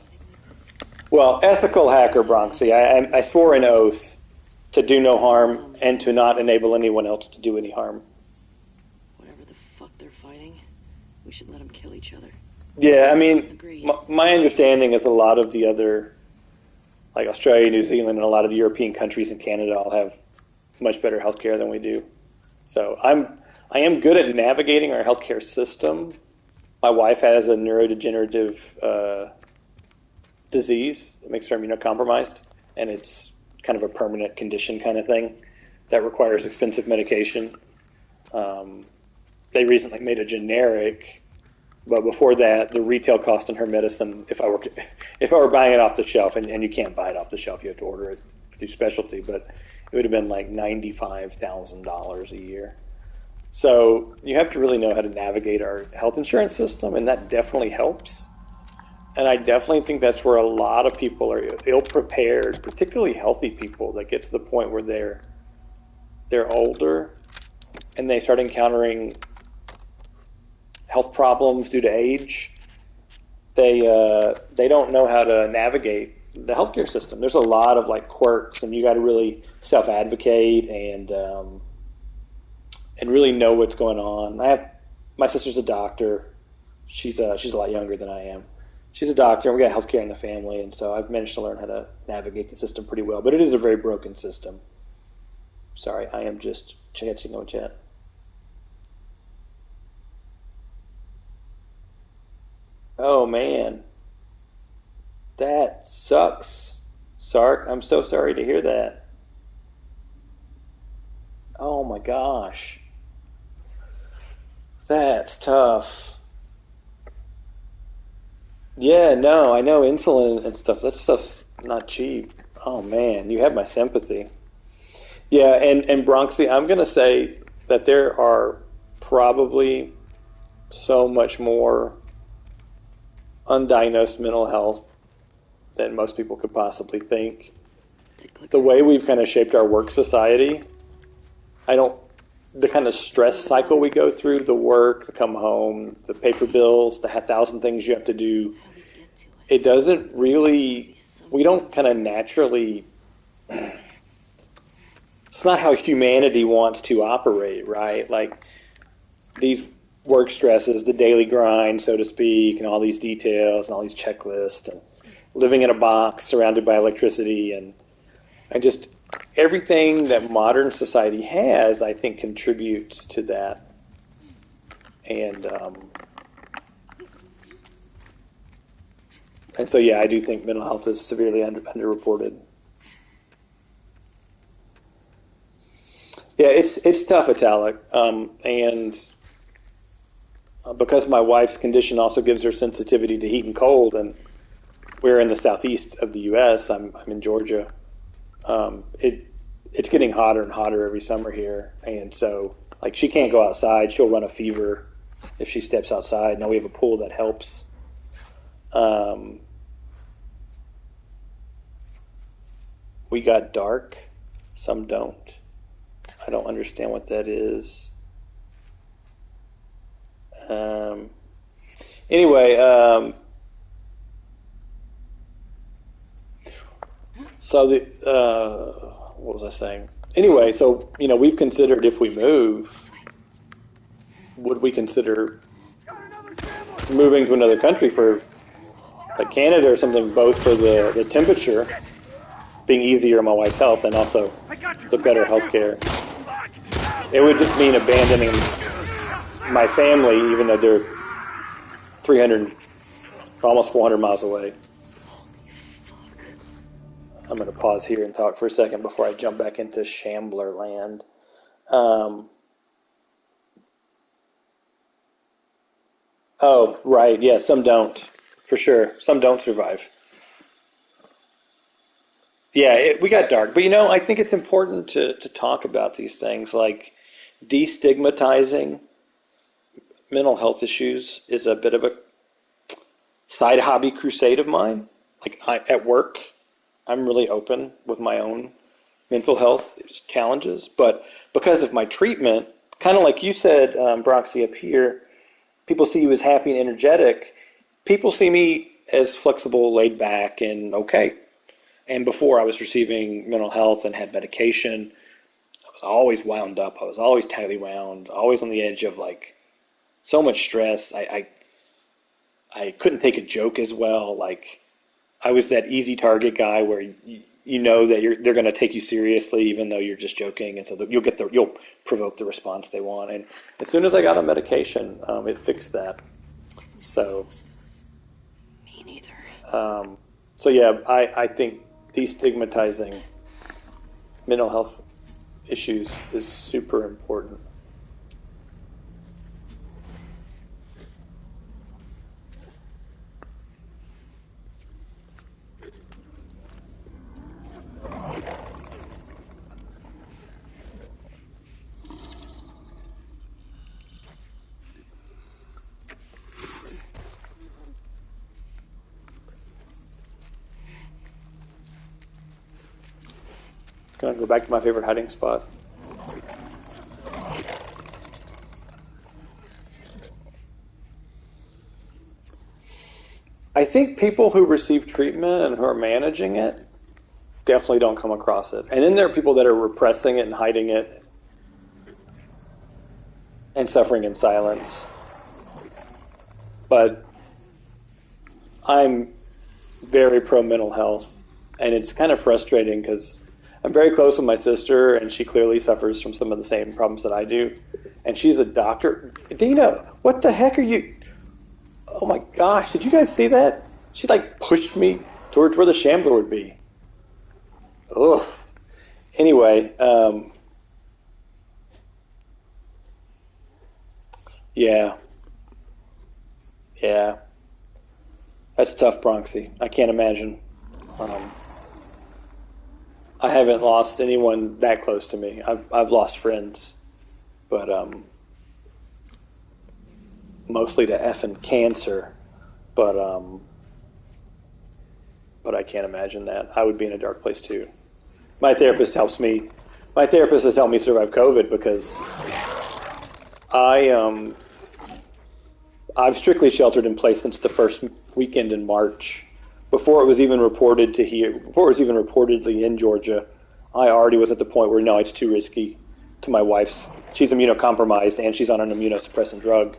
well, ethical hacker, Bronxy. I swore an oath to do no harm and to not enable anyone else to do any harm. Whatever the fuck they're fighting, we should let them kill each other. Yeah, I mean, my understanding is a lot of the other, like Australia, New Zealand, and a lot of the European countries and Canada all have much better healthcare than we do. So I am good at navigating our healthcare system. My wife has a neurodegenerative disease that makes her immunocompromised, and it's kind of a permanent condition kind of thing that requires expensive medication. They recently made a generic, but before that, the retail cost in her medicine, if I were buying it off the shelf, and you can't buy it off the shelf, you have to order it through specialty, but it would have been like $95,000 a year. So you have to really know how to navigate our health insurance system, and that definitely helps. And I definitely think that's where a lot of people are ill-prepared, particularly healthy people that get to the point where they're older and they start encountering health problems due to age. They don't know how to navigate the healthcare system. There's a lot of like quirks, and you got to really self-advocate and really know what's going on. My sister's a doctor. She's a lot younger than I am. She's a doctor, and we got healthcare in the family, and so I've managed to learn how to navigate the system pretty well. But it is a very broken system. Sorry, I am just chancing on chat. Oh man, that sucks, Sark. I'm so sorry to hear that. Oh my gosh, that's tough. Yeah, no, I know insulin and stuff. That stuff's not cheap. Oh man, you have my sympathy. Yeah, and Bronxy, I'm gonna say that there are probably so much more undiagnosed mental health than most people could possibly think. The way we've kind of shaped our work society, the kind of stress cycle we go through, the work, to come home, to pay for bills, the 1,000 things you have to do, it doesn't really, we don't kind of naturally, it's not how humanity wants to operate, right? Like these work stresses, the daily grind, so to speak, and all these details and all these checklists, and living in a box surrounded by electricity, and just everything that modern society has, I think, contributes to that. And so, yeah, I do think mental health is severely underreported. Yeah, it's tough, Italic, and because my wife's condition also gives her sensitivity to heat and cold, and we're in the southeast of the U.S. I'm in Georgia. It's getting hotter and hotter every summer here, and so like she can't go outside. She'll run a fever if she steps outside. Now we have a pool that helps. We got dark. Some don't. I don't understand what that is. Anyway, so what was I saying? Anyway, so we've considered if we move, would we consider moving to another country for like Canada or something, both for the temperature being easier on my wife's health and also the better health care. It would just mean abandoning my family, even though they're 300, almost 400 miles away. I'm going to pause here and talk for a second before I jump back into Shambler land. Oh, right. Yeah, some don't, for sure. Some don't survive. Yeah, we got dark. But, I think it's important to talk about these things. Like destigmatizing mental health issues is a bit of a side hobby crusade of mine. Like at work, I'm really open with my own mental health challenges. But because of my treatment, kind of like you said, Broxy, up here, people see you as happy and energetic. People see me as flexible, laid back, and okay. And before I was receiving mental health and had medication, I was always wound up. I was always tightly wound, always on the edge of like so much stress. I couldn't take a joke as well. Like I was that easy target guy where you know that they're going to take you seriously even though you're just joking, and so you'll provoke the response they want. And as soon as I got on medication, it fixed that. So Me neither. so yeah, I think destigmatizing mental health issues is super important. Gonna go back to my favorite hiding spot. I think people who receive treatment and who are managing it definitely don't come across it. And then there are people that are repressing it and hiding it and suffering in silence. But I'm very pro mental health, and it's kind of frustrating because I'm very close with my sister, and she clearly suffers from some of the same problems that I do. And she's a doctor. Dina, what the heck are you? Oh my gosh, did you guys see that? She like pushed me towards where the shambler would be. Ugh. Anyway, yeah. Yeah. That's tough, Bronxy. I can't imagine. Um, I haven't lost anyone that close to me. I've lost friends, but mostly to effing cancer. But but I can't imagine that. I would be in a dark place too. My therapist helps me. My therapist has helped me survive COVID because I I've strictly sheltered in place since the first weekend in March. Before it was even reported to here, before it was even reportedly in Georgia, I already was at the point where no, it's too risky. To my wife's, she's immunocompromised and she's on an immunosuppressant drug.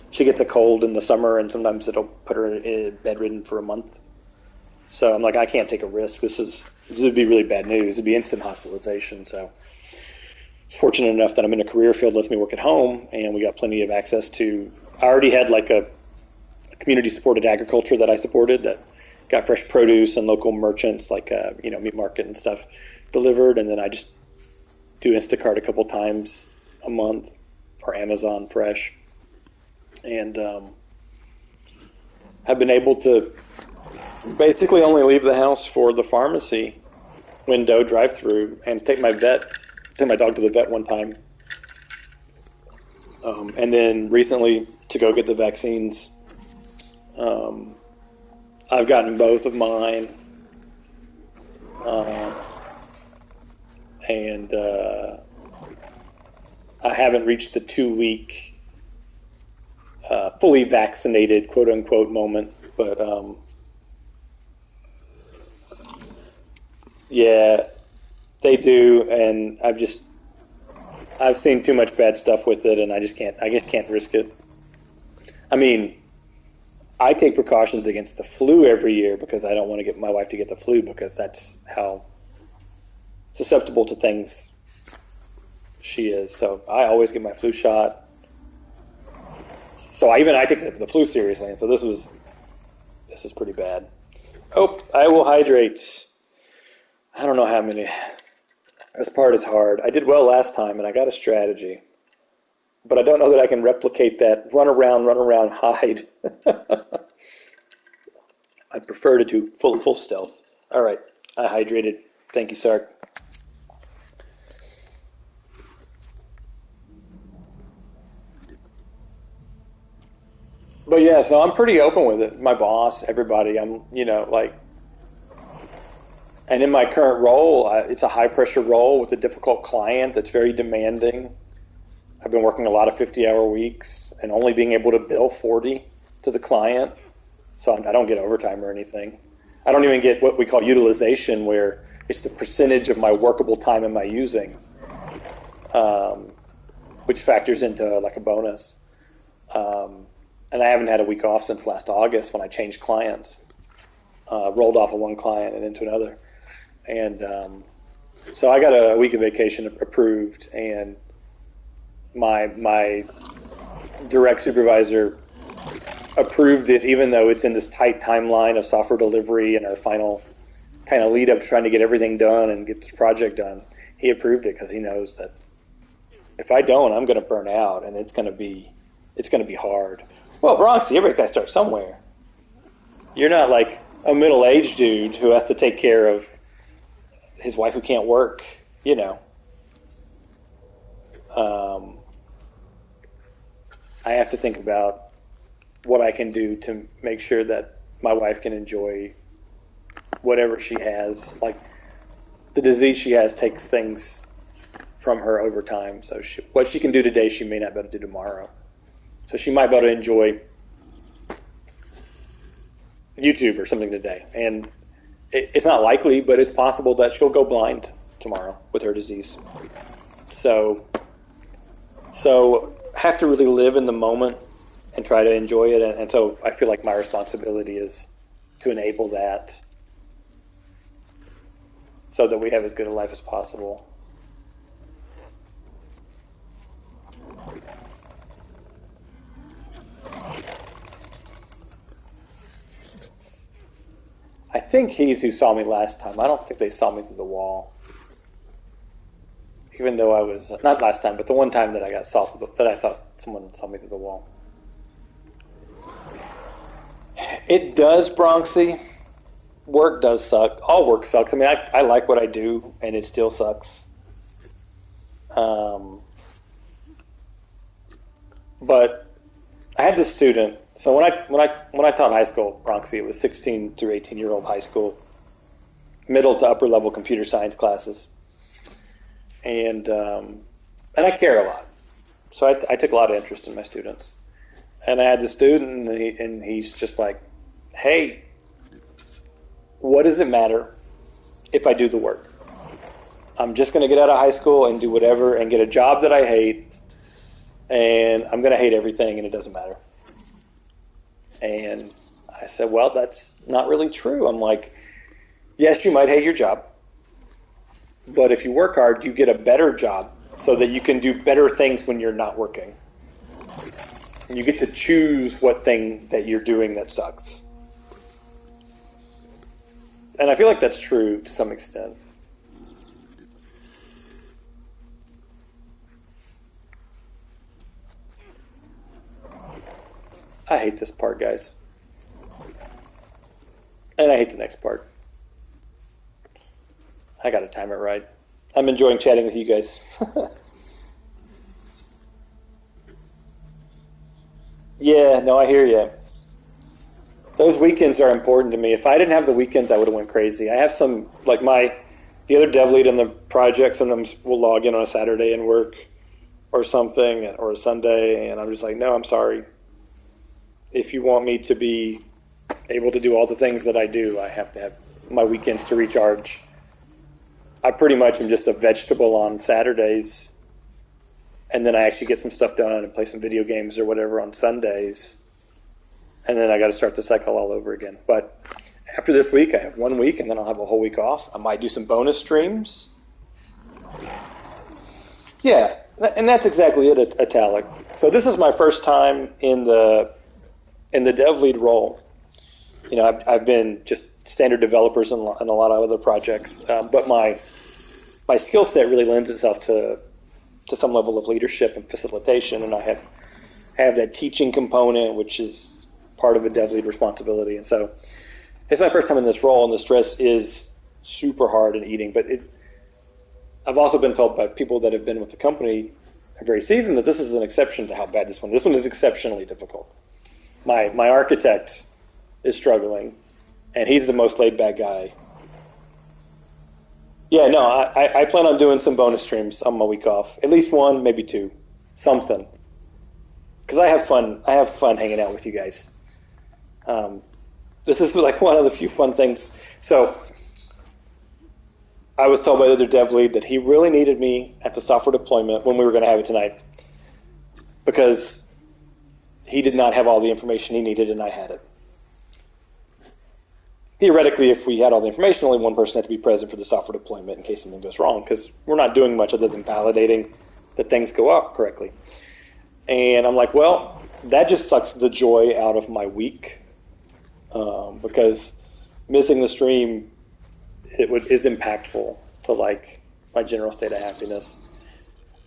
She gets a cold in the summer, and sometimes it'll put her bedridden for a month. So I'm like, I can't take a risk. This would be really bad news. It'd be instant hospitalization. So I was fortunate enough that I'm in a career field that lets me work at home, and we got plenty of access to. I already had like a community-supported agriculture that I supported that got fresh produce and local merchants like meat market and stuff delivered, and then I just do Instacart a couple times a month or Amazon Fresh, and have been able to basically only leave the house for the pharmacy window drive-through and take my dog to the vet one time, and then recently to go get the vaccines. I've gotten both of mine, and I haven't reached the 2-week fully vaccinated quote-unquote moment, but yeah, they do, and I've seen too much bad stuff with it, and I just can't risk it. I mean, I take precautions against the flu every year because I don't want to get my wife to get the flu because that's how susceptible to things she is. So I always get my flu shot. So I take the flu seriously, and so this was pretty bad. Oh, I will hydrate. I don't know how many. This part is hard. I did well last time, and I got a strategy. But I don't know that I can replicate that run around, hide. I prefer to do full stealth. All right, I hydrated. Thank you, Sark. But yeah, so I'm pretty open with it. My boss, everybody, I'm, and in my current role, it's a high pressure role with a difficult client that's very demanding. I've been working a lot of 50-hour weeks and only being able to bill 40 to the client, so I don't get overtime or anything. I don't even get what we call utilization, where it's the percentage of my workable time am I using, which factors into like a bonus. And I haven't had a week off since last August when I changed clients, rolled off of one client and into another. And so I got a week of vacation approved, and my direct supervisor approved it, even though it's in this tight timeline of software delivery and our final kind of lead up to trying to get everything done and get this project done. He approved it because he knows that if I don't, I'm going to burn out, and it's going to be hard. Well, Bronxy, everybody's got to start somewhere. You're not like a middle-aged dude who has to take care of his wife who can't work, you know. I have to think about what I can do to make sure that my wife can enjoy whatever she has. Like, the disease she has takes things from her over time. So what she can do today, she may not be able to do tomorrow. So she might be able to enjoy YouTube or something today. And it's not likely, but it's possible that she'll go blind tomorrow with her disease. So have to really live in the moment and try to enjoy it. And so I feel like my responsibility is to enable that so that we have as good a life as possible. I think he's who saw me last time. I don't think they saw me through the wall. Even though I was, not last time, but the one time that I got saw that I thought someone saw me through the wall. It does, Bronxy. Work does suck. All work sucks. I mean, I like what I do, and it still sucks. But I had this student. So when I taught high school, Bronxy, it was 16 through 18-year-old high school, middle to upper level computer science classes, and I care a lot. So I took a lot of interest in my students. And I had this student, and he's just like, hey, what does it matter if I do the work? I'm just going to get out of high school and do whatever and get a job that I hate, and I'm going to hate everything, and it doesn't matter. And I said, well, that's not really true. I'm like, yes, you might hate your job, but if you work hard, you get a better job so that you can do better things when you're not working. And you get to choose what thing that you're doing that sucks. And I feel like that's true to some extent. I hate this part, guys. And I hate the next part. I gotta time it right. I'm enjoying chatting with you guys. Yeah, no, I hear you. Those weekends are important to me. If I didn't have the weekends, I would have went crazy. I have some, like the other dev lead in the project sometimes will log in on a Saturday and work or something, or a Sunday, and I'm just like, no, I'm sorry. If you want me to be able to do all the things that I do, I have to have my weekends to recharge. I pretty much am just a vegetable on Saturdays, and then I actually get some stuff done and play some video games or whatever on Sundays, and then I got to start the cycle all over again. But after this week, I have 1 week, and then I'll have a whole week off. I might do some bonus streams. Yeah, and that's exactly it, Italic. So this is my first time in the dev lead role. You know, I've been just standard developers in a lot of other projects, but my skill set really lends itself to some level of leadership and facilitation, and I have that teaching component, which is part of a dev lead responsibility. And so it's my first time in this role, and the stress is super hard and eating. But I've also been told by people that have been with the company very seasoned that this is an exception to how bad this one. This one is exceptionally difficult. My architect is struggling, and he's the most laid back guy. Yeah, no, I plan on doing some bonus streams on my week off. At least one, maybe two. something. Because I have fun. I have fun hanging out with you guys. This is like one of the few fun things. So I was told by the other dev lead that he really needed me at the software deployment when we were going to have it tonight, because he did not have all the information he needed and I had it. Theoretically, if we had all the information, only one person had to be present for the software deployment in case something goes wrong, because we're not doing much other than validating that things go up correctly. And I'm like, well, that just sucks the joy out of my week, because missing the stream is impactful to like my general state of happiness.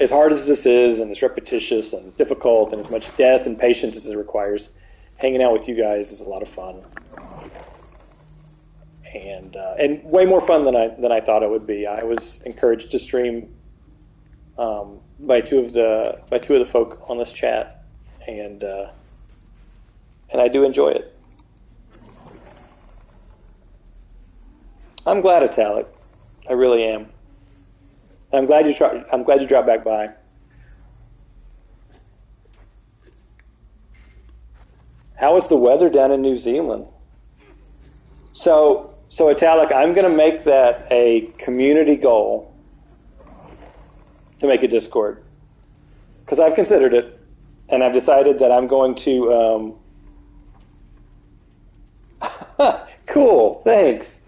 As hard as this is, and as repetitious and difficult, and as much death and patience as it requires, hanging out with you guys is a lot of fun, and way more fun than I thought it would be. I was encouraged to stream by two of the folk on this chat, and I do enjoy it. I'm glad, Italic. I really am. I'm glad you dropped back by. How is the weather down in New Zealand? So Italic, I'm going to make that a community goal to make a Discord, because I've considered it, and I've decided that I'm going to. Cool, thanks.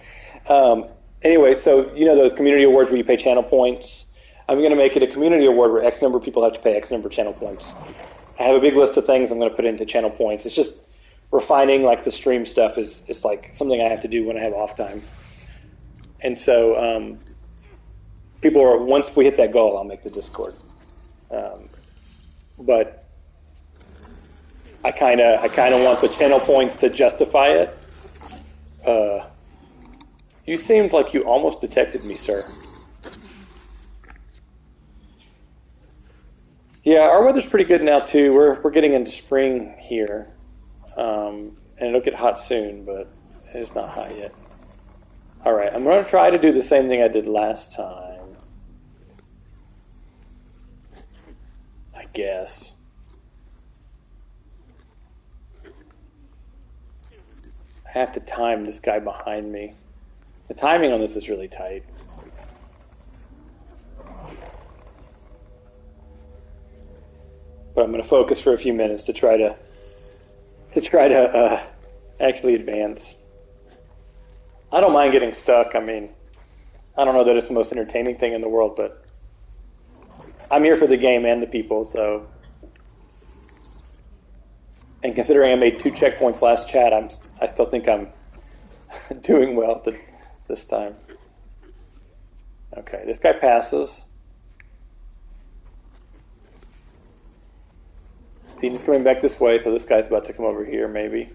Anyway, so you know those community awards where you pay channel points? I'm going to make it a community award where X number of people have to pay X number of channel points. I have a big list of things I'm going to put into channel points. It's just refining like the stream stuff is like something I have to do when I have off time. And so people are, once we hit that goal, I'll make the Discord. But I kind of want the channel points to justify it. You seemed like you almost detected me, sir. Yeah, our weather's pretty good now too. We're getting into spring here, and it'll get hot soon, but it's not hot yet. All right, I'm going to try to do the same thing I did last time, I guess. I have to time this guy behind me. The timing on this is really tight. But I'm going to focus for a few minutes to try to actually advance. I don't mind getting stuck. I mean, I don't know that it's the most entertaining thing in the world, but I'm here for the game and the people, so. And considering I made 2 checkpoints last chat, I still think I'm doing well this time. Okay, this guy passes. Dean's coming back this way, so this guy's about to come over here, maybe.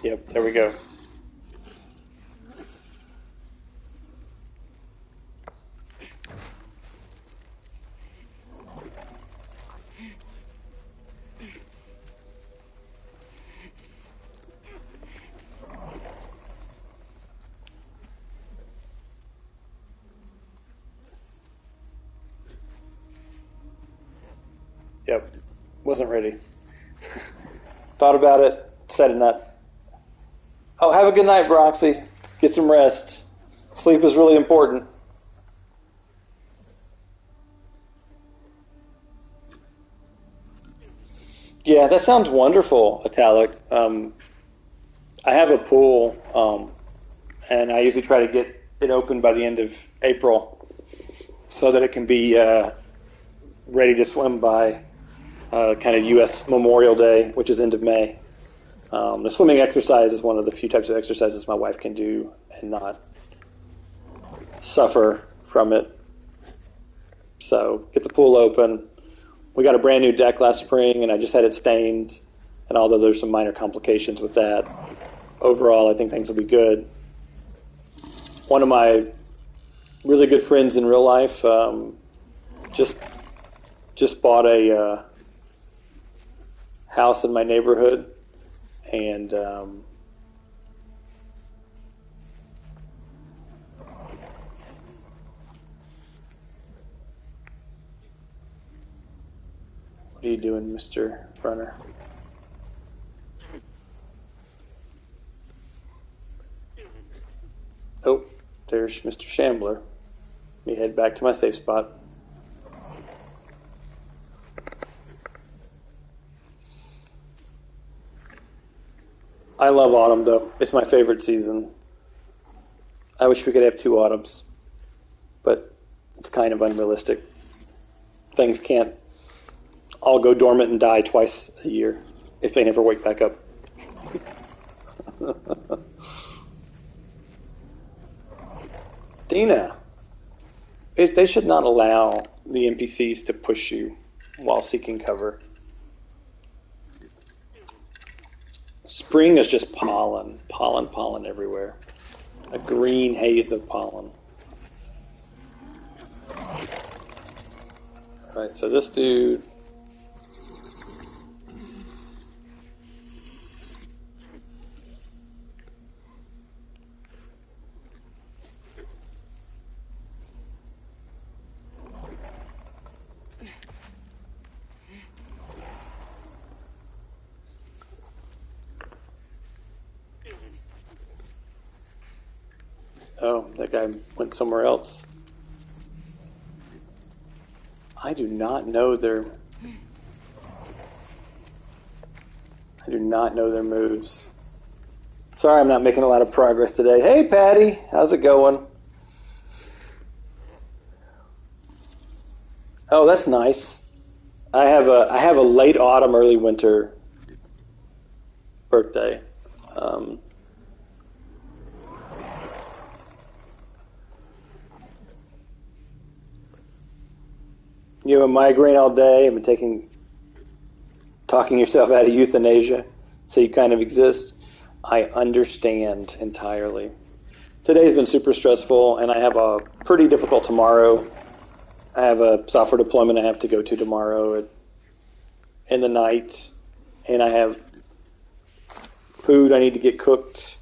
Yep, there we go. Yep, wasn't ready. Thought about it, decided not. Oh, have a good night, Broxy. Get some rest. Sleep is really important. Yeah, that sounds wonderful, Italic. I have a pool, and I usually try to get it open by the end of April so that it can be ready to swim by kind of U.S. Memorial Day, which is end of May. The swimming exercise is one of the few types of exercises my wife can do and not suffer from it. So get the pool open. We got a brand new deck last spring, and I just had it stained. And although there's some minor complications with that, overall I think things will be good. One of my really good friends in real life just bought a house in my neighborhood, and What are you doing, Mr. Runner? Oh, there's Mr. Shambler. Let me head back to my safe spot. I love autumn, though. It's my favorite season. I wish we could have 2 autumns, but it's kind of unrealistic. Things can't all go dormant and die twice a year if they never wake back up. Dina, they should not allow the NPCs to push you while seeking cover. Spring is just pollen, pollen, pollen everywhere. A green haze of pollen. Alright, so this dude... Oh, that guy went somewhere else. I do not know their moves. Sorry I'm not making a lot of progress today. Hey Patty, how's it going? Oh, that's nice. I have a late autumn, early winter birthday. You have a migraine all day and been talking yourself out of euthanasia, so you kind of exist. I understand entirely. Today's been super stressful, and I have a pretty difficult tomorrow. I have a software deployment I have to go to tomorrow in the night, and I have food I need to get cooked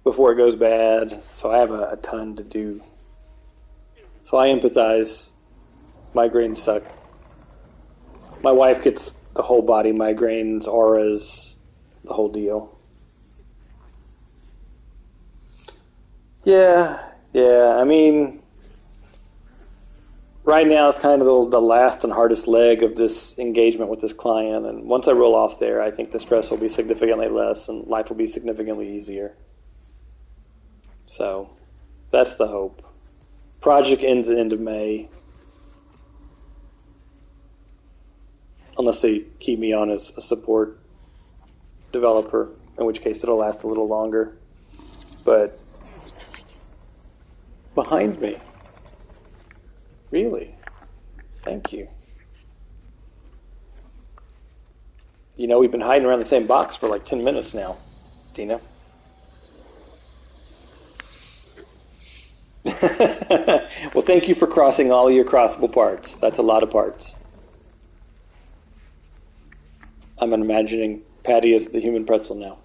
before it goes bad, so I have a ton to do. So I empathize. Migraines suck. My wife gets the whole body migraines, auras, the whole deal. Yeah. I mean, right now is kind of the last and hardest leg of this engagement with this client, and once I roll off there, I think the stress will be significantly less and life will be significantly easier. So, that's the hope. Project ends at the end of May. Unless they keep me on as a support developer, in which case it'll last a little longer. But behind me. Really? Thank you. You know, we've been hiding around the same box for like 10 minutes now, Dina. Well, thank you for crossing all of your crossable parts. That's a lot of parts. I'm imagining Patty as the human pretzel now.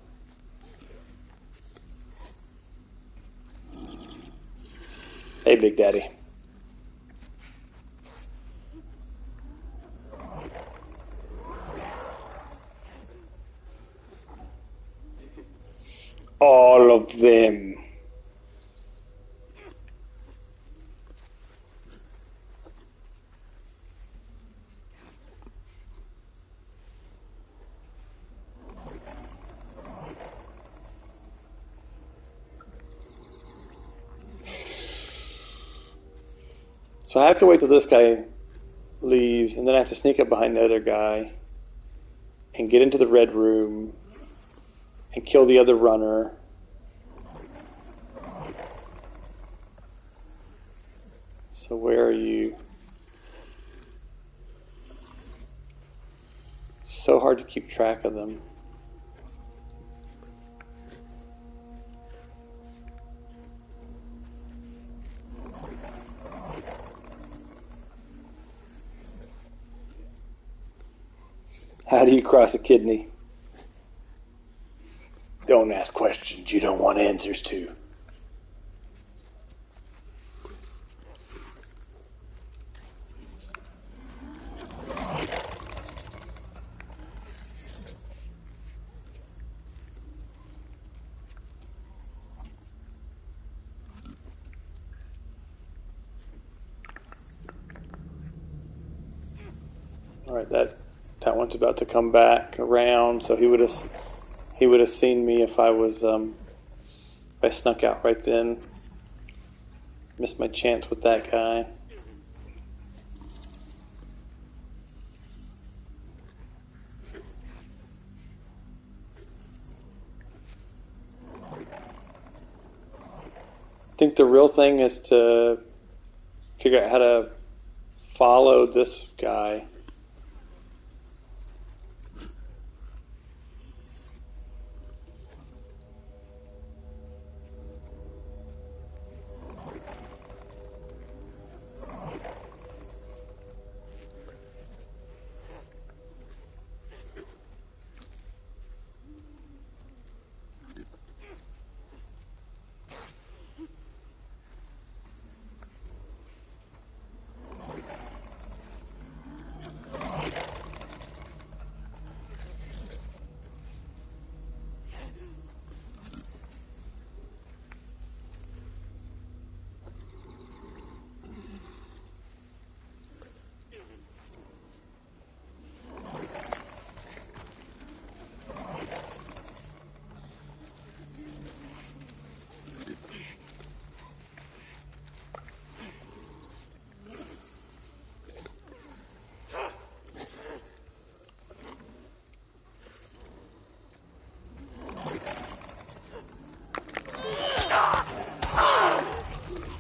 Hey, Big Daddy. All of them. So I have to wait till this guy leaves, and then I have to sneak up behind the other guy and get into the red room and kill the other runner. So where are you? So hard to keep track of them. How do you cross a kidney? Don't ask questions you don't want answers to. All right, that one's about to come back around, so he would have seen me if I was if I snuck out right then. Missed my chance with that guy. I think the real thing is to figure out how to follow this guy.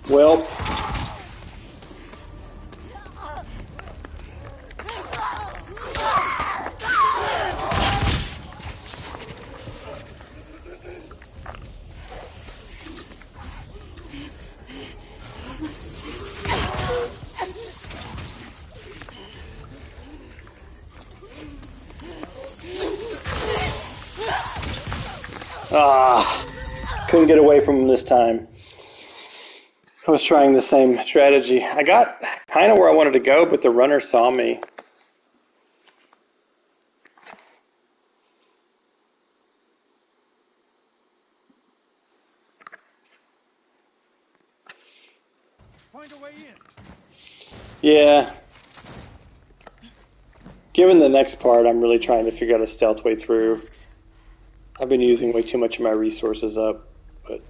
Well, couldn't get away from him this time. I was trying the same strategy. I got kind of where I wanted to go, but the runner saw me. Find a way in. Yeah. Given the next part, I'm really trying to figure out a stealth way through. I've been using way too much of my resources up, but...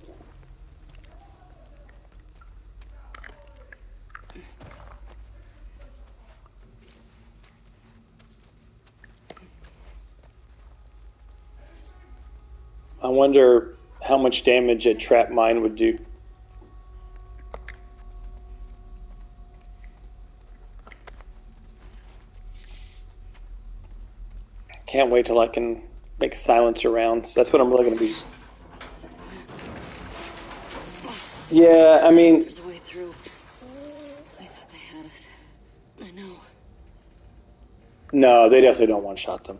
I wonder how much damage a trap mine would do. Can't wait till I can make silencer rounds. That's what I'm really going to be. Yeah, I mean... There's a way through. I thought they had us. I know. No, they definitely don't one-shot them.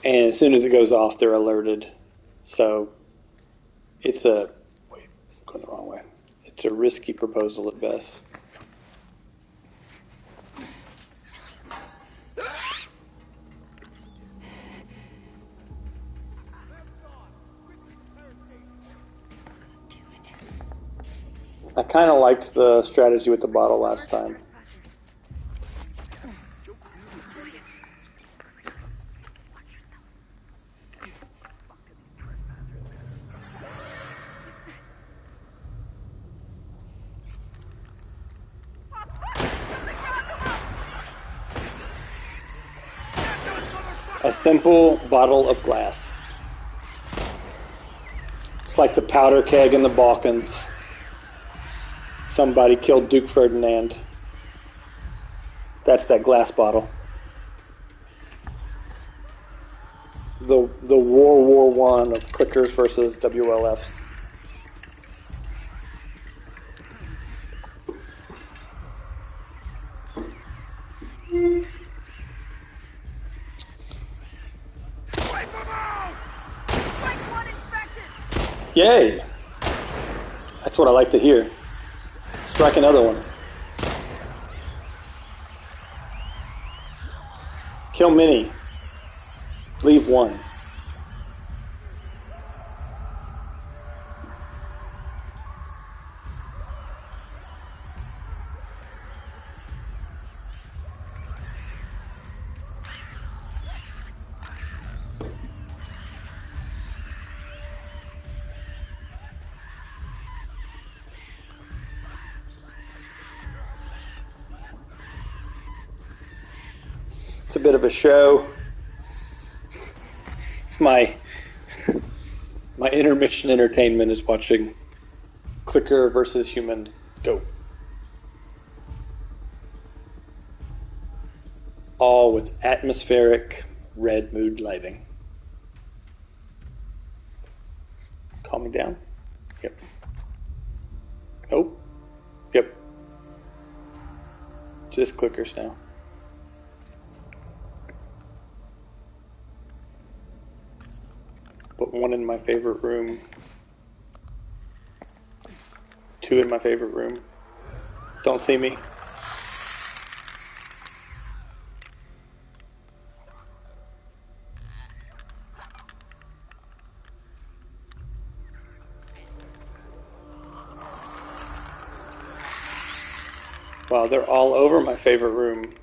And as soon as it goes off, they're alerted. So it's a... Wait, I'm going the wrong way. It's a risky proposal at best. I kind of liked the strategy with the bottle last time. A simple bottle of glass. It's like the powder keg in the Balkans. Somebody killed Duke Ferdinand. That's that glass bottle. The World War I of clickers versus WLFs. Yay! That's what I like to hear. Strike another one. Kill many. Leave one. It's a bit of a show. It's my intermission entertainment is watching clicker versus human go. All with atmospheric red mood lighting. Calming down. Yep. Oh. Yep. Just clickers now. Put one in my favorite room. 2 in my favorite room. Don't see me. Wow, they're all over my favorite room.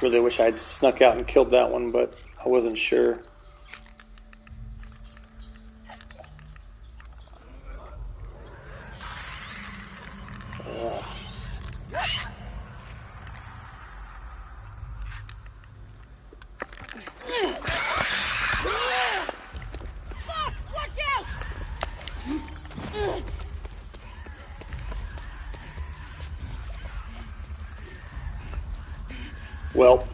Really wish I'd snuck out and killed that one, but I wasn't sure. Ugh. Watch out! Well,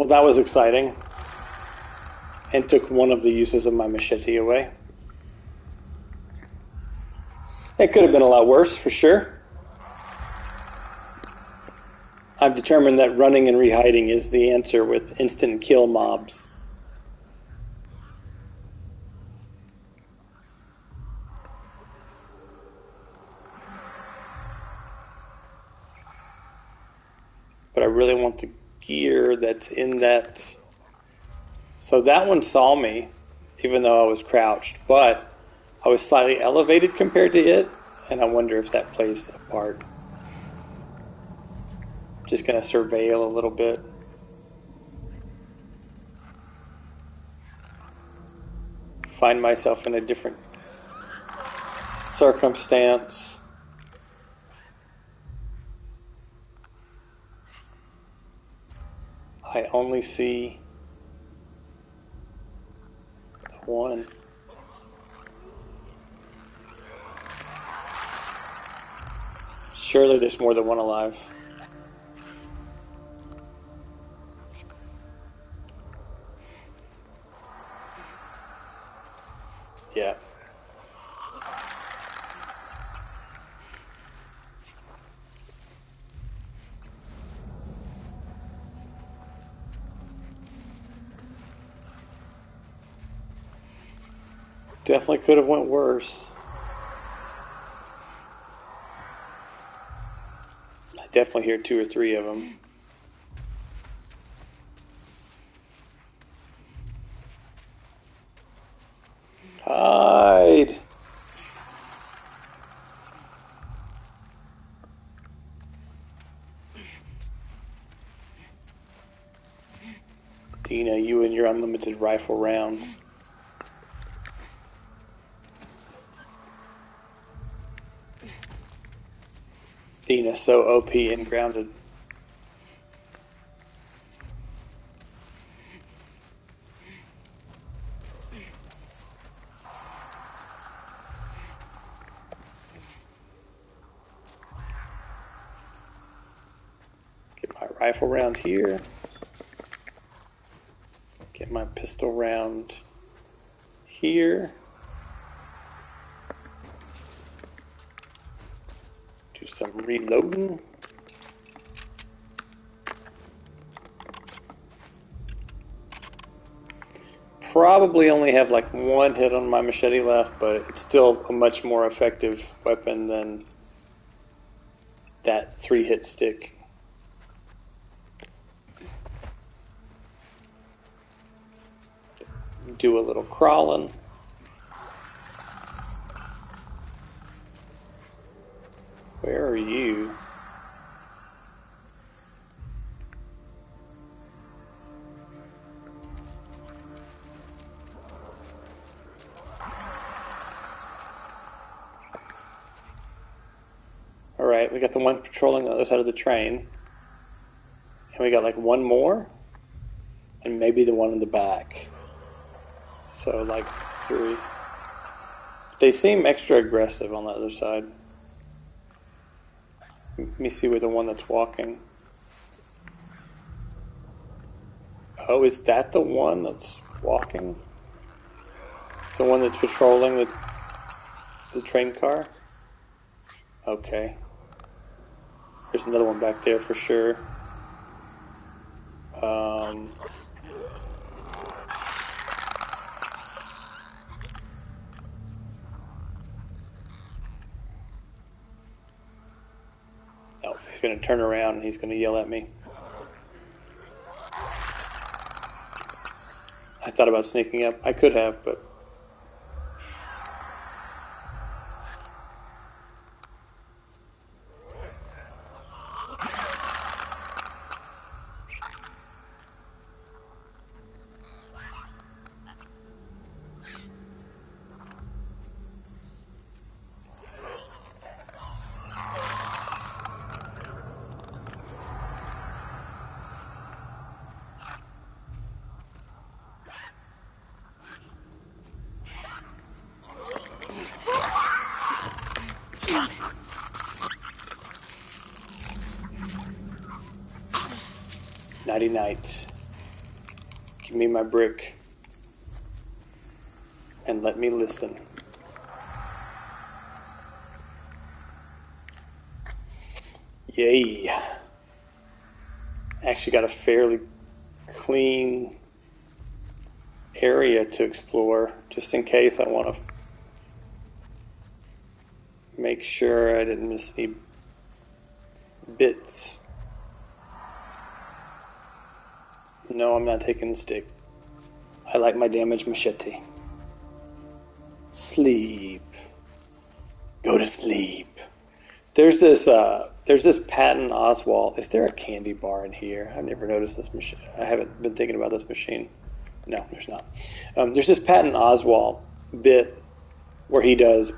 that was exciting, and took one of the uses of my machete away. It could have been a lot worse, for sure. I've determined that running and rehiding is the answer with instant kill mobs. But I really want the gear that's in that. So that one saw me, even though I was crouched, but I was slightly elevated compared to it, and I wonder if that plays a part. Just going to surveil a little bit. Find myself in a different circumstance. I only see the one. Surely there's more than one alive. Yeah. Definitely could have went worse. I definitely hear 2 or 3 of them. Hide! Dina, you and your unlimited rifle rounds. Dina's so OP and grounded. Get my rifle round here. Get my pistol round here. Do some reloading. Probably only have like 1 hit on my machete left, but it's still a much more effective weapon than that 3-hit stick. do a little crawling. Where are you? Alright, we got the one patrolling the other side of the train. And we got like one more. And maybe the one in the back. So like 3. They seem extra aggressive on the other side. Let me see with the one that's walking. Oh, is that the one that's walking? The one that's patrolling the train car? Okay. There's another one back there for sure. Oh, he's going to turn around and he's going to yell at me. I thought about sneaking up. I could have, but... Nighty night. Give me my brick. And let me listen. Yay. Actually got a fairly clean area to explore, just in case I want to make sure I didn't miss any bits. No, I'm not taking the stick. I like my damaged machete. Sleep. Go to sleep. There's this Patton Oswalt. Is there a candy bar in here? I've never noticed this machine. I haven't been thinking about this machine. No, there's not. There's this Patton Oswalt bit where he does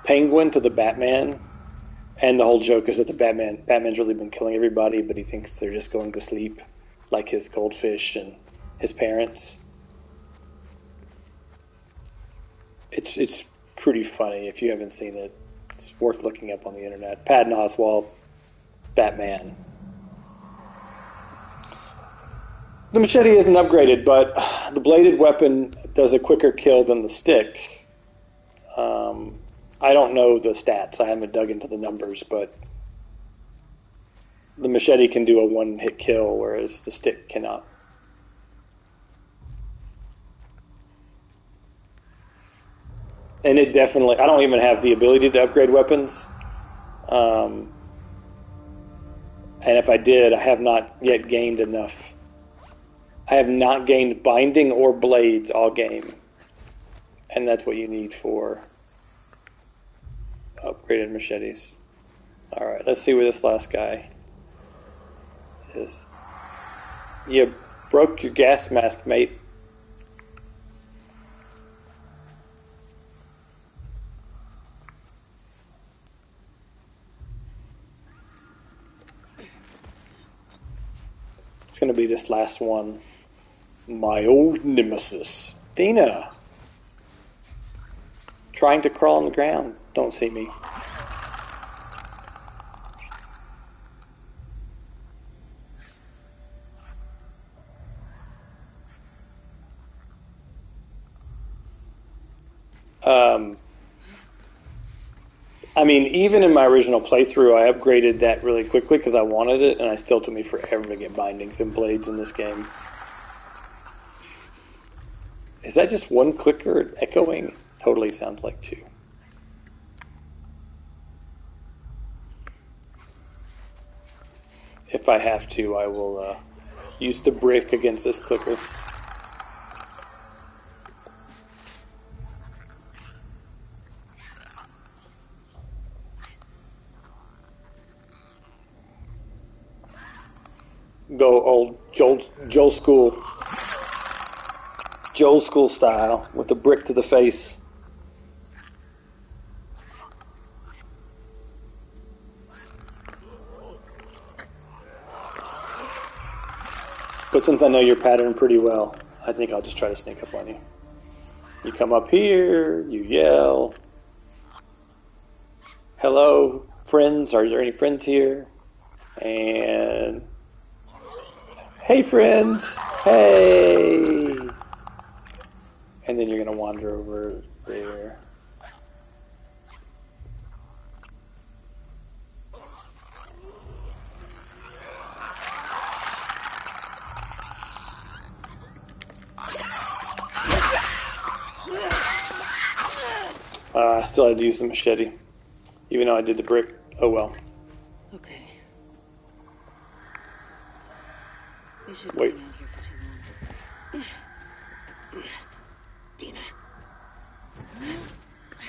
Penguin to the Batman, and the whole joke is that Batman's really been killing everybody, but he thinks they're just going to sleep, like his goldfish and his parents. It's pretty funny. If you haven't seen it, it's worth looking up on the internet. Patton Oswalt, Batman. The machete isn't upgraded, but the bladed weapon does a quicker kill than the stick. I don't know the stats. I haven't dug into the numbers, but the machete can do a one-hit kill, whereas the stick cannot. And it definitely... I don't even have the ability to upgrade weapons. And if I did, I have not yet gained enough. I have not gained binding or blades all game. And that's what you need for upgraded machetes. Alright, let's see where this last guy is. You broke your gas mask, mate. It's going to be this last one. My old nemesis. Dina. Trying to crawl on the ground. Don't see me. I mean, even in my original playthrough, I upgraded that really quickly because I wanted it, and it still took me forever to get bindings and blades in this game. Is that just one clicker echoing? Totally sounds like two. If I have to, I will use the brick against this clicker. go old Joel school style with a brick to the face. But since I know your pattern pretty well, I think I'll just try to sneak up on you. You come up here, you yell, "Hello, friends, are there any friends here?" And, "Hey, friends, hey!" And then you're going to wander over there. I still had to use the machete, even though I did the brick. Oh well. Okay. We shouldn't Wait. hang out here for too long. Dina.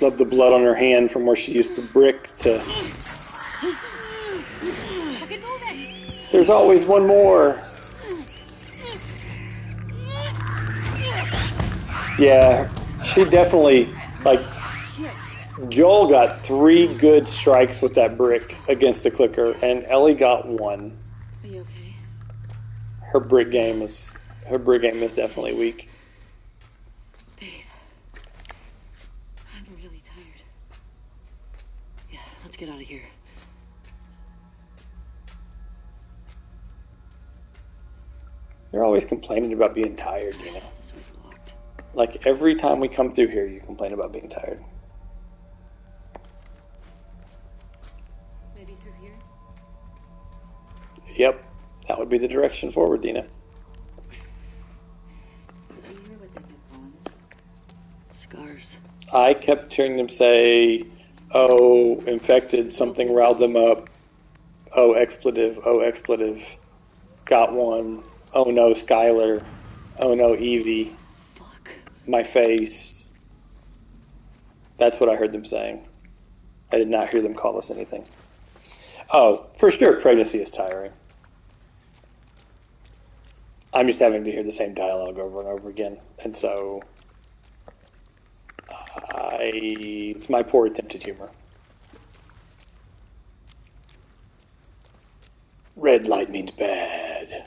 Love the blood on her hand from where she used the brick to... Fucking move it! There's always one more. Yeah, she definitely, like, Shit. Joel got 3 good strikes with that brick against the clicker, and Ellie got 1. Are you okay? Her brick game is definitely weak. Babe. I'm really tired. Yeah, let's get out of here. You're always complaining about being tired, you know. This way's blocked. Like, every time we come through here, you complain about being tired. Maybe through here? Yep, that would be the direction forward, Dina. Did you hear what they kept calling us? Scars. I kept hearing them say, "Oh, infected, something riled them up. Oh, expletive, got one. Oh no, Skylar. Oh no, Evie. Fuck. My face." That's what I heard them saying. I did not hear them call us anything. Oh, for sure, pregnancy is tiring. I'm just having to hear the same dialogue over and over again. And so, it's my poor attempt at humor. Red light means bad.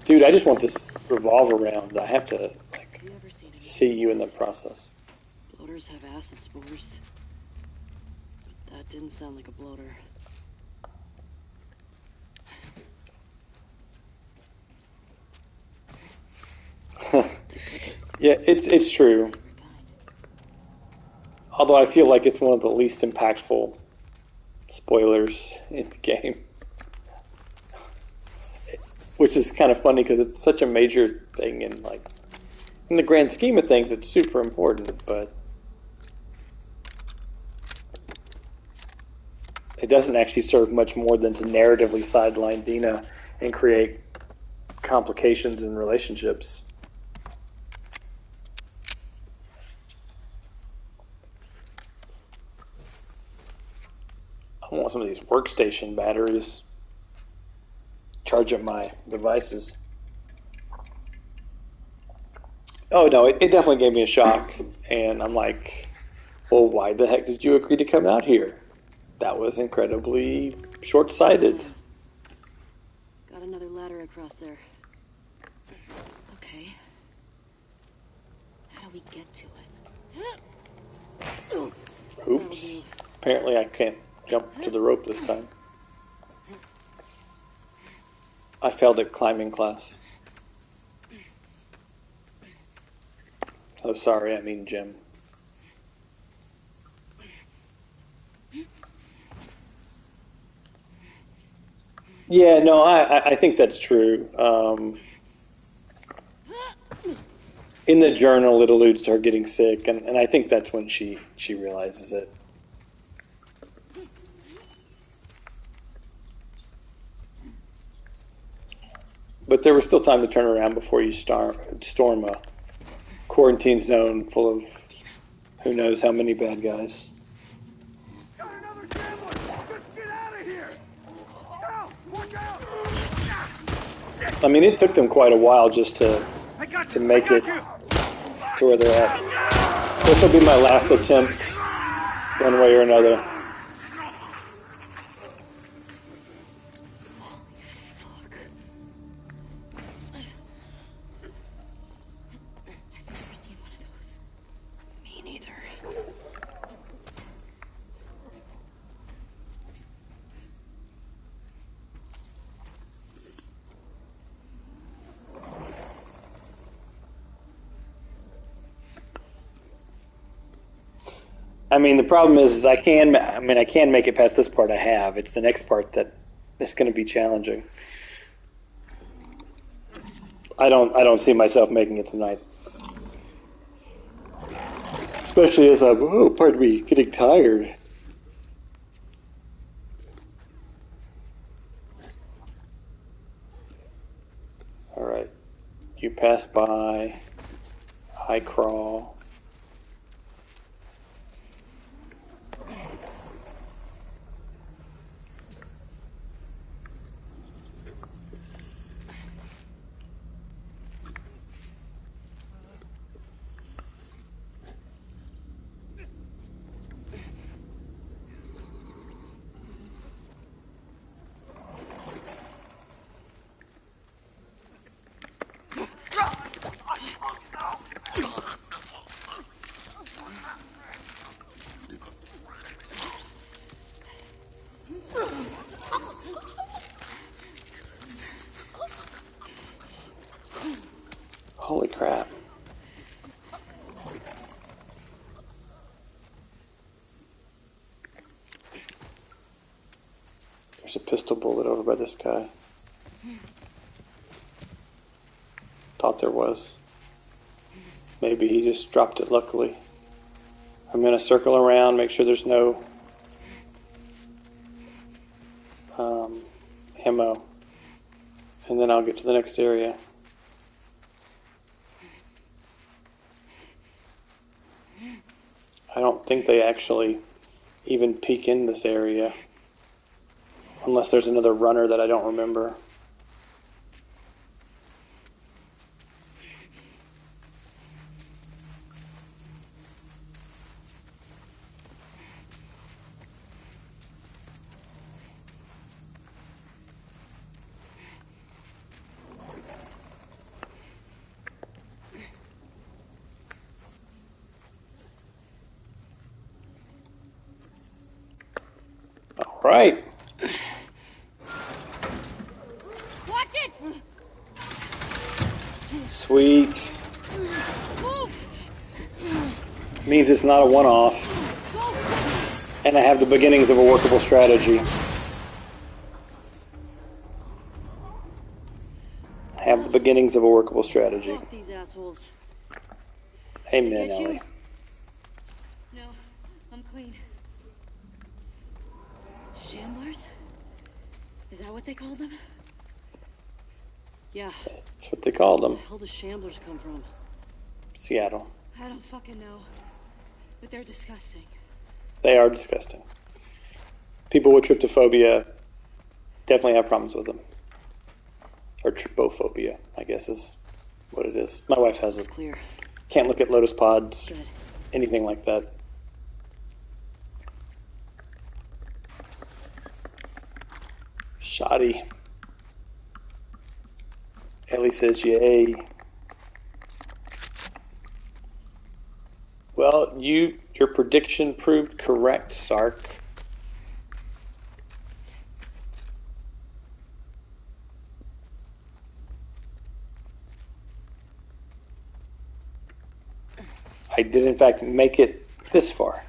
Dude, I just want this revolver round. I have to, like, Have you ever seen anything see you in the like this? process. Bloaters have acid spores. But that didn't sound like a bloater. Yeah, it's true. Favorite kind. Although I feel like it's one of the least impactful spoilers in the game. Which is kind of funny because it's such a major thing, and like in the grand scheme of things, it's super important, but it doesn't actually serve much more than to narratively sideline Dina and create complications in relationships. I want some of these workstation batteries. Charge up my devices. Oh no, it definitely gave me a shock, and I'm like, well, why the heck did you agree to come out here? That was incredibly short-sighted. Got another ladder across there. Okay. How do we get to it? Oops. Apparently I can't jump to the rope this time. I failed at climbing class. Oh, sorry, I mean gym. Yeah, no, I think that's true. In the journal, it alludes to her getting sick, and I think that's when she realizes it. But there was still time to turn around before you storm a quarantine zone full of who knows how many bad guys. Got another sandwich! Just get out of here! I mean, it took them quite a while just to I got to you. make I it got you. to where they're at. This will be my last attempt, one way or another. Fuck. I've never seen one of those. Me neither. I mean, the problem is I can make it past this part I have. It's the next part that's going to be challenging. I don't see myself making it tonight. Especially as I'm, pardon me, getting tired. All right. You pass by. I crawl. Holy crap. There's a pistol bullet over by this guy. Thought there was. Maybe he just dropped it luckily. I'm going to circle around, make sure there's no ammo. And then I'll get to the next area. I don't think they actually even peek in this area. Unless there's another runner that I don't remember. All right. Watch it! Sweet. Means it's not a one-off. And I have the beginnings of a workable strategy. I have the beginnings of a workable strategy. Fuck these assholes. Amen, Get you? Ellie. No, I'm clean. Shamblers? Is that what they called them? Yeah. That's what they called them. Where the hell do shamblers come from? Seattle. I don't fucking know. But they're disgusting. They are disgusting. People with tryptophobia definitely have problems with them. Or trypophobia, I guess is what it is. My wife has it. It's clear. Can't look at lotus pods, Good. anything like that. Shoddy. Ellie says yay. Well, your prediction proved correct, Sark. I did, in fact, make it this far.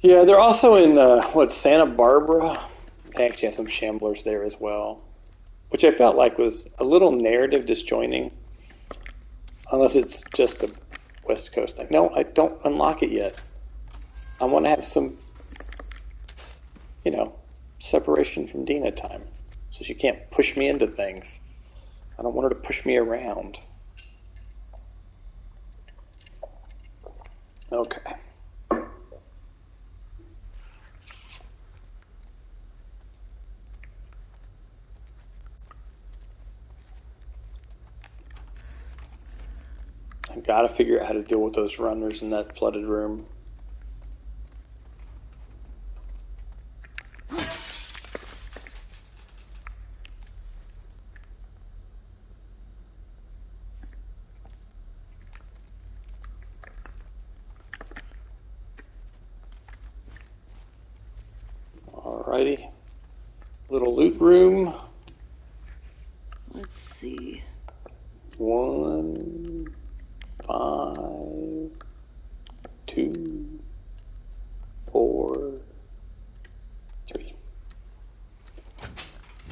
Yeah, they're also in, Santa Barbara? They actually have some shamblers there as well, which I felt like was a little narrative disjoining, unless it's just a West Coast thing. No, I don't unlock it yet. I want to have some, separation from Dina time, so she can't push me into things. I don't want her to push me around. Okay. I gotta figure out how to deal with those runners in that flooded room. Alrighty. Little loot room. Let's see. 1, 5, 2, 4, 3.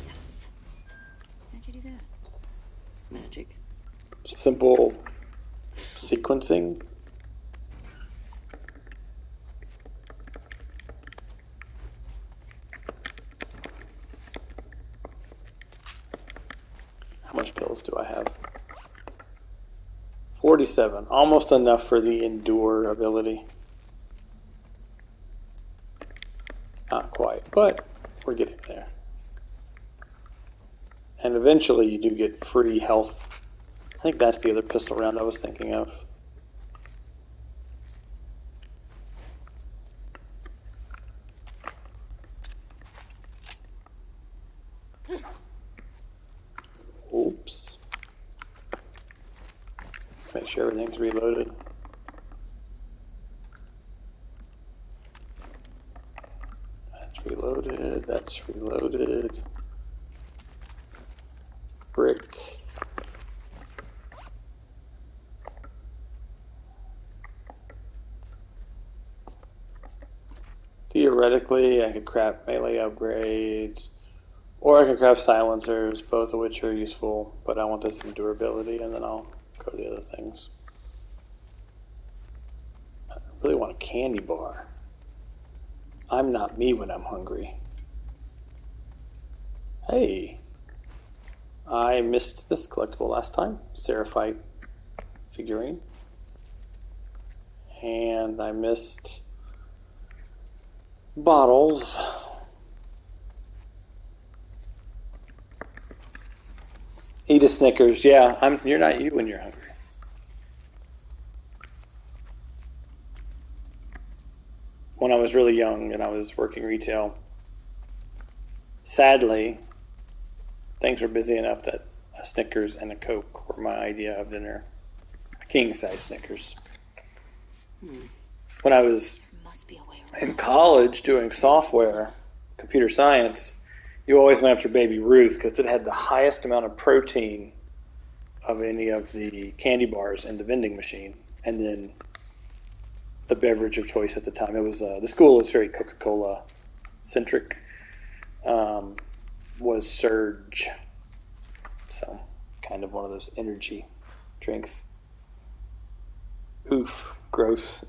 Yes. How'd you do that? Magic. Simple sequencing. How much pills do I have? 47. Almost enough for the endure ability. Not quite, but we're getting there. And eventually you do get free health. I think that's the other pistol round I was thinking of. Oops. Make sure everything's reloaded. That's reloaded. That's reloaded. Brick. Theoretically, I could craft melee upgrades, or I could craft silencers, both of which are useful, but I want this in durability, and then I'll go to the other things. I really want a candy bar. I'm not me when I'm hungry. Hey, I missed this collectible last time, Seraphite figurine. And I missed bottles. Eat a Snickers. Yeah, you're not you when you're hungry. When I was really young and I was working retail, sadly, things were busy enough that a Snickers and a Coke were my idea of dinner. A king-size Snickers. When I was in college doing software, computer science, you always went after Baby Ruth because it had the highest amount of protein of any of the candy bars in the vending machine. And then the beverage of choice at the time, it was the school was very Coca-Cola centric, was Surge. So kind of one of those energy drinks. Oof, gross.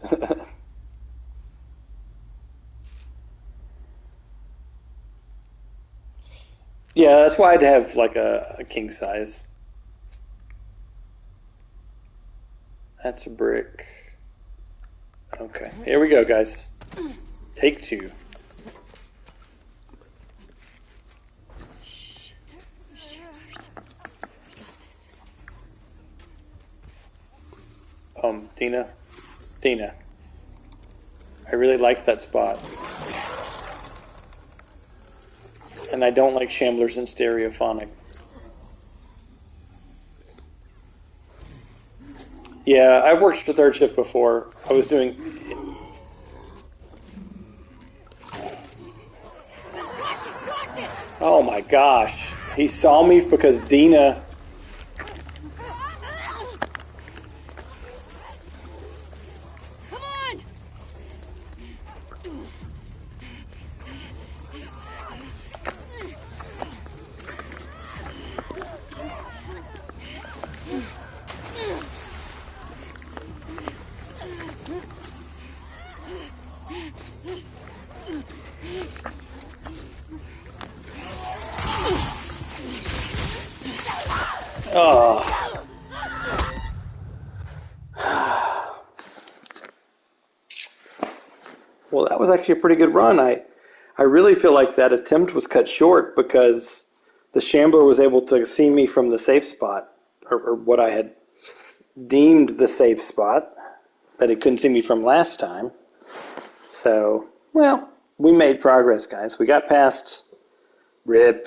Yeah, that's why I'd have like a king size. That's a brick. Okay, here we go, guys. Take 2. Shit. Shivers. We got this. Dina, I really like that spot. And I don't like Shamblers and Stereophonic. Yeah, I've worked the third shift before. I was doing... Oh my gosh. He saw me because Dina... Come on! Oh. Well, that was actually a pretty good run. I really feel like that attempt was cut short because the Shambler was able to see me from the safe spot, or what I had deemed the safe spot that it continued from last time. So, well, we made progress, guys. We got past RIP.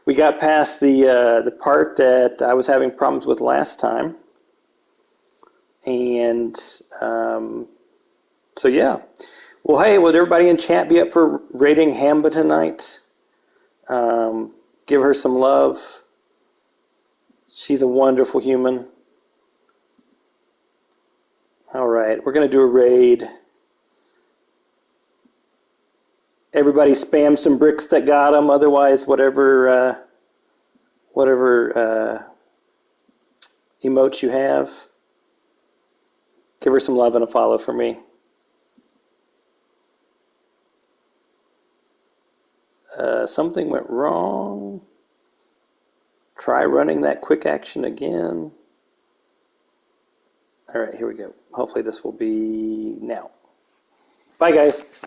We got past the part that I was having problems with last time. And so, yeah. Well, hey, would everybody in chat be up for rating Hamba tonight? Give her some love. She's a wonderful human. All right, we're going to do a raid. Everybody spam some bricks that got them. Otherwise, whatever emotes you have, give her some love and a follow for me. Something went wrong. Try running that quick action again. All right, here we go. Hopefully this will be now. Bye, guys.